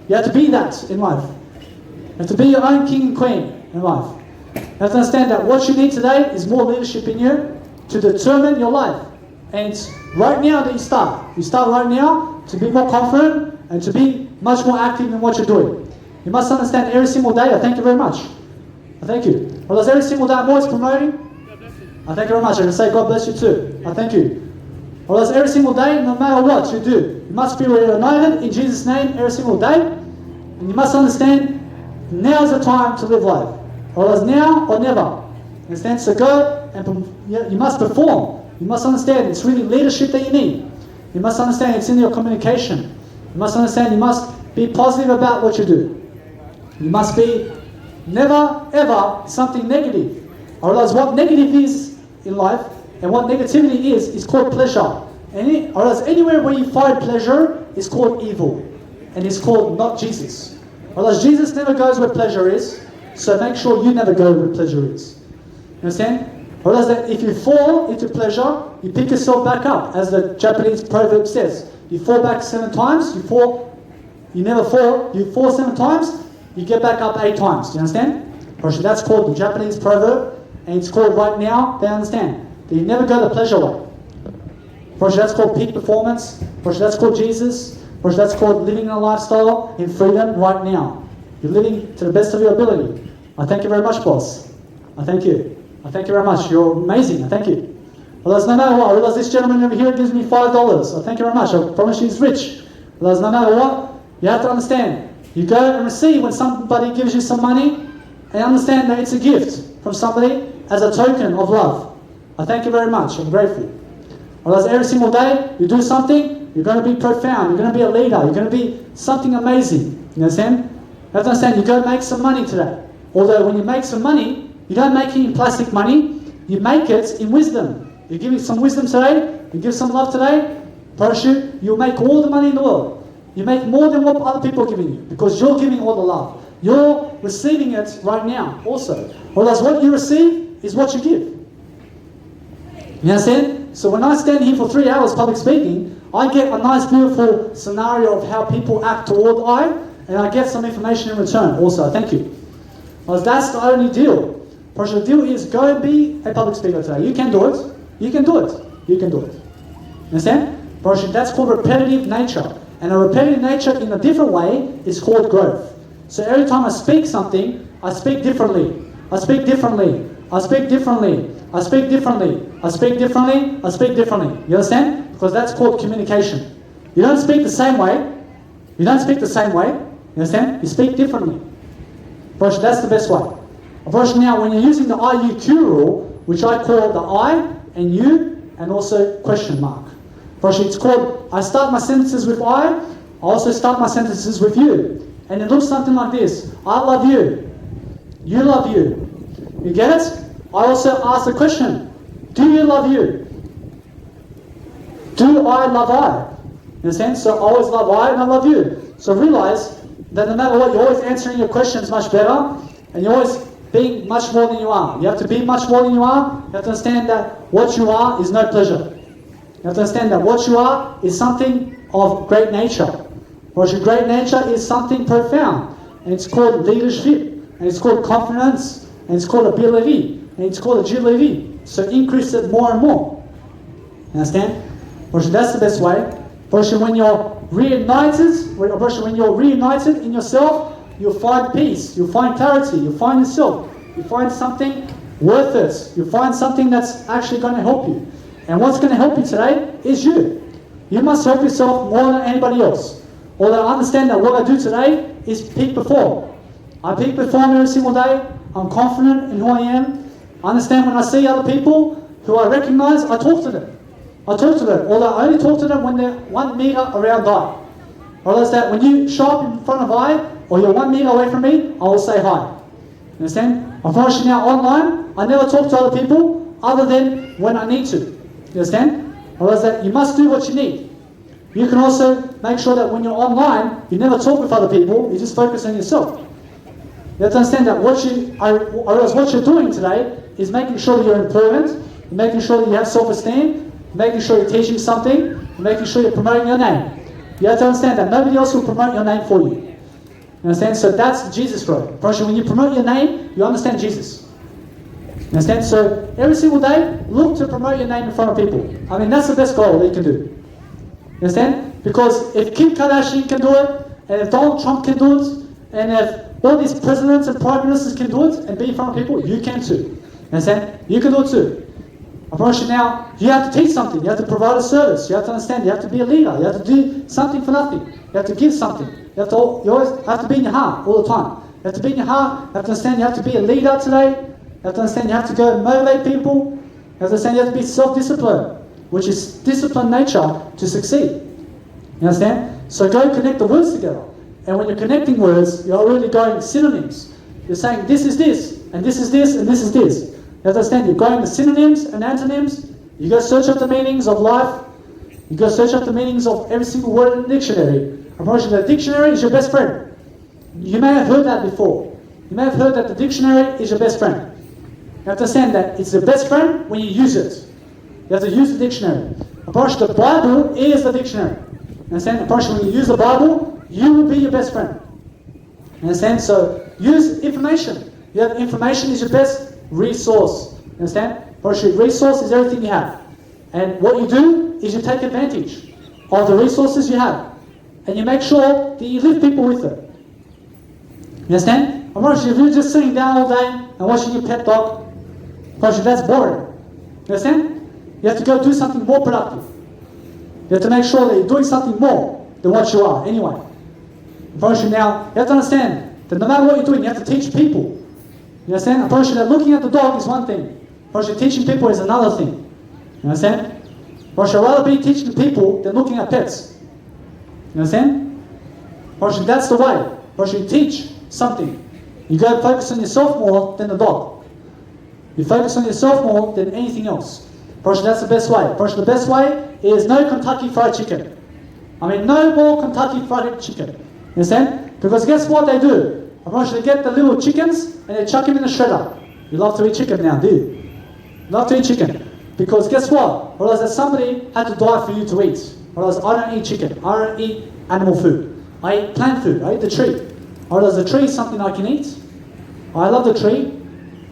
You have to be that in life. You have to be your own king and queen in life. You have to understand that what you need today is more leadership in you to determine your life. And it's right now that you start. You start right now to be more confident and to be much more active in what you're doing. You must understand every single day. I thank you very much. I thank you. Or else every single day I'm always promoting. I thank you very much. I can say God bless you too. I thank you. Or else every single day, no matter what you do, you must be united in Jesus' name every single day. And you must understand, now is the time to live life. Or else now or never. Understand? So go and you must perform. You must understand it's really leadership that you need. You must understand it's in your communication. You must understand you must be positive about what you do. You must be never ever something negative. Or else what negative is in life and what negativity is called pleasure. Or else anywhere where you find pleasure is called evil. And it's called not Jesus. Or else Jesus never goes where pleasure is. So make sure you never go where pleasure is. You understand? Or else that if you fall into pleasure, you pick yourself back up. As the Japanese proverb says. You fall back 7 times, you never fall. You fall 7 times, you get back up 8 times. Do you understand? That's called the Japanese proverb. And it's called right now, they understand. That you never go the pleasure way. That's called peak performance. That's called Jesus. That's called living a lifestyle in freedom right now. You're living to the best of your ability. I thank you very much, boss. I thank you. I thank you very much. You're amazing. I thank you. Well, no matter what, I realize this gentleman over here gives me $5. I thank you very much. I promise he's rich. Well, no matter what, you have to understand. You go and receive when somebody gives you some money and understand that it's a gift from somebody as a token of love. I thank you very much. I'm grateful. Well, every single day you do something, You're going to be profound. You're going to be a leader. You're going to be something amazing. You understand? You have to understand, you're going to make some money today. Although when you make some money, you don't make it in plastic money. You make it in wisdom. You give it some wisdom today. You give some love today. Parachute, you'll make all the money in the world. You make more than what other people are giving you because you're giving all the love. You're receiving it right now also. Whereas what you receive is what you give. You understand? So when I stand here for 3 hours public speaking, I get a nice beautiful scenario of how people act toward I, and I get some information in return also. Thank you. Because that's the only deal. The deal is go and be a public speaker today. You can do it. You can do it. You can do it. Understand? That's called repetitive nature. And a repetitive nature in a different way is called growth. So every time I speak something, I speak differently. I speak differently. I speak differently. I speak differently. I speak differently. I speak differently. You understand? Because that's called communication. You don't speak the same way. You don't speak the same way. You understand? You speak differently. That's the best way. Now, when you're using the IUQ rule, which I call the I and you, and also question mark. It's called, I start my sentences with I also start my sentences with you. And it looks something like this. I love you. You love you. You get it? I also ask the question, do you love you? Do I love I? In a sense, so I always love I and I love you. So realize that no matter what, you're always answering your questions much better, and you're always being much more than you are. You have to be much more than you are. You have to understand that what you are is no pleasure. You have to understand that what you are is something of great nature. What your great nature is something profound. And it's called leadership. And it's called confidence. And it's called ability. And it's called agility. So increase it more and more. You understand? That's the best way. When you're reunited in yourself, you'll find peace, you'll find clarity, you'll find yourself, you'll find something worth it, you'll find something that's actually going to help you. And what's going to help you today is you. You must help yourself more than anybody else. Although I understand that what I do today is peak perform. I peak perform every single day. I'm confident in who I am. I understand when I see other people who I recognize, I talk to them. Although I only talk to them when they're 1 meter around I. Or is that when you show up in front of I, or you're 1 meter away from me, I will say hi. You understand? Unfortunately now online, I never talk to other people other than when I need to. You understand? Or is that you must do what you need. You can also make sure that when you're online, you never talk with other people, you just focus on yourself. You have to understand that what you're doing today is making sure that you're important, making sure that you have self-esteem, making sure you're teaching something, making sure you're promoting your name. You have to understand that nobody else will promote your name for you. You understand? So that's Jesus road. When you promote your name, you understand Jesus. You understand? So every single day, look to promote your name in front of people. I mean, that's the best goal that you can do. You understand? Because if Kim Kardashian can do it, and if Donald Trump can do it, and if all these presidents and prime ministers can do it and be in front of people, you can too. You understand? You can do it too. I promise you now, you have to teach something. You have to provide a service. You have to understand. You have to be a leader. You have to do something for nothing. You have to give something. You always have to be in your heart all the time. You have to be in your heart. You have to understand you have to be a leader today. You have to understand you have to go and motivate people. You have to understand you have to be self-disciplined, which is disciplined nature to succeed. You understand? So go connect the words together. And when you're connecting words, you're really going synonyms. You're saying this is this, and this is this, and this is this. You understand? You're going the synonyms and antonyms. You go search up the meanings of life. You go search up the meanings of every single word in the dictionary. I promise you, the dictionary is your best friend. You may have heard that before. You may have heard that the dictionary is your best friend. You have to understand that it's your best friend when you use it. You have to use the dictionary. I promise you, the Bible is the dictionary. You understand? I promise you, when you use the Bible, you will be your best friend. You understand? So use information. You have information is your best resource. You understand? Resource is everything you have. And what you do is you take advantage of the resources you have. And you make sure that you lift people with it. You understand? I'm not sure if you're just sitting down all day and watching your pet dog, that's boring. You understand? You have to go do something more productive. You have to make sure that you're doing something more than what you are anyway. Now, you have to understand that no matter what you're doing, you have to teach people. You understand? I'm that looking at the dog is one thing. Teaching people is another thing. You understand? I'd rather be teaching people than looking at pets. You understand? That's the way. You teach something. You go focus on yourself more than the dog. You focus on yourself more than anything else. That's the best way. The best way is no Kentucky Fried Chicken. No more Kentucky Fried Chicken. You understand? Because guess what they do? They get the little chickens and they chuck them in the shredder. You love to eat chicken now, do you? You love to eat chicken. Because guess what? Realize that somebody had to die for you to eat. Realize I don't eat chicken. I don't eat animal food. I eat plant food. I eat the tree. Realize the tree is something I can eat. I love the tree.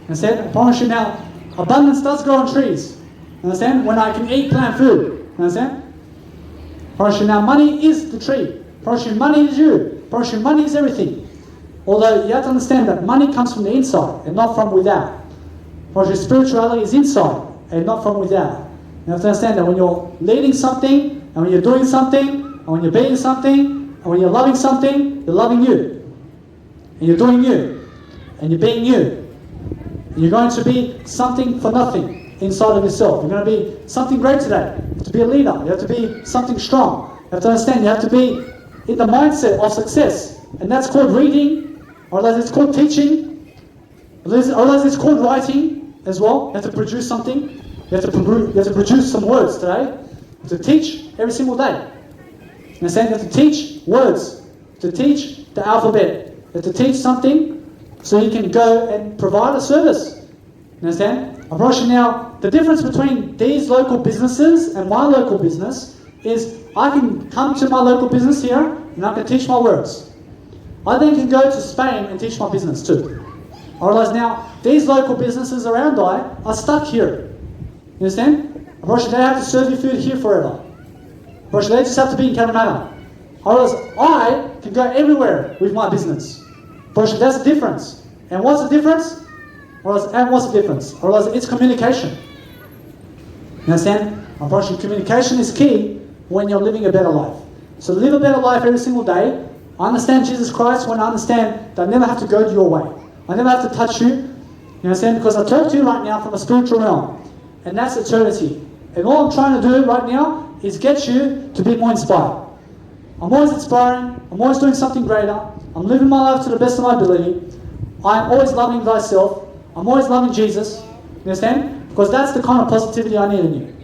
Understand? I promise you now, abundance does grow on trees. Understand? When I can eat plant food. Understand? I promise you now, money is the tree. I promise you, money is you. I promise you, money is everything. Although you have to understand that money comes from the inside and not from without. Your spirituality is inside and not from without. You have to understand that when you're leading something, and when you're doing something, and when you're being something, and when you're loving something, you're loving you. And you're doing you. And you're being you. And you're going to be something for nothing inside of yourself. You're going to be something great today. You have to be a leader. You have to be something strong. You have to understand you have to be in the mindset of success. And that's called reading. Or it's called teaching, or it's called writing as well. You have to produce something. You have to produce some words today. You have to teach every single day. You understand? You have to teach words. To teach the alphabet. You have to teach something so you can go and provide a service. You understand? I promise you now, the difference between these local businesses and my local business is I can come to my local business here and I can teach my words. I then can go to Spain and teach my business too. I realize now, these local businesses around are stuck here. You understand? They have to serve you food here forever. They just have to be in Cabramatta. I realize I can go everywhere with my business. That's the difference. And what's the difference? I realize it's communication. You understand? Communication is key when you're living a better life. So live a better life every single day. I understand Jesus Christ when I understand that I never have to go your way. I never have to touch you. You understand? Because I talk to you right now from a spiritual realm. And that's eternity. And all I'm trying to do right now is get you to be more inspired. I'm always inspiring. I'm always doing something greater. I'm living my life to the best of my ability. I'm always loving thyself. I'm always loving Jesus. You understand? Because that's the kind of positivity I need in you.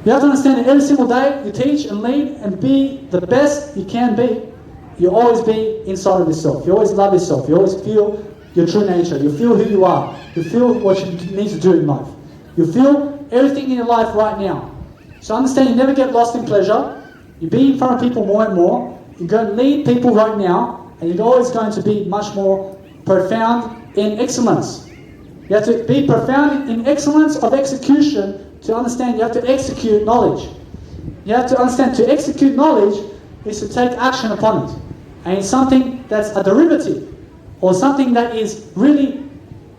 You have to understand that every single day you teach and lead and be the best you can be. You always be inside of yourself. You always love yourself. You always feel your true nature. You feel who you are. You feel what you need to do in life. You feel everything in your life right now. So understand you never get lost in pleasure. You be in front of people more and more. You're going to lead people right now. And you're always going to be much more profound in excellence. You have to be profound in excellence of execution. To understand, you have to execute knowledge. You have to understand, to execute knowledge is to take action upon it. And it's something that's a derivative, or something that is really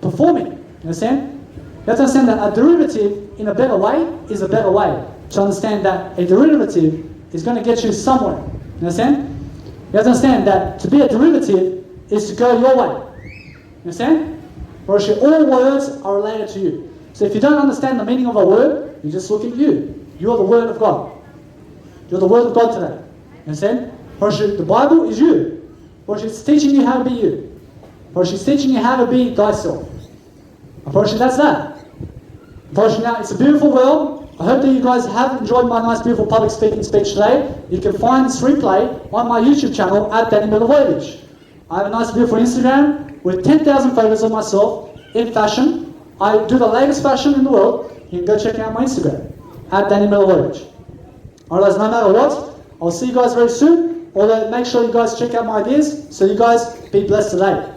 performing. You understand? You have to understand that a derivative in a better way is a better way. To understand that a derivative is going to get you somewhere. You understand? You have to understand that to be a derivative is to go your way. You understand? Or all words are related to you. So if you don't understand the meaning of a word, you just look at you. You're the Word of God. You're the Word of God today. Understand? The Bible is you. It's teaching you how to be you. It's teaching you how to be thyself. That's that. Now, it's a beautiful world. I hope that you guys have enjoyed my nice, beautiful public speaking speech today. You can find this replay on my YouTube channel at Danny Milivojevic. I have a nice, beautiful Instagram with 10,000 photos of myself in fashion. I do the latest fashion in the world. You can go check out my Instagram at Danny Milivojevic. Alright, no matter what, I'll see you guys very soon. Although make sure you guys check out my ideas. So you guys be blessed today.